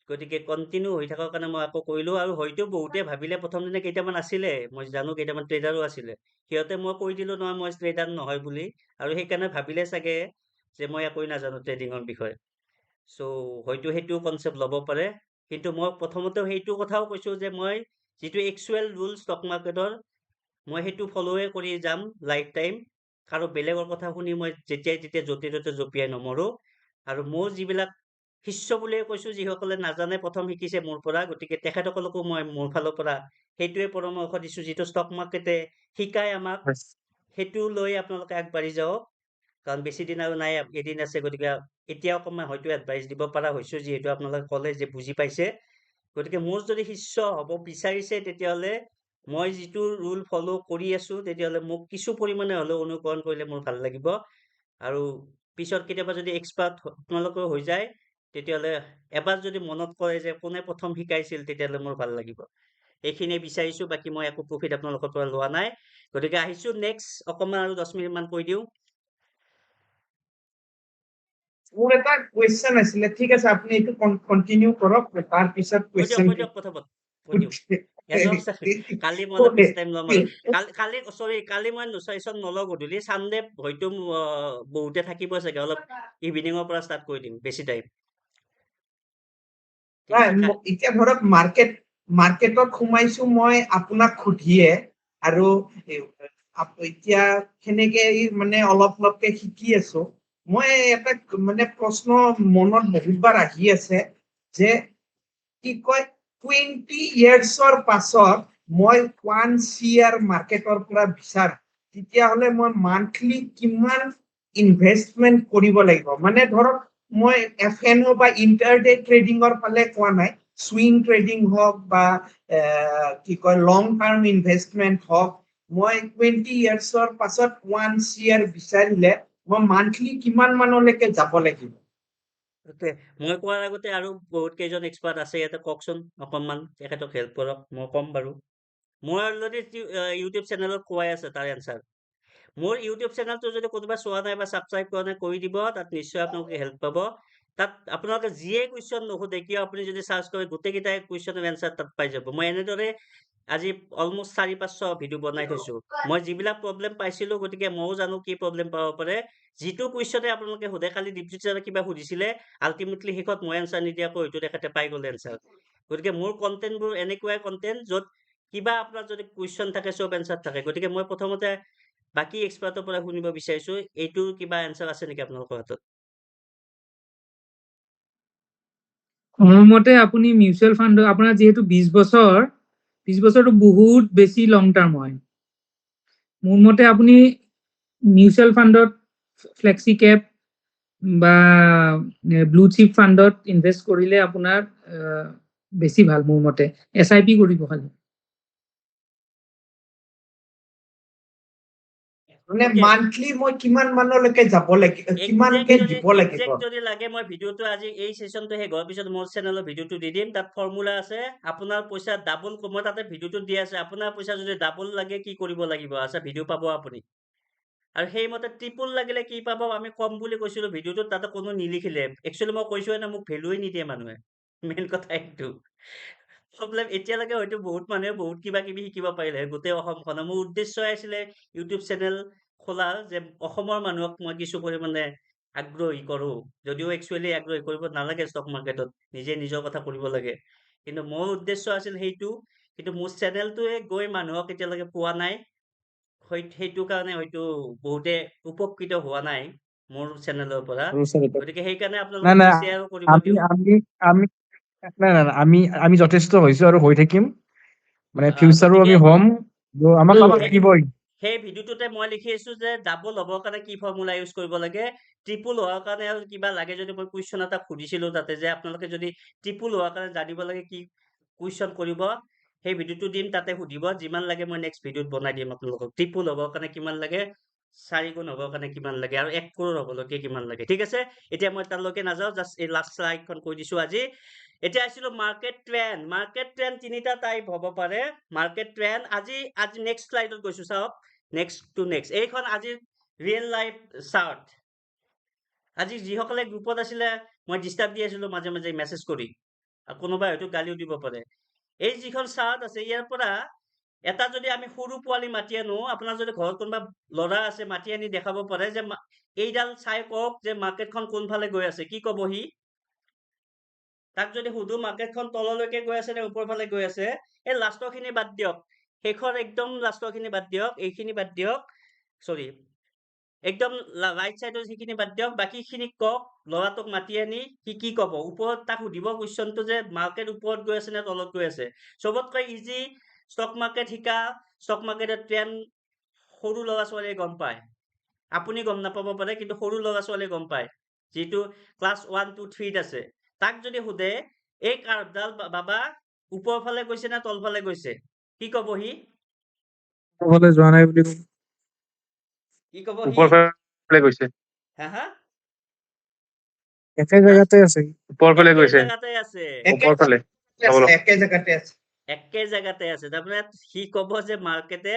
গতিকে কণ্টিনিউ হৈ থকাৰ কাৰণে মই আকৌ কৰিলো আৰু হয়তো বহুতে ভাবিলে প্ৰথম দিনা কেইটামান আছিলে মই জানো কেইটামান ট্ৰেডাৰো আছিলে সিহঁতে মই কৈ দিলো নহয় মই ট্ৰেডাৰ নহয় বুলি আৰু সেইকাৰণে ভাবিলে চাগে যে মই একোৱে নাজানো ট্ৰেডিঙৰ বিষয়ে চ' হয়তো সেইটো কনচেপ্ট ল'ব পাৰে কিন্তু মই প্ৰথমতে সেইটো কথাও কৈছো যে মই যিটো একচুৱেল ৰুল ষ্টক মাৰ্কেটৰ মই সেইটো ফ'ল'ৱে কৰি যাম লাইফ টাইম আৰু বেলেগৰ কথা শুনি মই যেতিয়াই তেতিয়া য'তে ত'তে জঁপিয়াই নমৰো আৰু মোৰ যিবিলাক শিষ্য বুলিয়ে কৈছো যিসকলে নাজানে প্ৰথম শিকিছে মোৰ পৰা গতিকে তেখেতসকলকো মই মোৰ ফালৰ পৰা সেইটোৱে পৰামৰ্শ দিছো যিটো ষ্টক মাৰ্কেটে শিকাই আমাক সেইটো লৈ আপোনালোকে আগবাঢ়ি যাওক কাৰণ বেছি দিন আৰু নাই এদিন আছে গতিকে এতিয়া অকণমান হয়তো এডভাইচ দিব পৰা হৈছো যিহেতু আপোনালোকে ক'লে যে বুজি পাইছে গতিকে মোৰ যদি শিষ্য হ'ব বিচাৰিছে তেতিয়াহ'লে মই যিটো ৰুল ফ'ল' কৰি আছো তেতিয়াহ'লে মোক কিছু পৰিমাণে হ'লেও অনুকৰণ কৰিলে মোৰ ভাল লাগিব আৰু পিছত কেতিয়াবা যদি এক্সপাৰ্ট আপোনালোকেও হৈ যায় তেতিয়াহ'লে এবাৰ যদি মনত কৰে যে কোনে প্ৰথম শিকাইছিল তেতিয়াহ'লে মোৰ ভাল লাগিব এইখিনিয়ে বিচাৰিছো বাকী মই একো প্ৰফিট আপোনালোকৰ পৰা লোৱা নাই গতিকে আহিছো নেক্সট অকণমান আৰু 10 মিনিট মান কৈ দিওঁ। মোৰ এটা কুৱেশ্যন আছিলে, ঠিক আছে আপুনি এইটো কন্টিনিউ কৰক, তাৰ পিছত কৈ কুৱেশ্যন দিয়ক পটাপট কৈ দিয়ক। কালি মই অলপ বেছি টাইম ল'ম আৰু কালি মই চেচন নলওঁ, গধূলি চানডে হয়তো বহুতে থাকিব চাগে, অলপ ইভিনিঙৰ পৰা ষ্টাৰ্ট কৰি দিম, বেছি টাইম। এতিয়া ধৰক মাৰ্কেটত সোমাইছো মই আপোনাক সুধিয়ে, আৰু এতিয়া সেনেকে মানে অলপকে শিকি আছো। মই এটা মানে প্ৰশ্ন মনত বহুতবাৰ আহি আছে যে কি কয় 20 ইয়াৰ্ছৰ পাছত মই 1 CR মাৰ্কেটৰ পৰা বিচাৰ, তেতিয়াহ'লে মই মান্থলি কিমান ইনভেষ্টমেন্ট কৰিব লাগিব? মানে ধৰক মই FNO বা ইণ্টাৰডে ট্ৰেডিঙৰ ফালে কোৱা নাই, সুইং ট্ৰেডিং হওক বা কি কয় লং টাৰ্ম ইনভেষ্টমেন্ট হওক, মই 20 ইয়াৰ্ছৰ পাছত 1 CR বিচাৰিলে মই মান্থলি কিমান মানলৈকে যাব লাগিব? মই কোৱাৰ আগতে আৰু বহুত কেইজন এক্সপাৰ্ট আছে ইয়াতে, কওকচোন অকণমান, তেখেতক হেল্প কৰক, মই ক'ম বাৰু। মই অলৰেডি ইউটিউব চেনেলত কোৱাই আছে তাৰ এনচাৰ। মোৰ ইউটিউব চেনেলটো যদি কোনোবা চোৱা নাই বা ছাবস্ক্ৰাইব কৰা নাই কৰি দিব, তাত নিশ্চয় আপোনালোকে হেল্প পাব। তাত আপোনালোকে যিয়ে কুৱেশ্যন নুসুধে কিয়, আপুনি যদি চাৰ্চ কৰে গোটেইকেইটাই কুৱেশ্যনৰ এনচাৰ তাত পাই যাব। মই এনেদৰে আজি অলমষ্ট 4-500 ভিডিঅ' বনাই থৈছো। মই যিবিলাক প্ৰব্লেম পাইছিলো, গতিকে ময়ো জানো কি প্ৰব্লেম পাব পাৰে। যিটো কুৱেশ্যনে আপোনালোকে সোধে, কালি দীপজ্যোতি ছাৰে কিবা সুধিছিলে, আল্টিমেটলি শেষত মই এনচাৰ নিদিয়াকৈ হয়তো তেখেতে পাই গ'লে এনচাৰ। গতিকে মোৰ কণ্টেণ্টবোৰ এনেকুৱাই কণ্টেণ্ট য'ত কিবা আপোনাৰ যদি কুৱেশ্যন থাকে চব এনচাৰ থাকে। গতিকে মই প্ৰথমতে বাকী এক্সপাৰ্টৰ পৰা শুনিব বিচাৰিছো, এইটোৰ কিবা এনচাৰ আছে নেকি আপোনালোকৰ হাতত? মোৰ মতে আপুনি মিউচুৱেল ফাণ্ড, আপোনাৰ যিহেতু 20 বছৰটো বহুত বেছি লং টাৰ্ম হয়। মোৰ মতে আপুনি মিউচুৱেল ফাণ্ডত, ফ্লেক্সি কেপ বা ব্লু চিপ ফাণ্ডত ইনভেষ্ট কৰিলে আপোনাৰ বেছি ভাল মোৰ মতে। SIP কৰিব খালি। মানে মান্থলি মই কিমান মানলৈকে যাব লাগিব, কিমানকে দিব লাগিব? একজেক্ট যদি লাগে, মই ভিডিঅ'টো আজি এই সেশনটো শেষ হোৱাৰ পিছত মোৰ চেনেলৰ ভিডিঅ'টো দি দিম। তাত ফৰ্মুলা আছে, আপোনাৰ পইচা ডাবল, মই তাতে ভিডিঅ'টো দি আছে, আপোনাৰ পইচা যদি ডাবল লাগে কি কৰিব লাগিব আছে, ভিডিঅ' পাব আপুনি। আৰু সেইমতে ট্ৰিপল লাগিলে কি পাব, আমি কম বুলি কৈছিলো ভিডিঅ'টোত, তাতে কোনো নিলিখিলে। একচুৱেলি মই কৈছোৱে না, মোক ভেলুৱে নিদিয়ে মানুহে, মেইন কথা এইটো প্ৰব্লেম। এতিয়ালৈকে হয়তো বহুত মানুহে বহুত কিবা কিবি শিকিব পাৰিলে গোটেই অসমখনৰ। মোৰ উদ্দেশ্যই আছিলে ইউটিউব চেনেল খোলা, যে অসমৰ মানুহক মই কিছু পৰিমাণে আগ্ৰহী কৰো। যদিও একচুৱেলি আগ্ৰহী কৰিব নালাগে ষ্টক মাৰ্কেটত, নিজে নিজৰ কথা কৰিব লাগে, কিন্তু মোৰ উদ্দেশ্য আছিল সেইটো। কিন্তু মোৰ চেনেলটোৱে গৈ মানুহক এতিয়ালৈকে পোৱা নাই, সেইটো কাৰণে হয়তো বহুতে উপকৃত হোৱা নাই মোৰ চেনেলৰ পৰা। গতিকে সেইকাৰণে নাই আপোনালোকক নাই, মই শ্বেয়াৰ কৰিব আমি দিওঁ। আমি আমি নাই নাই নাই, আমি যথেষ্ট হৈছো আৰু হৈ থাকিম, মানে ফিউচাৰো গতিকে আমি হ'ম। আমাক আমাক সেই লাগিবই। সেই ভিডিঅ'টোতে মই লিখি আছো যে ডাবল হ'বৰ কাৰণে কি ফৰ্মুলা ইউজ কৰিব লাগে, ট্ৰিপুল হোৱাৰ কাৰণে আৰু কিবা লাগে যদি, মই কুৱেশ্যন এটা সুধিছিলো তাতে, যে আপোনালোকে যদি ট্ৰিপুল হোৱাৰ কাৰণে জানিব লাগে কি কুৱেশ্যন কৰিব, সেই ভিডিঅ'টো দিম, তাতে সুধিব। যিমান লাগে মই নেক্সট ভিডিঅ'ত বনাই দিম আপোনালোকক। ট্ৰিপুল হ'বৰ কাৰণে কিমান লাগে, 4 গুণ হ'বৰ কাৰণে কিমান লাগে, আৰু 1 crore হ'বলৈকে কিমান লাগে। ঠিক আছে, এতিয়া মই তালৈকে নাযাওঁ, জাষ্ট এই লাষ্ট শ্লাইডখন কৈ দিছো আজি। এতিয়া আহিছিলো মাৰ্কেট ট্ৰেণ্ড। মাৰ্কেট ট্ৰেণ্ড 3টা টাইপ হ'ব পাৰে। মাৰ্কেট ট্ৰেণ্ড আজি নেক্সট শ্লাইডত গৈছো, চাওক, নেক্সট টু নেক্সট। এইখন আজি ৰিয়েল লাইফ চাৰ্ট। আজি যিসকলে গ্ৰুপত আছিলে, মই ডিষ্টাৰ্ব দি আছিলো মাজে মাজে মেছেজ কৰি, আৰু কোনোবাই হয়তো গালিও দিব পাৰে। এই যিখন চাৰ্ট আছে, ইয়াৰ পৰা এটা যদি আমি সৰু পোৱালি মাতি আনো, আপোনাৰ যদি ঘৰত কোনোবা ল'ৰা আছে, মাতি আনি দেখাব পাৰে যে এইডাল চাই কওক যে মাৰ্কেটখন কোনফালে গৈ আছে, কি ক'ব সি? তাক যদি সুধো মাৰ্কেটখন তললৈকে গৈ আছে নে ওপৰ ফালে গৈ আছে, এই লাষ্টৰ খিনি বাদ দিয়ক, শেষৰ একদম লাষ্টৰ খিনি বাদ দিয়ক, এইখিনি বাদ দিয়ক, চৰি একদম ৰাইট চাইডৰ যিখিনি বাদ দিয়ক, বাকী খিনি কওক। ল'ৰাটোক মাতি আনি সি কি ক'ব? ওপৰত তাক সুধিব কুৱেশ্যনটো যে মাৰ্কেট ওপৰত গৈ আছে নে তলত গৈ আছে। চবতকৈ ইজি ষ্টক মাৰ্কেট শিকা, ষ্টক মাৰ্কেটৰ ট্ৰেণ্ড সৰু ল'ৰা ছোৱালীয়ে গম পায়। আপুনি গম নাপাব পাৰে, কিন্তু সৰু ল'ৰা ছোৱালীয়ে গম পায়, যিটো ক্লাছ 1, 2, 3 আছে। তাক যদি সোধে এই কাৰ্ভডাল বাবা ওপৰ ফালে গৈছে নে তল ফালে গৈছে, কি ক'ব সি? ওপৰফালে যোৱা নাই বুলি ক'ব। কি ক'ব সি? ওপৰফালে গৈছে। হা? একে জেগাতে আছে। ওপৰফালে একে গৈছে। জেগাতে আছে। ওপৰফালে। একে জেগাতে আছে। একে জেগাতে আছে। তাৰমানে সি ক'ব যে মাৰ্কেটে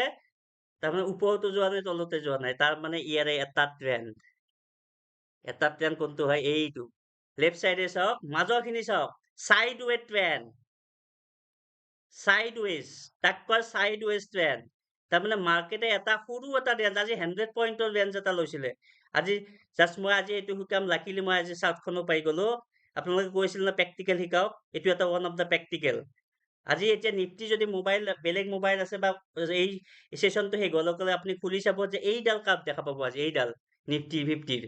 তাৰমানে ওপৰতো যোৱা নাই তলতে যোৱা নাই, তাৰ মানে ইয়াৰে এটা ট্ৰেণ্ড কোনটো হয় এইটো, লেফ্ট চাইডে চাওক, মাজৰখিনি চাওক, চাইডৱে ট্ৰেণ্ড, চাইডৱেজ, তাক কয় চাইডৱেজ ট্ৰেণ্ড। তাৰমানে মাৰ্কেটে এটা সৰু এটা ৰেঞ্জ, আজি 100 পইণ্টৰ ৰেঞ্জ এটা লৈছিলে, আজি জাষ্ট মই আজি এইটো শিকাম, লাকিলি মই আজি চাৰ্টখনো পাই গলো। আপোনালোকে কৈছিল না প্ৰেক্টিকেল শিকাওক, এইটো এটা ওৱান অফ দ্য প্ৰেক্টিকেল। আজি এতিয়া নিফটি যদি মোবাইল বেলেগ মোবাইল আছে বা এই সেশনটো শেষ হোৱালৈকে আপুনি খুলি চাব যে এইডাল কাপ দেখা পাব আজি, এইডাল নিফটি 50-ৰ,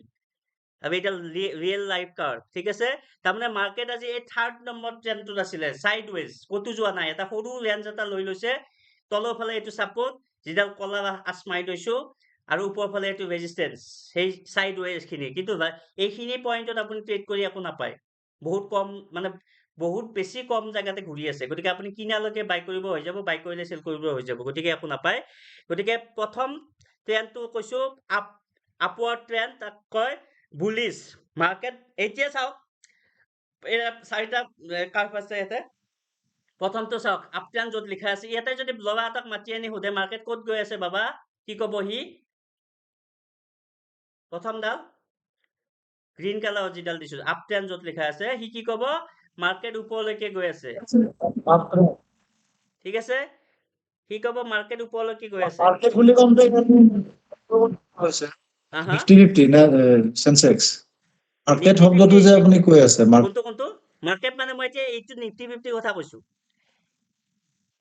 আৰু এইডাল ৰিয়েল লাইফ কাৰ্ভ, ঠিক আছে। তাৰমানে মাৰ্কেট আজি এই 3rd নম্বৰ ট্ৰেণ্ডটোত আছিলে, চাইডৱেজ, ক'তো যোৱা নাই, এটা সৰু ৰেঞ্জ এটা লৈ লৈছে, তলৰ ফালে এইটো ছাপোৰ্ট, যিডাল কলা আঁচ মাৰি থৈছো, আৰু ওপৰ ফালে এইটো ৰেজিষ্টেন্স, সেই চাইডৱেজ খিনি। কিন্তু এইখিনি পইণ্টত আপুনি ট্ৰেড কৰি একো নাপায়, বহুত কম, মানে বহুত বেছি কম জেগাতে ঘূৰি আছে। গতিকে আপুনি কিনালৈকে বাই কৰিব হৈ যাব, বাই কৰিলে চেল কৰিব হৈ যাব, গতিকে একো নাপায়। গতিকে প্ৰথম ট্ৰেণ্ডটো কৈছো আপৱাৰ্ড ট্ৰেণ্ড, তাক কয় বুলিছ মাৰ্কেট। এতিয়া চাওক, এই 4টা কাৰ্ভ আছে ইয়াতে। প্ৰথমটো চাওক, আপ ট্ৰেণ্ড য'ত লিখা আছে, ইয়াতে যদি ল'ৰা এটাক মাতি আনি সোধে মাৰ্কেট ক'ত গৈ আছে বাবা, কি ক'ব সি? প্ৰথমডাল গ্ৰীণ কালাৰ যিডাল দিছো, আপ ট্ৰেণ্ড য'ত লিখা আছে, সি কি ক'ব? মাৰ্কেট ওপৰলৈকে গৈ আছে, ঠিক আছে। সি ক'ব মাৰ্কেট ওপৰলৈকে গৈ আছে। মাৰ্কেট বুলি কওঁতে হৈছে হা হা, নিফটি না সেনসেক্স, মাৰ্কেট নিফটি শব্দটো 50, যে আপুনি কৈ আছে কোনটো মাৰ্কেট মানে মই এতিয়া এইটো নিফটি 50 কথা কৈছো।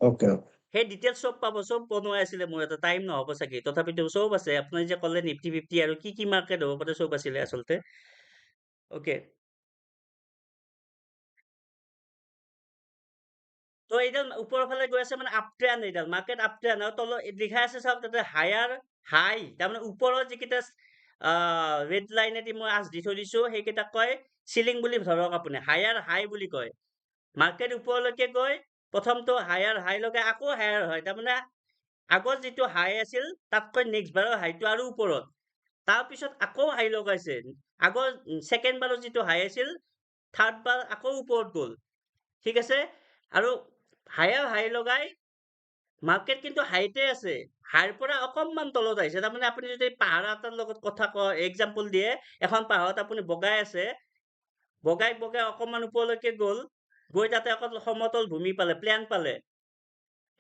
ওকে সেই ডিটেইলছ চব পাব, চব বনোৱাই আছিলে, মোৰ এটা টাইম নহ'ব চাগে, তথাপিতো চব আছে। আপুনি যে ক'লে নিফটি 50 আৰু কি কি মাৰ্কেট হ'ব পাৰে, চব আছিলে আচলতে। অ'কে, তো এইডাল ওপৰৰ ফালে গৈ আছে, মানে আপ ট্ৰেণ্ড, এইডাল মাৰ্কেট আপ ট্ৰেণ্ড। আৰু তলত লিখা আছে চাওক তাতে হায়াৰ হাই, তাৰমানে ওপৰৰ যিকেইটা ৰেড লাইনেদি মই আঁচ দি থৈ দিছো, সেইকেইটাক কয় চিলিং বুলি ধৰক আপুনি, হায়াৰ হাই বুলি কয়। মাৰ্কেট ওপৰলৈকে গৈ প্ৰথমটো হায়াৰ হাই লগাই আকৌ হায়াৰ হয়, তাৰমানে আগত যিটো হাই আছিল তাতকৈ নেক্সট বাৰৰ হাইটো আৰু ওপৰত, তাৰপিছত আকৌ হাই লগাইছে, আগৰ ছেকেণ্ড বাৰৰ যিটো হাই আছিল, 3rd বাৰ আকৌ ওপৰত গ'ল, ঠিক আছে। আৰু হায়াৰ হাই লগাই মাৰ্কেট কিন্তু হাইতে আছে, হাইৰ পৰা অকণমান তলত আহিছে। তাৰমানে আপুনি যদি পাহাৰ এটাৰ লগত কথা কয়, এক্সাম্পল দিয়ে, এখন পাহাৰত আপুনি বগাই আছে, বগাই বগাই অকণমান ওপৰলৈকে গ'ল, গৈ তাতে অকল সমতল ভূমি পালে, প্লেন পালে,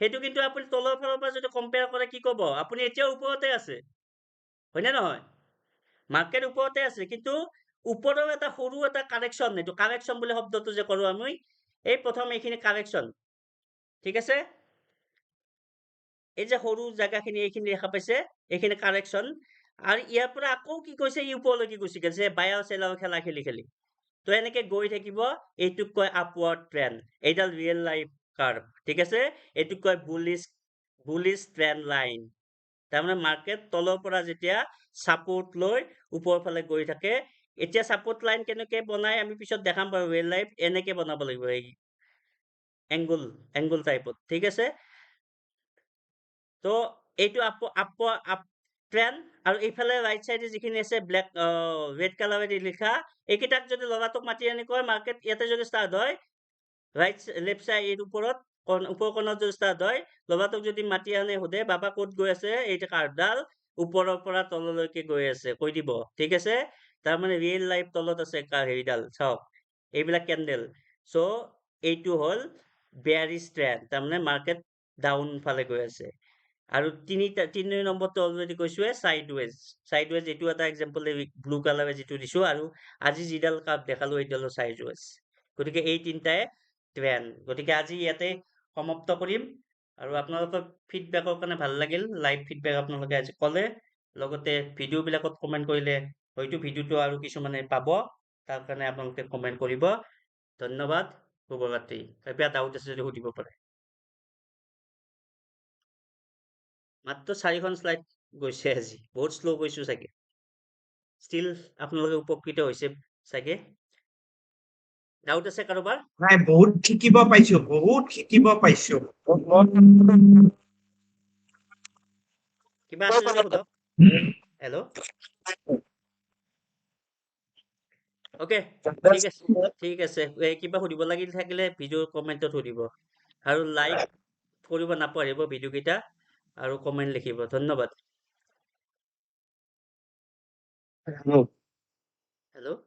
সেইটো কিন্তু আপুনি তলৰ ফালৰ পৰা যদি কম্পেয়াৰ কৰে, কি ক'ব? আপুনি এতিয়াও ওপৰতে আছে, হয়নে নহয়? মাৰ্কেট ওপৰতে আছে, কিন্তু ওপৰৰ এটা সৰু এটা কাৰেকশ্যন, এইটো কাৰেকশ্যন বুলি শব্দটো যে কৰো আমি, এই প্ৰথম এইখিনি কাৰেকশ্যন, ঠিক আছে। এই যে সৰু জেগাখিনি এইখিনি দেখা পাইছে, এইখিনি কাৰেকশ্যন। আৰু ইয়াৰ পৰা আকৌ কি কৈছে, ই ওপৰলৈকে গুচি গৈছে, বায়াৰ চেলাৰ খেলা খেলি খেলি। তো এনেকে গৈ থাকিব, এইটোক কয় আপৱাৰ্ড ট্ৰেণ্ড, এইডাল ৰিয়েল লাইফ কাৰ্ভ, ঠিক আছে। এইটোক কয় বুলিছ ট্ৰেণ্ড লাইন। তাৰমানে মাৰ্কেট তলৰ পৰা যেতিয়া ছাপোৰ্ট লৈ ওপৰৰ ফালে গৈ থাকে, এতিয়া ছাপোৰ্ট লাইন কেনেকে বনাই আমি পিছত দেখাম বাৰু, ৰিয়েল লাইফ এনেকে বনাব লাগিব, এই এংগুল টাইপত, ঠিক আছে। তো এইটো আপ ট্ৰেণ্ড, আৰু এইফালে ৰাইট চাইডে যিখিনি আছে ব্লেক ৰেড কালাৰেদি লিখা, এইকেইটাক যদি ল'ৰাটোক মাতি আনি কয় মাৰ্কেট ইয়াতে যদি ষ্টাৰ্ট হয়, লেফ্ট চাইড ওপৰত ওপৰ কণত যদি ষ্টাৰ্ট হয়, ল'ৰাটোক যদি মাতি আনি সোধে বাবা ক'ত গৈ আছে, এইটো কাৰ্ভডাল ওপৰৰ পৰা তললৈকে গৈ আছে, কৈ দিব, ঠিক আছে। তাৰমানে ৰিয়েল লাইফ তলত আছে হেৰিডাল চাওক, এইবিলাক কেণ্ডেল। চ' এইটো হ'ল বেয়াৰিছ ট্ৰেণ্ড, তাৰমানে মাৰ্কেট ডাউন ফালে গৈ আছে। আৰু তিনি নম্বৰটো অলৰেডি কৈছোৱে, চাইডৱেজ এইটো এটা এক্সাম্পল, ব্লু কালাৰে যিটো দিছো, আৰু আজি যিডাল কাপ দেখালো এইডালো চাইডৱেজ। গতিকে এই তিনিটাই ট্ৰেণ্ড। গতিকে আজি ইয়াতে সমাপ্ত কৰিম, আৰু আপোনালোকৰ ফিডবেকৰ কাৰণে ভাল লাগিল, লাইভ ফিডবেক আপোনালোকে আজি ক'লে, লগতে ভিডিঅ'বিলাকত কমেণ্ট কৰিলে হয়তো ভিডিঅ'টো আৰু কিছুমানে পাব, তাৰ কাৰণে আপোনালোকে কমেণ্ট কৰিব। ধন্যবাদ, শুভৰাত্ৰি। কিবা ডাউট আছে যদি সুধিব পাৰে। মাত্ৰ 4খন শ্লাইড গৈছে আজি, বহুত শ্ল' গৈছো চাগে, ষ্টিল আপোনালোকে উপকৃত হৈছে চাগে। ডাউট আছে কাৰোবাৰ? নাই, বহুত শিকিব পাইছো, বহুত শিকিব পাইছো। কিবা আছে যদি সোধক। হেল্ল', অ'কে, ঠিক আছে, ঠিক আছে। কিবা সুধিব লাগিল থাকিলে ভিডিঅ' কমেণ্টত সুধিব, আৰু লাইক কৰিব নাপাহৰিব ভিডিঅ'কেইটা। আৰু কমেণ্ট লিখিব। ধন্যবাদ। হেল্ল'। হেল্ল'।